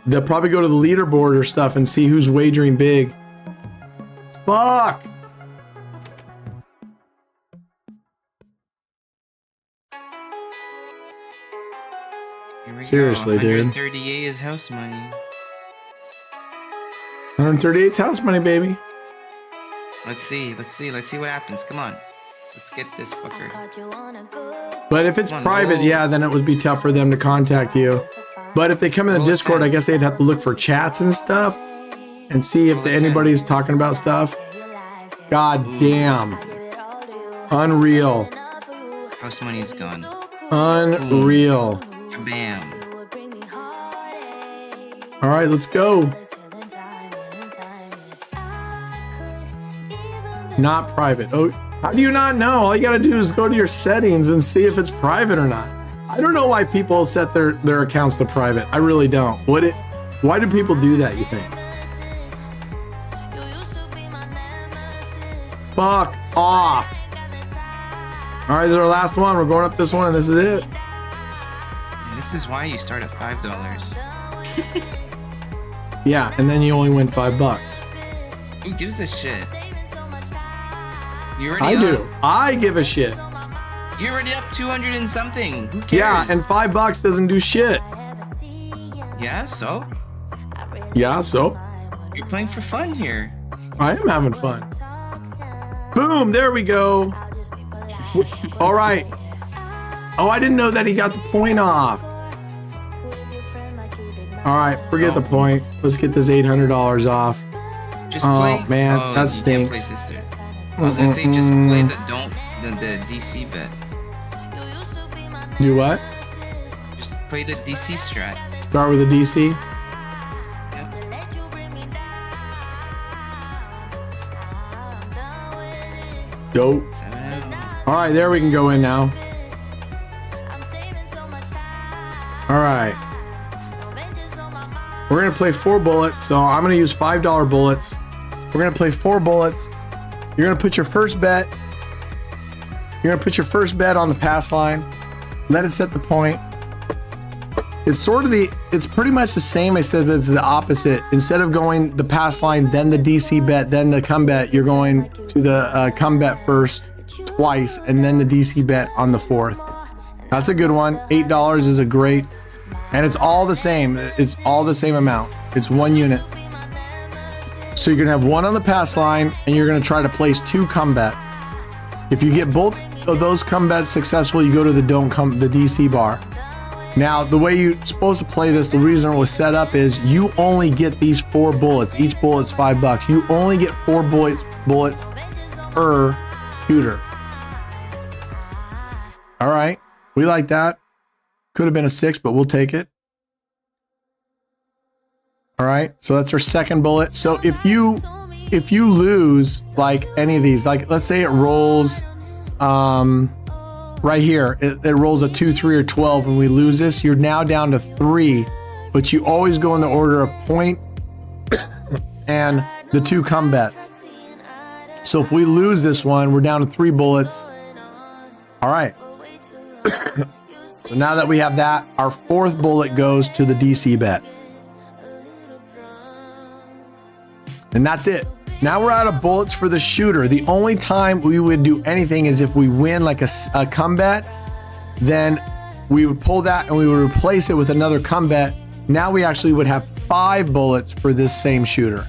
they'll probably go to the leaderboard or stuff and see who's wagering big. Fuck. Seriously, dude. 138 is house money. 138's house money, baby. Let's see what happens. Come on. Let's get this fucker. But if it's Come on, private, roll. yeah, then it would be tough for them to contact you. But if they come in the Roll Discord, 10. I guess they'd have to look for chats and stuff and see if Roll 10. anybody's talking about stuff. God damn. Unreal. House money's gone. Unreal. Bam. All right, let's go. Not private. Oh, how do you not know? All you gotta do is go to your settings and see if it's private or not. I don't know why people set their accounts to private. I really don't. Why do people do that, you think? Fuck off. All right, this is our last one. We're going up this one and this is it. And this is why you start at $5. Yeah, and then you only win $5. Who gives a shit? You already I up. do. I give a shit. You're already up 200 and something. Who cares? Yeah, and $5 doesn't do shit. Yeah, so Yeah, so you're playing for fun here. I am having fun. Boom, there we go. All right. Oh, I didn't know that he got the point off. All right, forget the point. Let's get this $800 off. Just Oh, play. man, Oh, that you can't play stinks. sister. I was gonna say just play the DC bet. Do what? Just play the DC strat. Start with a DC. Yep. Dope. 7-0. All right, there we can go in now. All right. We're going to play 4 bullets. So I'm going to use $5 bullets. We're going to play 4 bullets. You're going to put your first bet. You're going to put your first bet on the pass line. Let it set the point. It's it's pretty much the same, except it's the opposite. Instead of going the pass line, then the DC bet, then the come bet, you're going to the come bet first twice, and then the DC bet on the 4th. That's a good one. $8 is a great, and it's all the same. It's all the same amount. It's 1 unit. So you're gonna have one on the pass line, and you're gonna try to place 2 come bets. If you get both of those come bets successful, you go to the the DC bar. Now, the way you're supposed to play this, the reason it was set up is you only get these 4 bullets. Each bullet's $5. You only get 4 bullets per shooter. All right, we like that. Could have been a 6, but we'll take it. All right, so that's our second bullet. So if you lose like any of these, like let's say it rolls right here, it rolls a 2, 3, or 12, and we lose this, you're now down to 3, but you always go in the order of point and the 2 come bets. So if we lose this one, we're down to 3 bullets. All right. So now that we have that, our 4th bullet goes to the DC bet. And that's it. Now we're out of bullets for the shooter. The only time we would do anything is if we win like a come bet, then we would pull that and we would replace it with another come bet. Now we actually would have 5 bullets for this same shooter.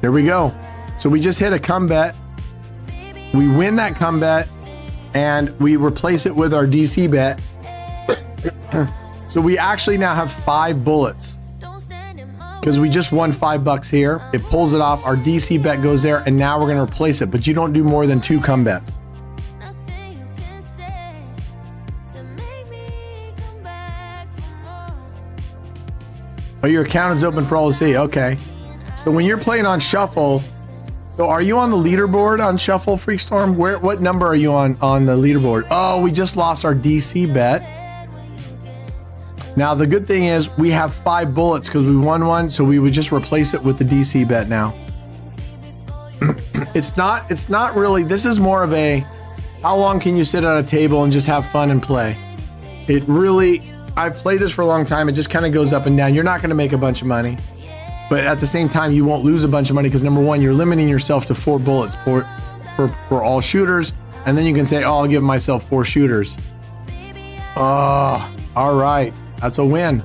There we go. So we just hit a come bet. We win that come bet and we replace it with our DC bet. So we actually now have 5 bullets because we just won $5 here. It pulls it off. Our DC bet goes there, and now we're going to replace it. But you don't do more than 2 come bets. Oh, your account is open for all to see. Okay. So when you're playing on Shuffle, so are you on the leaderboard on Shuffle, Freakstorm? What number are you on the leaderboard? Oh, we just lost our DC bet. Now, the good thing is we have 5 bullets because we won one, so we would just replace it with the DC bet now. It's not really, this is more of a, how long can you sit at a table and just have fun and play? It really, I've played this for a long time. It just kind of goes up and down. You're not going to make a bunch of money, but at the same time, you won't lose a bunch of money because number one, you're limiting yourself to 4 bullets for all shooters. And then you can say, oh, I'll give myself 4 shooters. Oh, all right. That's a win.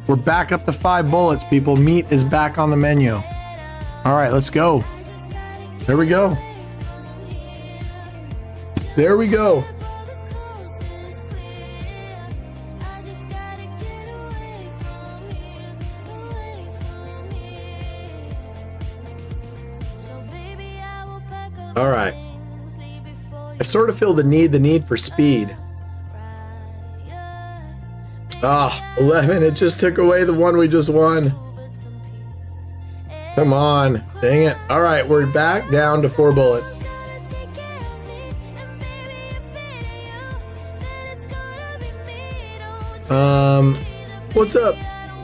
We're back up to 5 bullets, people. Meat is back on the menu. All right, let's go. There we go. There we go. All right. I sort of feel the need for speed. Ah, 11. It just took away the one we just won. Come on. Dang it. All right, we're back down to 4 bullets. What's up?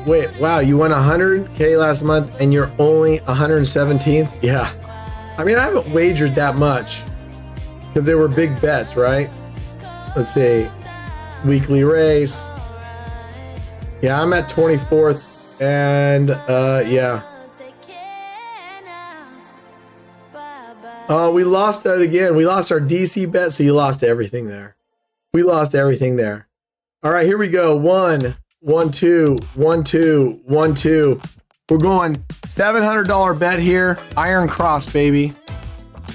Wait, wow, you won 100K last month and you're only 117th? Yeah. I mean, I haven't wagered that much because they were big bets, right? Let's see. Weekly race. Yeah, I'm at 24th, and yeah. Oh, we lost that again. We lost our DC bet, so you lost everything there. We lost everything there. All right, here we go. 1, 1, 2, 1, 2, 1, 2. We're going $700 bet here. Iron Cross, baby.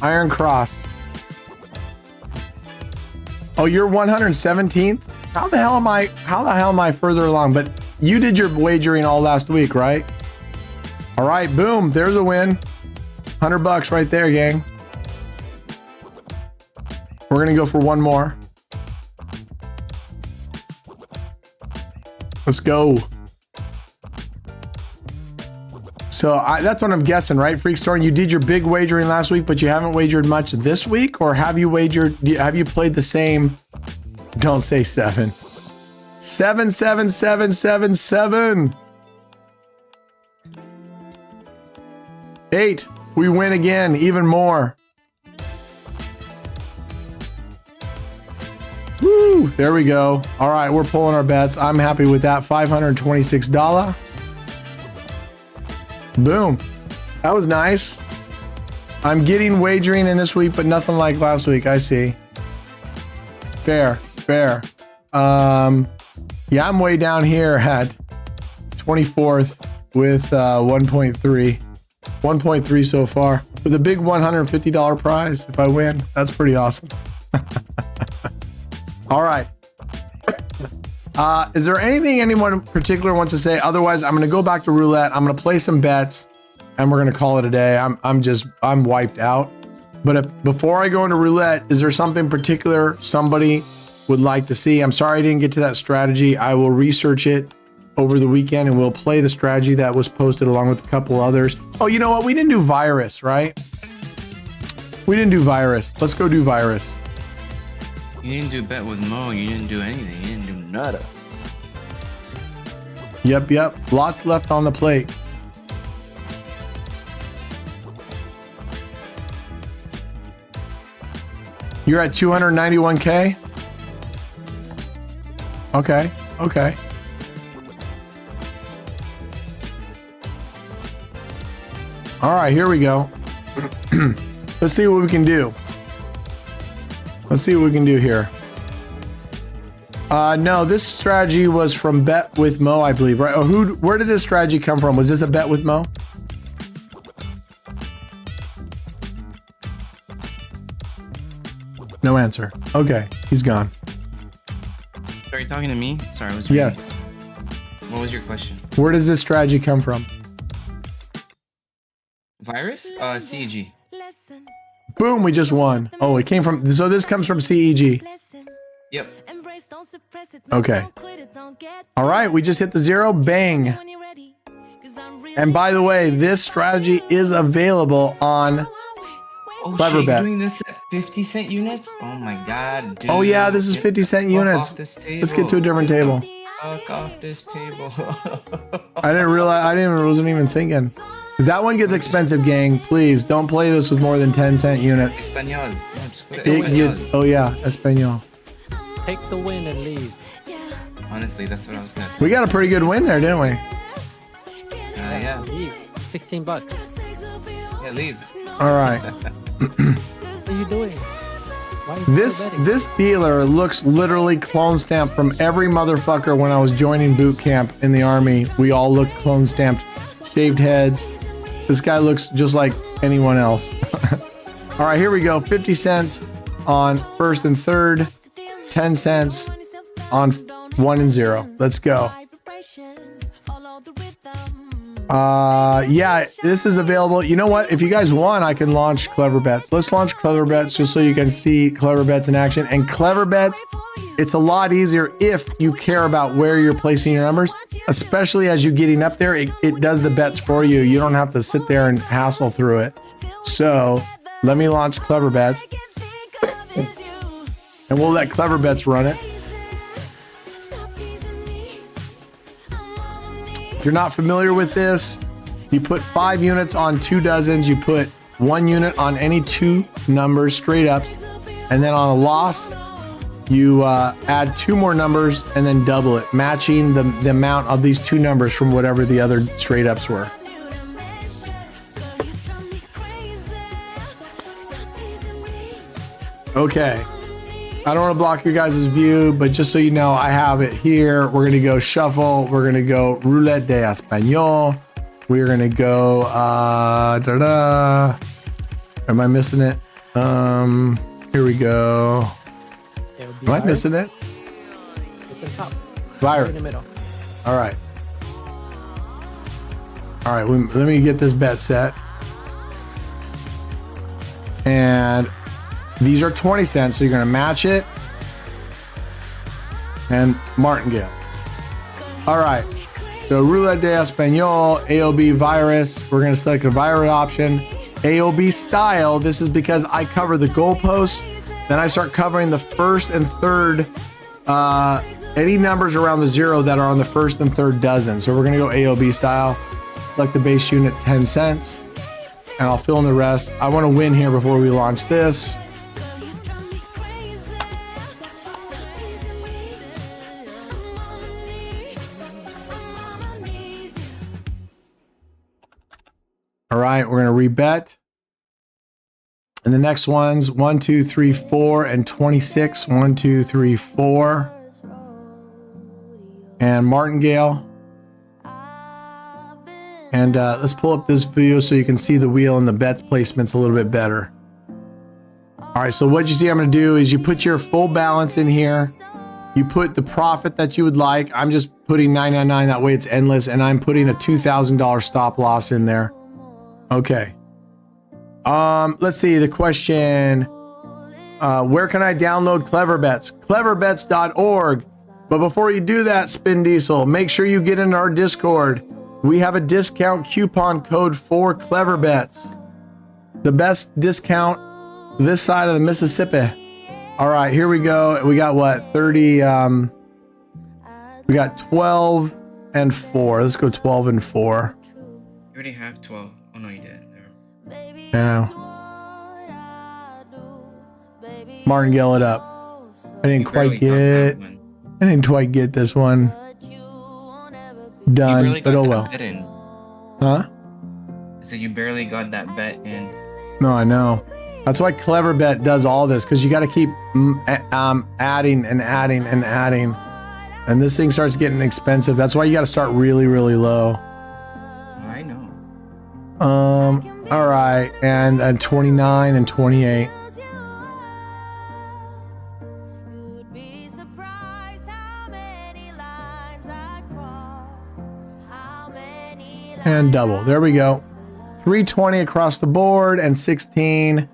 Iron Cross. Oh, you're 117th? How the hell am I further along? But you did your wagering all last week, right? All right, boom, there's a win. $100 right there, gang. We're gonna go for one more. Let's go. So that's what I'm guessing, right, Freakstorm? You did your big wagering last week, but you haven't wagered much this week, or have you wagered? Have you played the same? Don't say 7. 7, 7, 7, 7, 7. 8. We win again, even more. Woo! There we go. All right, we're pulling our bets. I'm happy with that. $526. Boom. That was nice. I'm getting wagering in this week, but nothing like last week. I see. Fair. Yeah, I'm way down here at 24th with 1.3. 1.3 so far. With a big $150 prize if I win. That's pretty awesome. All right. Is there anything anyone in particular wants to say? Otherwise, I'm going to go back to roulette. I'm going to play some bets and we're going to call it a day. I'm wiped out. But before I go into roulette, is there something particular somebody would like to see? I'm sorry I didn't get to that strategy. I will research it over the weekend and we'll play the strategy that was posted along with a couple others. Oh, you know what? We didn't do virus, right? We didn't do virus. Let's go do virus. You didn't do bet with Mo. You didn't do anything. You didn't do nada. Yep. Lots left on the plate. You're at 291K? Okay. All right, here we go. Let's see what we can do. Let's see what we can do here. No, this strategy was from Bet with Mo, I believe, right? Oh, where did this strategy come from? Was this a Bet with Mo? No answer. Okay, he's gone. Are you talking to me? Sorry, I was Yes. reading. What was your question? Where does this strategy come from? Virus? CEG. Boom, we just won. Oh, it came from, so this comes from CEG. Yep. Okay. All right, we just hit the zero. Bang. And by the way, this strategy is available on Clever shit, Bet. Doing this at 50-cent units? Oh my god, dude. Oh yeah, this is Get 50-cent the fuck units. off this Let's get to a different table. Fuck off this table. I didn't realize, wasn't even thinking. Because that one gets expensive, gang. Please don't play this with more than 10-cent units. Espanol. No, just put it It Espanol. gets, oh yeah, Espanol. Take the win and leave. Honestly, that's what I was gonna do. We got a pretty good win there, didn't we? Yeah. Leave. $16. Yeah, leave. All right. What are you doing? Why are you still betting? This dealer looks literally clone stamped from every motherfucker when I was joining boot camp in the army. We all looked clone stamped, shaved heads. This guy looks just like anyone else. All right, here we go. 50 cents on first and third, 10 cents on 1 and 0. Let's go. Yeah, this is available. You know what? If you guys want, I can launch Clever Bets. Let's launch Clever Bets just so you can see Clever Bets in action. And Clever Bets, it's a lot easier if you care about where you're placing your numbers, especially as you're getting up there. It does the bets for you. You don't have to sit there and hassle through it. So let me launch Clever Bets and we'll let Clever Bets run it. If you're not familiar with this, you put 5 units on 2 dozens. You put 1 unit on any 2 numbers, straight ups. And then on a loss, you add 2 more numbers and then double it, matching the amount of these 2 numbers from whatever the other straight ups were. Okay. I don't want to block your guys' view, but just so you know, I have it here. We're going to go shuffle. We're going to go Roulette de Español. We're going to go, Am I missing it? Here we go. Am I missing it? It's the top. Virus. In the middle. All right. All right. Let me get this bet set. And these are 20 cents, so you're going to match it. And martingale. All right. So Roulette de Español, AOB virus. We're going to select a virus option. AOB style. This is because I cover the goalposts. Then I start covering the first and third, any numbers around the 0 that are on the first and third dozen. So we're going to go AOB style. Select the base unit, 10 cents. And I'll fill in the rest. I want to win here before we launch this. All right, we're going to rebet. And the next ones, 1, 2, 3, 4, and 26. 1, 2, 3, 4. and Martingale. And let's pull up this view so you can see the wheel and the bets placements a little bit better. All right, so what you see I'm gonna do is you put your full balance in here. You put the profit that you would like. I'm just putting 999, that way it's endless, and I'm putting a $2,000 stop loss in there. Okay. Let's see the question. Where can I download Clever Bets? Cleverbets.org. But before you do that, Spin Diesel, make sure you get into our Discord. We have a discount coupon code for Clever Bets. The best discount this side of the Mississippi. All right, here we go. We got what? 30. We got 12 and 4. Let's go 12 and 4. You already have 12. Oh no, you didn't. Yeah. Martingale it up. I didn't quite get. I didn't quite get this one done, but oh well. Huh? So you barely got that bet in. No, I know. That's why Clever Bet does all this, because you got to keep adding and adding and adding, and this thing starts getting expensive. That's why you got to start really, really low. I know. All right, and 29 and 28. And double. There we go. 320 across the board and 16.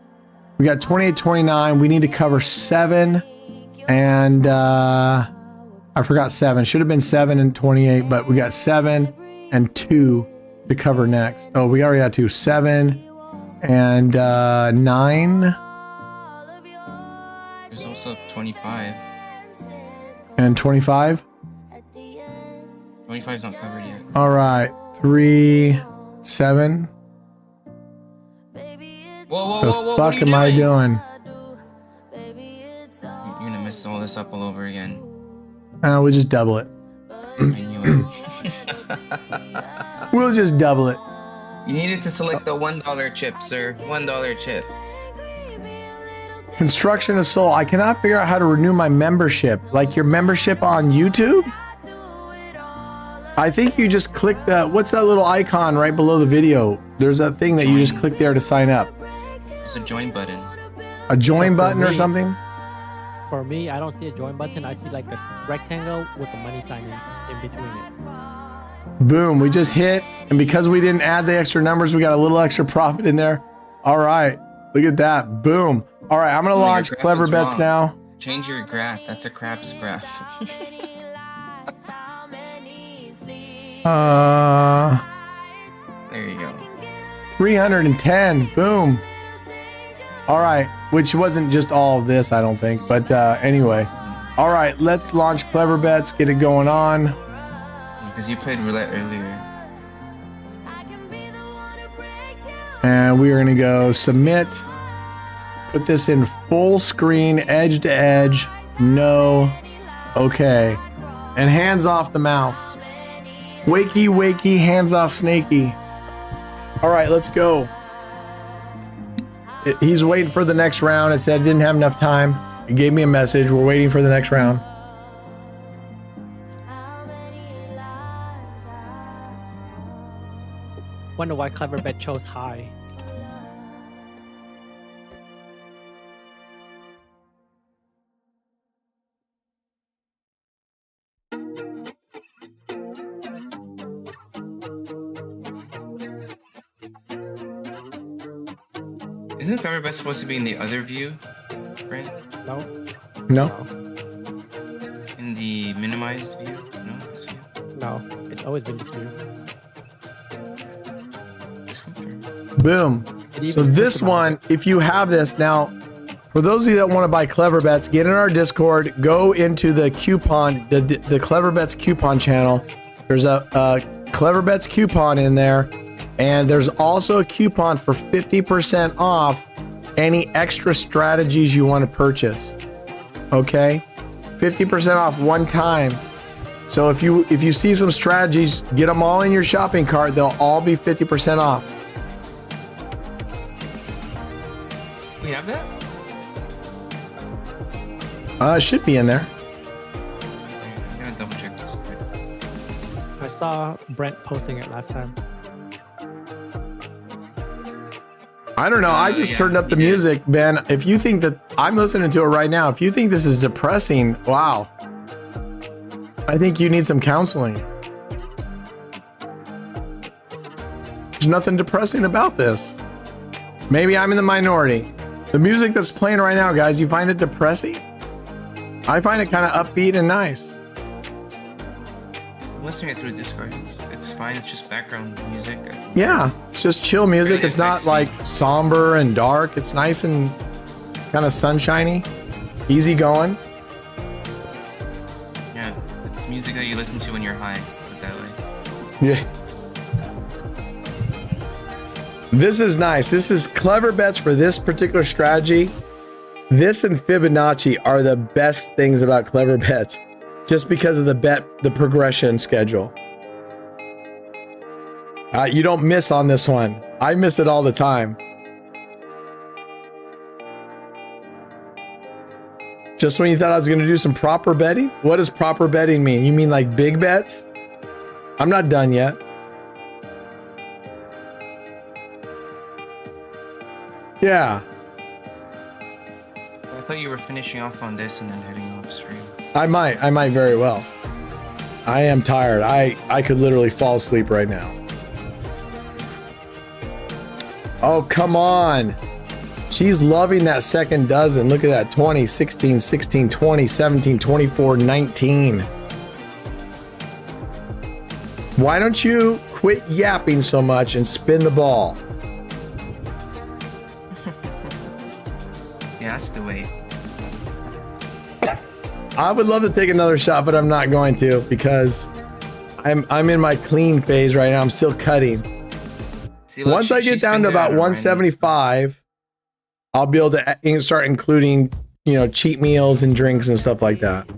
We got 28, 29. We need to cover 7. And I forgot 7. Should have been 7 and 28, but we got 7 and 2 to cover next. Oh, we already got 2. 7 and 9. There's also 25. And 25. 25 is not covered yet. All right. 3, 7. Whoa, The fuck am I doing? You're gonna mess all this up all over again. We'll just double it. I knew it. We'll just double it. You needed to select the $1 chip, sir. $1 chip. Construction of Soul. I cannot figure out how to renew my membership. Like your membership on YouTube? I think you just click the, what's that little icon right below the video? There's a thing that you just click there to sign up. There's a join button. A join button or me- something? For me, I don't see a join button. I see like a rectangle with a money sign in between it. Boom, we just hit. And because we didn't add the extra numbers, we got a little extra profit in there. All right, look at that. Boom. All right, I'm going to Your launch graph Clever is Bets wrong. now. Change your graph. That's a craps graph. There you go. 310. Boom. All right, which wasn't just all of this, I don't think. But anyway. All right, let's launch Clever Bets, get it going on. Because you played roulette earlier. And we are going to go submit. Put this in full screen, edge to edge. No. Okay. And hands off the mouse. Wakey, wakey, hands off Snakey. All right, let's go. He's waiting for the next round. It said it didn't have enough time. He gave me a message. We're waiting for the next round. Wonder why Clever Bet chose high. Isn't Clever Bet supposed to be in the other view, Brent? No? No? In the minimized view? No? This view? No. It's always been this view. This computer. Boom. It So even this customized one, it. if you have this now, for those of you that want to buy Clever Bets, get in our Discord, go into the coupon, the Clever Bets coupon channel. There's a Clever Bets coupon in there, and there's also a coupon for 50% off any extra strategies you want to purchase. Okay, 50% off one time. So if you see some strategies, get them all in your shopping cart. They'll all be 50% off. We have that? It should be in there. I'm gonna double check this. saw Brent posting it last time. I don't know. I just turned up the music, Ben. If you think that I'm listening to it right now, if you think this is depressing, wow. I think you need some counseling. There's nothing depressing about this. Maybe I'm in the minority. The music that's playing right now, guys, you find it depressing? I find it kind of upbeat and nice. Listening it through Discord, it's fine. It's just background music. Yeah, it's just chill music. Really It's not like somber and dark. It's nice and it's kind of sunshiny, easy going. Yeah, it's music that you listen to when you're high. Put it that way. Yeah. This is nice. This is clever bets for this particular strategy. This and Fibonacci are the best things about clever bets, just because of the progression schedule. You don't miss on this one. I miss it all the time. Just when you thought I was going to do some proper betting? What does proper betting mean? You mean like big bets? I'm not done yet. Yeah. I thought you were finishing off on this and then heading off stream. I might very well. I am tired. I could literally fall asleep right now. Oh, come on. She's loving that second dozen. Look at that. 20, 16, 16, 20, 17, 24, 19. Why don't you quit yapping so much and spin the ball? Yeah, that's the way. I would love to take another shot, but I'm not going to because I'm in my clean phase right now. I'm still cutting. See, look, Once I get down to about 175, I'll be able to start including, cheat meals and drinks and stuff like that.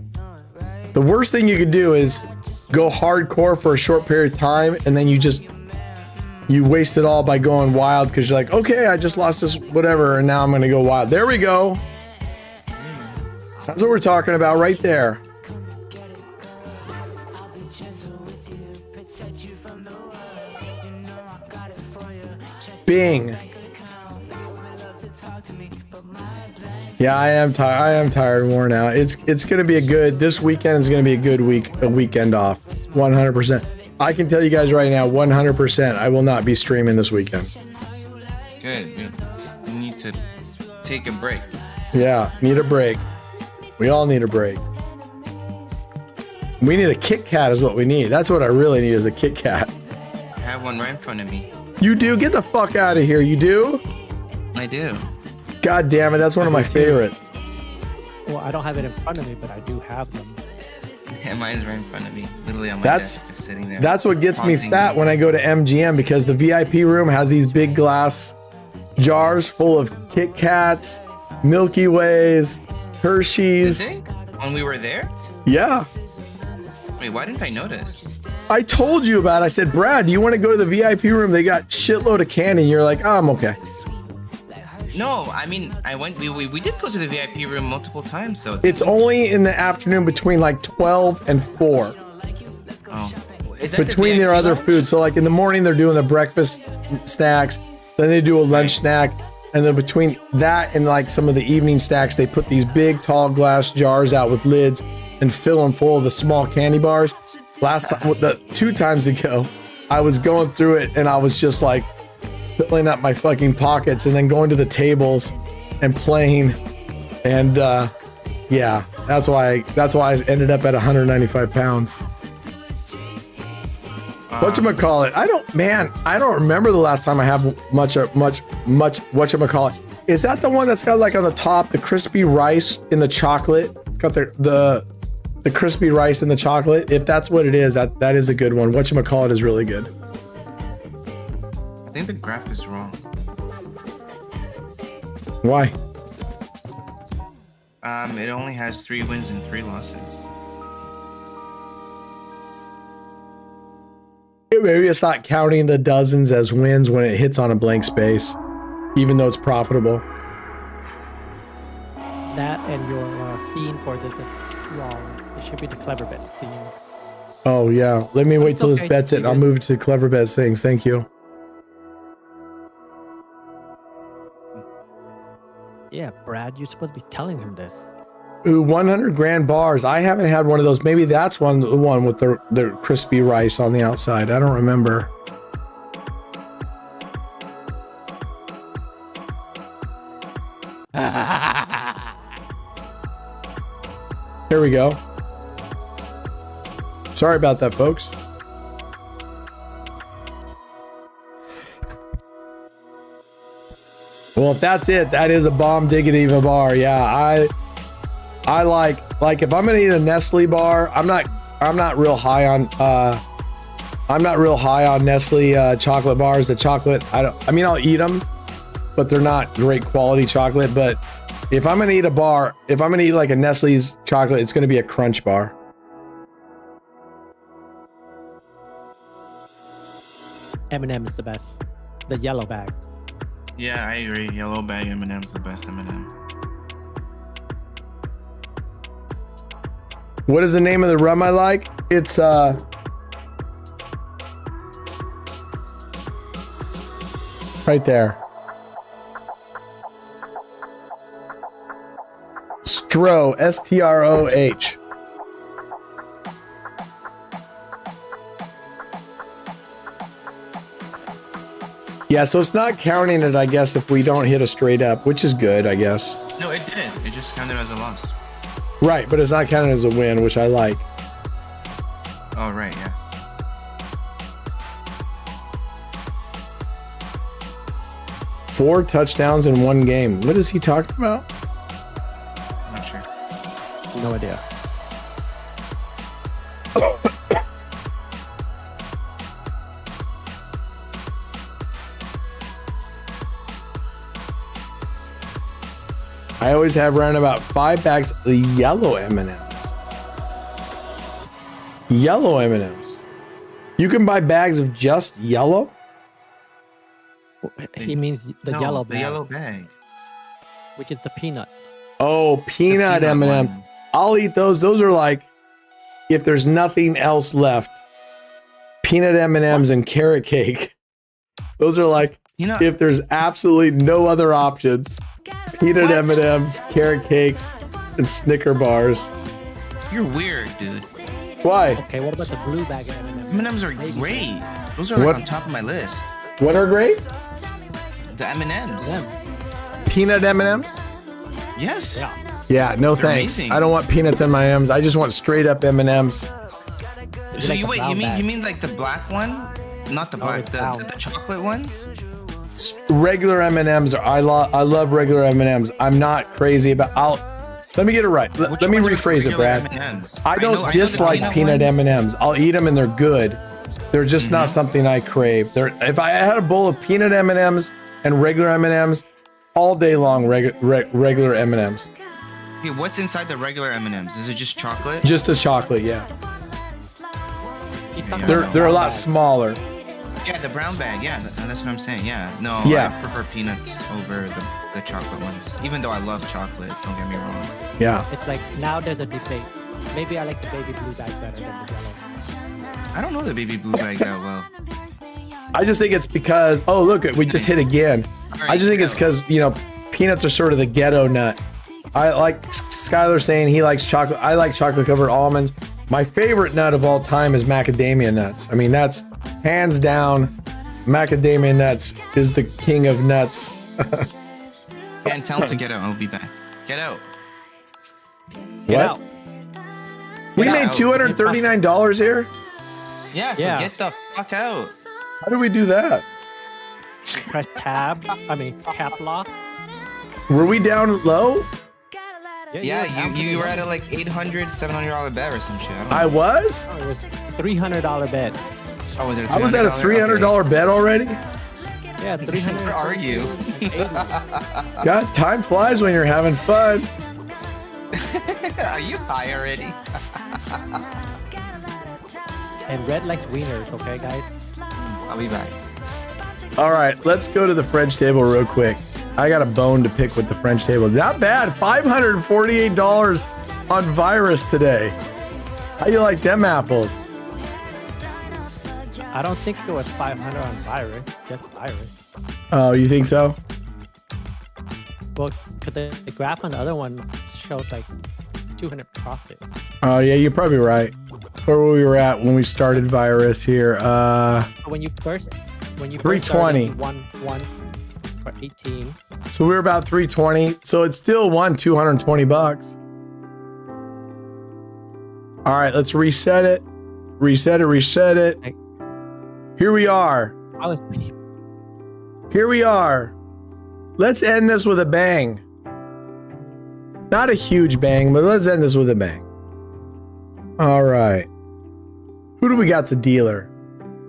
The worst thing you could do is go hardcore for a short period of time and then you waste it all by going wild because you're like, okay, I just lost this whatever and now I'm going to go wild. There we go. That's what we're talking about right there. Bing. Yeah, I am tired. I am tired and worn out. It's going to be this weekend is going to be a weekend off. 100%. I can tell you guys right now, 100%, I will not be streaming this weekend. Good. You need to take a break. Yeah, need a break. We all need a break. We need a Kit Kat is what we need. That's what I really need is a Kit Kat. I have one right in front of me. You do? Get the fuck out of here. You do? I do. God damn it. That's one of my favorites. Well, I don't have it in front of me, but I do have them. Yeah, mine's right in front of me. Literally on my desk, just sitting there. That's what gets me fat when I go to MGM because the VIP room has these big glass jars full of Kit Kats, Milky Ways, Hershey's. Did they? When we were there? Yeah. Wait, why didn't I notice? I told you about it. I said, Brad, do you want to go to the VIP room? They got shitload of candy. And you're like, oh, I'm okay. No, I mean, I went. We did go to the VIP room multiple times, though. It's only in the afternoon between like 12 and 4. Oh. Is that Between the their VIP other lounge? food. So like in the morning, they're doing the breakfast snacks. Then they do a lunch snack. And then between that and like some of the evening snacks, they put these big tall glass jars out with lids and fill them full of the small candy bars. Last time, 2 times ago, I was going through it and I was just like filling up my fucking pockets and then going to the tables and playing. And yeah, that's why I ended up at 195 pounds. Whatchamacallit? I don't remember the last time I have much whatchamacallit. Is that the one that's got like on the top the crispy rice in the chocolate? It's got the crispy rice in the chocolate. If that's what it is, that is a good one. Whatchamacallit is really good. I think the graph is wrong. Why? It only has 3 wins and 3 losses. Maybe it's not counting the dozens as wins when it hits on a blank space, even though it's profitable. That and your scene for this is wrong. It should be the clever bet scene. Oh yeah. Let me wait It's till this okay, bet's it. you're I'll good. move to clever bets things. Thank you. Yeah, Brad, you're supposed to be telling him this. Ooh, 100 grand bars. I haven't had one of those. Maybe that's the one with the crispy rice on the outside. I don't remember. Here we go. Sorry about that, folks. Well, if that's it, that is a bomb diggity of a bar. Yeah, I like if I'm gonna eat a Nestle bar, I'm not real high on Nestle chocolate bars. The chocolate, I mean I'll eat them, but they're not great quality chocolate. But if I'm gonna eat a bar, if I'm gonna eat like a Nestle's chocolate, it's gonna be a Crunch bar. M&M is the best. The yellow bag. Yeah, I agree. Yellow bag M&M's the best M&M. What is the name of the rum I like? It's right there. Stro, S-T-R-O-H. Yeah, so it's not counting it, I guess, if we don't hit a straight up, which is good, I guess. No, it didn't. It just counted as a loss. Right, but it's not counted as a win, which I like. Oh, right, yeah. Four touchdowns in one game. What is he talking about? I'm not sure. No idea. I always have around about 5 bags of the yellow M&Ms. Yellow M&Ms. You can buy bags of just yellow? He means the No, yellow the bag, yellow bag. which is the peanut. Oh, The peanut M&Ms. one. I'll eat those. Those are like, if there's nothing else left, peanut M&Ms and carrot cake. Those are like, Peanut. if there's absolutely no other options, peanut What? M&Ms, carrot cake, and Snicker bars. You're weird, dude. Why? Okay, what about the blue bag of M&M? M&Ms are great. Those are like What? on top of my list. What are great? The M&Ms. Them. Peanut M&Ms? Yes. Yeah. Yeah, no They're thanks. amazing. I don't want peanuts in my M's. I just want straight up M&Ms. So like you the wait, brown you bag. mean like the black one? Not the black, it's the brown. chocolate ones? Regular M&Ms are I love regular M&Ms. I'm not crazy about let me get it right. Let me ones are rephrase it, regular Brad. M&Ms? I don't know the dislike peanut ones. M&Ms. I'll eat them and they're good. They're just not something I crave. If I had a bowl of peanut M&Ms and regular M&Ms all day long, regular M&Ms. Okay, what's inside the regular M&Ms? Is it just chocolate? Just the chocolate, yeah. He's talking They're about a brown lot bag. smaller. Yeah, the brown bag. Yeah, that's what I'm saying. Yeah. No, Yeah. I prefer peanuts over the chocolate ones. Even though I love chocolate, don't get me wrong. Yeah. It's like now there's a debate. Maybe I like the baby blue bag better than the yellow. I don't know the baby blue bag that well. I just think it's because look, we just hit again. I just think it's because peanuts are sort of the ghetto nut. I like Skylar saying he likes chocolate. I like chocolate covered almonds. My favorite nut of all time is macadamia nuts. I mean, that's hands down. Macadamia nuts is the king of nuts. And tell him to get out. I'll be back. Get out. Get What? out. We Get made out. $239 here. Yeah, so Yeah. get the fuck out. How did we do that? Press cap lock. Were we down low? Yeah, you were at a like $800, $700 bet or some shit. I don't know. I was. It was $300 bet. Oh, was it? I was at a $300 bet already. Yeah, 300. Where are you? God, time flies when you're having fun. Are you high already? And Red likes wieners, okay, guys? I'll be back. All right, let's go to the French table real quick. I got a bone to pick with the French table. Not bad, $548 on Virus today. How you like them apples? I don't think it was 500 on virus, just virus. Oh, you think so? Well, because the graph on the other one showed like 200 profit. Oh yeah, you're probably right. Where we were at when we started virus here. When you first 320. One for 18. So we were about 320. So it's still won $220. All right, let's reset it. Reset it. Here we are. Here we are. Let's end this with a bang. Not a huge bang, but let's end this with a bang. All right. Who do we got to dealer?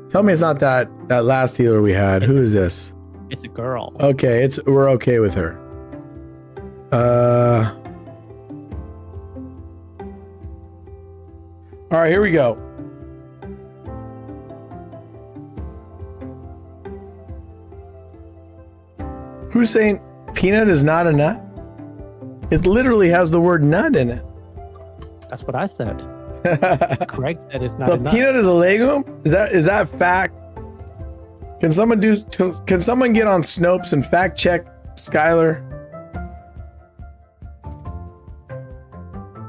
Tell me it's not that last dealer we had. Who is this? It's a girl. Okay, we're okay with her. All right, here we go. Who's saying peanut is not a nut? It literally has the word nut in it. That's what I said. Craig said it's not So a nut. peanut is a legume? Is that fact? Can someone get on Snopes and fact check Skylar?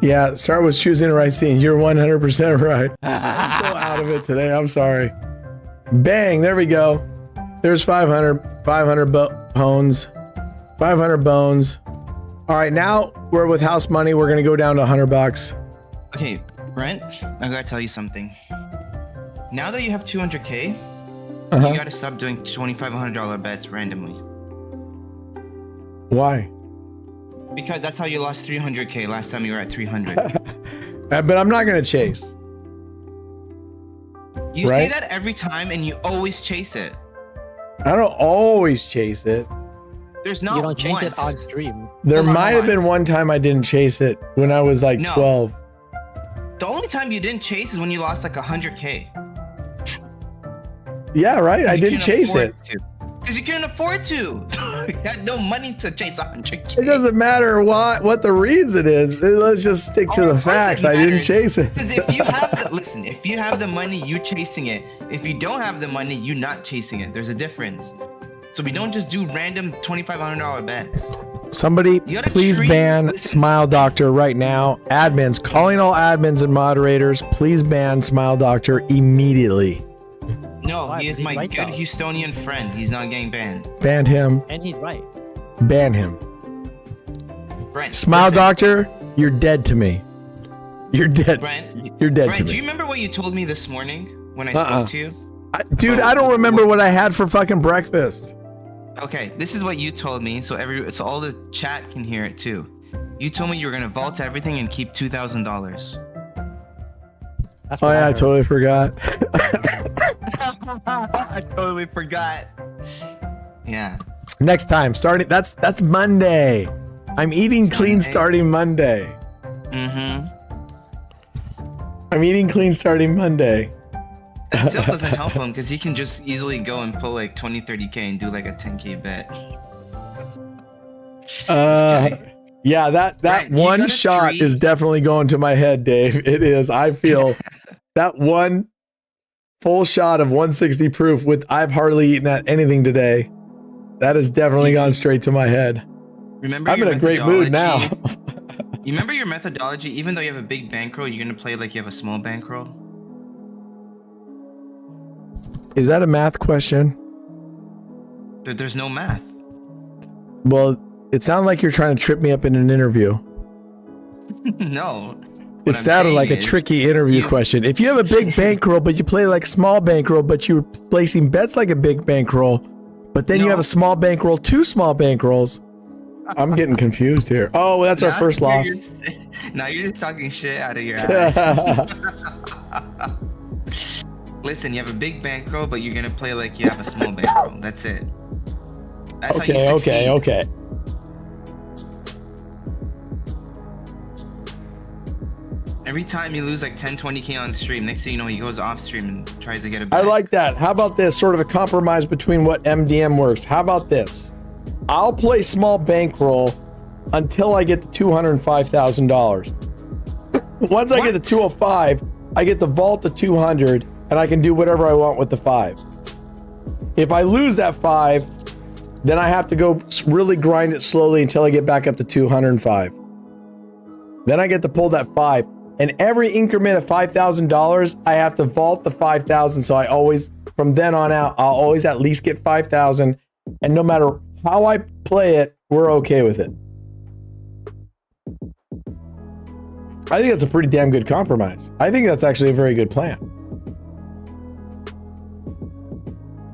Yeah, start with choosing the right scene. You're 100% right. I'm so out of it today. I'm sorry. Bang, there we go. There's 500 bones. 500 bones. All right, now we're with house money. We're going to go down to $100. Okay, Brent, I gotta tell you something. Now that you have 200K, you gotta stop doing $2,500 bets randomly. Why? Because that's how you lost 300K last time you were at 300. But I'm not going to chase. You Right? say that every time and you always chase it. I don't always chase it. There's not You don't change it once. on stream. There Hold on, might hold have been one time I didn't chase it when I was like No. 12. The only time you didn't chase is when you lost like 100K. Yeah, right. I didn't chase it. Because you couldn't afford to. You had no money to chase 100K. It doesn't matter what the reason is. Let's just stick to Oh, the of course facts. it I didn't matters. chase it. Because if you have if you have the money, you chasing it. If you don't have the money, you not chasing it. There's a difference. So we don't just do random $2,500 bets. Somebody You gotta please treat- ban listen. Smile Doctor right now. Admins, calling all admins and moderators, please ban Smile Doctor immediately. No, Why? he is He's my right, good though. Houstonian friend. He's not getting banned. Ban him. And he's right. Ban him. Brent, Smile listen. Doctor, you're dead to me. You're dead. Brent, You're dead Brent, to do you me. remember what you told me this morning when I Uh-uh. spoke to you? Dude, I don't remember what I had for fucking breakfast. Okay, this is what you told me, so all the chat can hear it too. You told me you were gonna vault everything and keep $2,000. That's Oh what yeah, I heard. totally forgot. I totally forgot. Yeah. Next time, starting that's Monday. I'm eating clean Monday. starting Monday. Mm-hmm. I'm eating clean starting Monday. That still doesn't help him because he can just easily go and pull like 20, 30K and do like a 10K bet. guy. Yeah, that Brent, you one got a shot tree? is definitely going to my head, Dave. It is. I feel that one full shot of 160 proof with I've hardly eaten at anything today. That has definitely gone straight to my head. Remember I'm your in a great mood now. methodology? You remember your methodology? Even though you have a big bankroll, you're gonna play like you have a small bankroll. Is that a math question? There's no math. Well, it sounded like you're trying to trip me up in an interview. No. It sounded like a tricky interview question. If you have a big bankroll, but you play like small bankroll, but you're placing bets like a big bankroll, but then you No. have a small bankroll, two small bankrolls. I'm getting confused here. Oh, that's our first loss. Now you're just talking shit out of your ass. Listen, you have a big bankroll, but you're gonna play like you have a small bankroll. That's it. That's how you succeed. Okay. Every time you lose like 10, 20K on stream, next thing you know, he goes off stream and tries to get a bet. I like that. How about this? Sort of a compromise between what MDM works. How about this? I'll play small bankroll until I get to $205,000. Once I get to 205, I get the vault to 200, and I can do whatever I want with the 5. If I lose that 5, then I have to go really grind it slowly until I get back up to 205. Then I get to pull that 5. And every increment of $5,000, I have to vault the 5,000. So I always, from then on out, I'll always at least get 5,000. And no matter how I play it, we're okay with it. I think that's a pretty damn good compromise. I think that's actually a very good plan.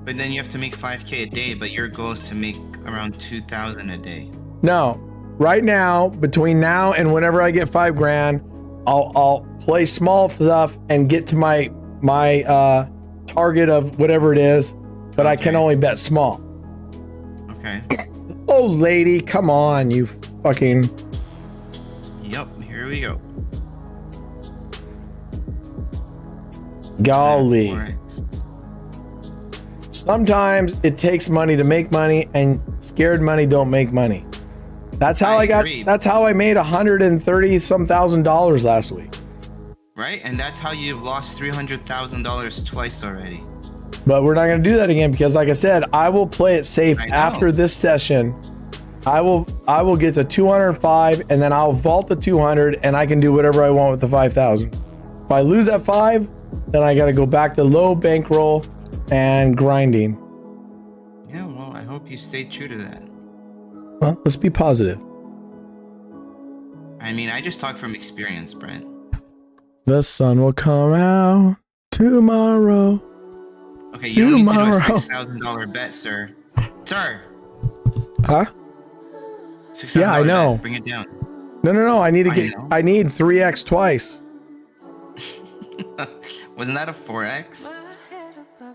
But then you have to make 5K a day, but your goal is to make around 2,000 a day. No, right now, between now and whenever I get 5 grand, I'll play small stuff and get to my target of whatever it is, but I can only bet small. Okay. Oh, lady, come on, you fucking... Yep, here we go. Golly. 4x. Sometimes it takes money to make money, and scared money don't make money. That's how I got. That's how I made $130-some thousand last week. Right, and that's how you've lost $300,000 twice already. But we're not going to do that again because, like I said, I will play it safe after this session. I will get to 205, and then I'll vault the 200, and I can do whatever I want with the 5,000. If I lose that 5, then I got to go back to low bankroll and grinding. Yeah, well, I hope you stay true to that. Well, let's be positive. I mean, I just talk from experience, Brent. The sun will come out tomorrow. Okay, you don't need to do a $6,000 bet, sir. Sir. Huh? $6,000 Yeah, I know. Bet. Bring it down. No. I need to get. I need 3x twice. Wasn't that a 4x?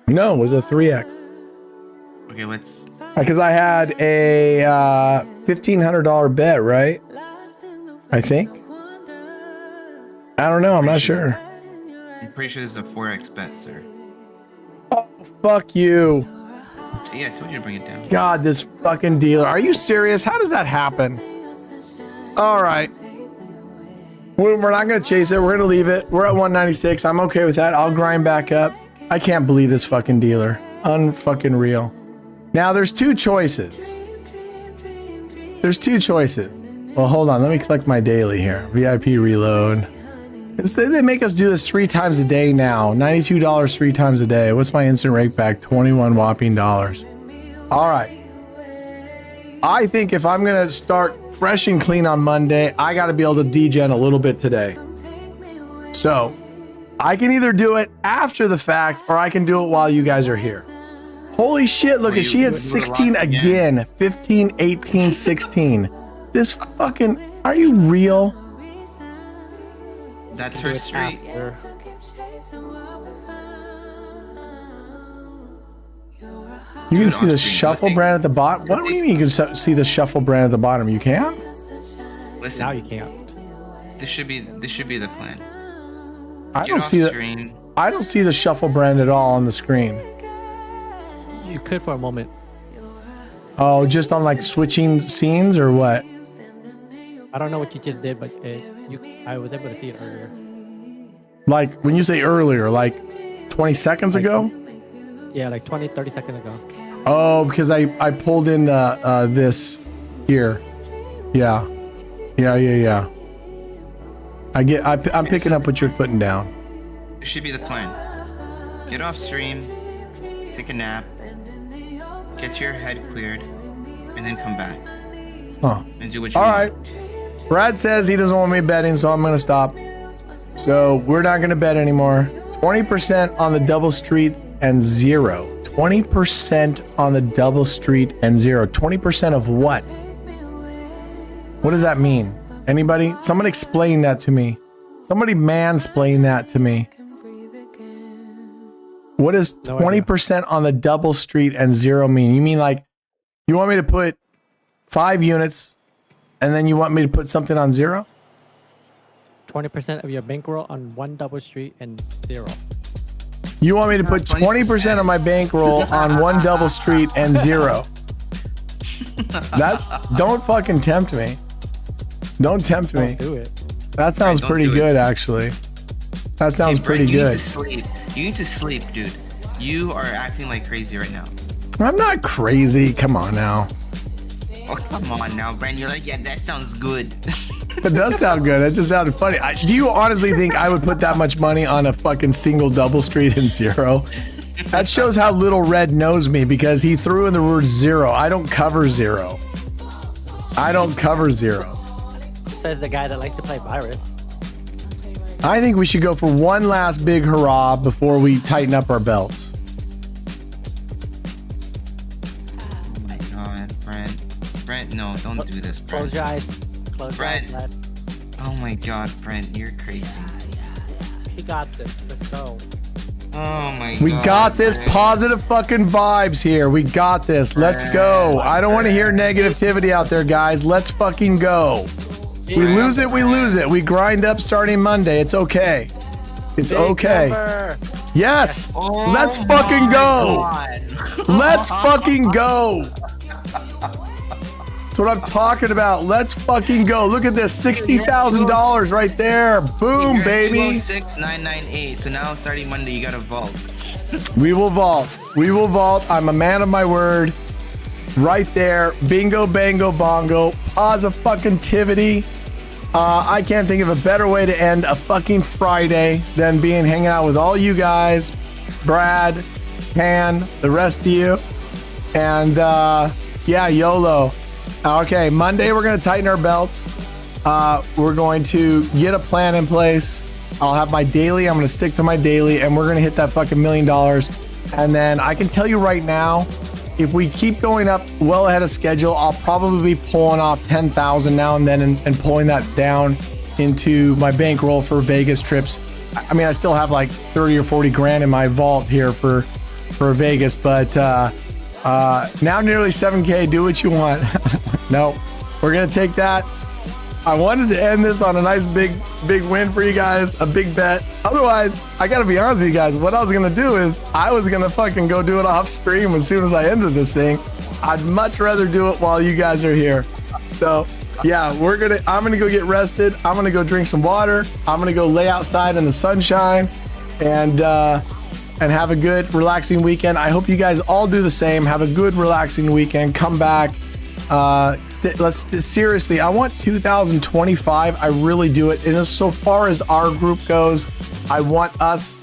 No, it was a 3x. Okay, let's. Because I had a $1,500 bet, right? I think. I don't know. I'm not sure. I'm pretty sure this is a 4x bet, sir. Oh, fuck you. See, I told you to bring it down. God, this fucking dealer. Are you serious? How does that happen? All right. We're not going to chase it. We're going to leave it. We're at 196. I'm okay with that. I'll grind back up. I can't believe this fucking dealer. Unfucking real. Now, there's 2 choices. There's 2 choices. Well, hold on. Let me click my daily here. VIP reload. They make us do this 3 times a day now. $92 3 times a day. What's my instant rake back? 21 whopping dollars. All right. I think if I'm going to start fresh and clean on Monday, I got to be able to degen a little bit today. So I can either do it after the fact or I can do it while you guys are here. Holy shit, look, she had 16 again. 15, 18, 16. This fucking, are you real? That's her street. You can see the shuffle brand at the bottom. What do you mean you can see the shuffle brand at the bottom? You can? Listen, Now you can't. this should be the plan. I don't see that. I don't see the shuffle brand at all on the screen. You could for a moment. Oh, just on like switching scenes or what? I don't know what you just did, but I was able to see it earlier. Like when you say earlier, like 20 seconds ago? Yeah, like 20, 30 seconds ago. Oh, because I pulled in this here. Yeah. I'm picking up what you're putting down. This should be the plan. Get off stream, take a nap, get your head cleared, and then come back. Huh. And do what you All want. right. Brad says he doesn't want me betting, so I'm going to stop. So we're not going to bet anymore. 20% on the double street and 0. 20% on the double street and 0. 20% of what? What does that mean? Anybody? Someone explain that to me. Somebody mansplain that to me. What does 20% on the double street and 0 mean? You mean like you want me to put 5 units and then you want me to put something on 0? 20% of your bankroll on 1 double street and 0. You want me to put 20% of my bankroll on 1 double street and 0? Don't fucking tempt me. Don't tempt me. Don't do it. That sounds pretty good, actually. That sounds pretty good. You You need to sleep, dude. You are acting like crazy right now. I'm not crazy. Come on now. Oh, come on now, Brent. You're like, yeah, that sounds good. It does sound good. It just sounded funny. Do you honestly think I would put that much money on a fucking single double street in zero? That shows how little Red knows me because he threw in the word zero. I don't cover zero. I don't cover zero. Says the guy that likes to play Virus. I think we should go for one last big hurrah before we tighten up our belts. Oh my god, Brent. Brent, no, don't do this, Brent. Close your eyes. Close your eyes, Brent. lad. Oh my god, Brent, you're crazy. He got this. Let's go. Oh my god. We got this. Brent. Positive fucking vibes here. We got this. Let's go. I don't want to hear negativity out there, guys. Let's fucking go. We lose it, we lose it. We grind up starting Monday. It's okay. It's Big okay. number. Yes. Oh Let's fucking my go. God. Let's fucking go. That's what I'm talking about. Let's fucking go. Look at this. $60,000 right there. Boom, You're at baby. 206,998. So now starting Monday, you gotta vault. We will vault. We will vault. I'm a man of my word. Right there. Bingo, bango, bongo. Positivity. I can't think of a better way to end a fucking Friday than hanging out with all you guys, Brad, Tan, the rest of you. And yeah, YOLO. Okay, Monday we're going to tighten our belts. We're going to get a plan in place. I'll have my daily. I'm going to stick to my daily, and we're going to hit that fucking $1 million. And then I can tell you right now, if we keep going up well ahead of schedule, I'll probably be pulling off 10,000 now and then and pulling that down into my bankroll for Vegas trips. I mean, I still have like 30 or 40 grand in my vault here for Vegas, but now nearly 7K. Do what you want. No, we're gonna take that. I wanted to end this on a nice big win for you guys, a big bet. Otherwise, I gotta be honest with you guys, what I was gonna do is I was gonna fucking go do it off stream as soon as I ended this thing. I'd much rather do it while you guys are here. So yeah, I'm gonna go get rested. I'm gonna go drink some water. I'm gonna go lay outside in the sunshine and have a good relaxing weekend. I hope you guys all do the same. Have a good relaxing weekend. Come back. Seriously, I want 2025. I really do it. And as so far as our group goes, I want us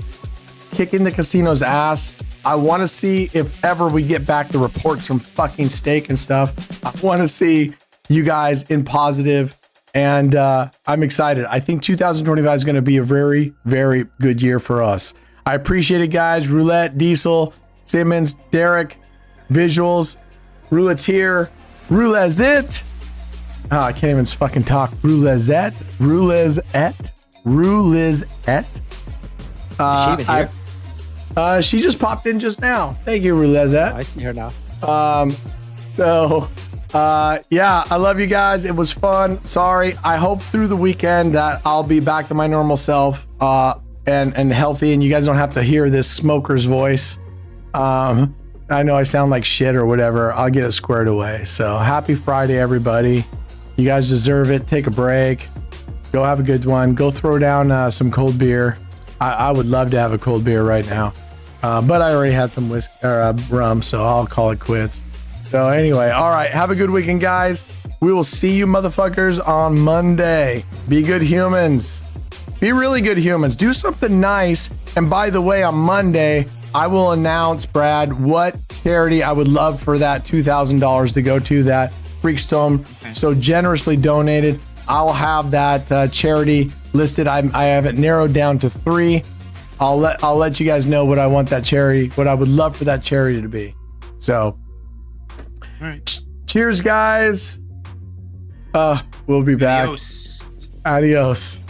kicking the casino's ass. I want to see if ever we get back the reports from fucking Steak and stuff. I want to see you guys in positive, and I'm excited. I think 2025 is going to be a very, very good year for us. I appreciate it, guys. Roulette, Diesel, Simmons, Derek, Visuals, Rouletteer, Roulette. Oh, I can't even fucking talk. Roulette. She just popped in just now. Thank you, Roulette. I see her now. Yeah, I love you guys. It was fun. Sorry. I hope through the weekend that I'll be back to my normal self and healthy, and you guys don't have to hear this smoker's voice. I know I sound like shit or whatever. I'll get it squared away. So happy Friday, everybody. You guys deserve it. Take a break. Go have a good one. Go throw down some cold beer. I would love to have a cold beer right now. But I already had some whiskey or rum, so I'll call it quits. So anyway, all right. Have a good weekend, guys. We will see you motherfuckers on Monday. Be good humans. Be really good humans. Do something nice. And by the way, on Monday, I will announce, Brad, what charity I would love for that $2,000 to go to, that Freakstone so generously donated. I'll have that charity listed. I have it narrowed down to 3. I'll let you guys know what I want that charity, what I would love for that charity to be. So, All right. Cheers, guys. We'll be back. Adios. Adios.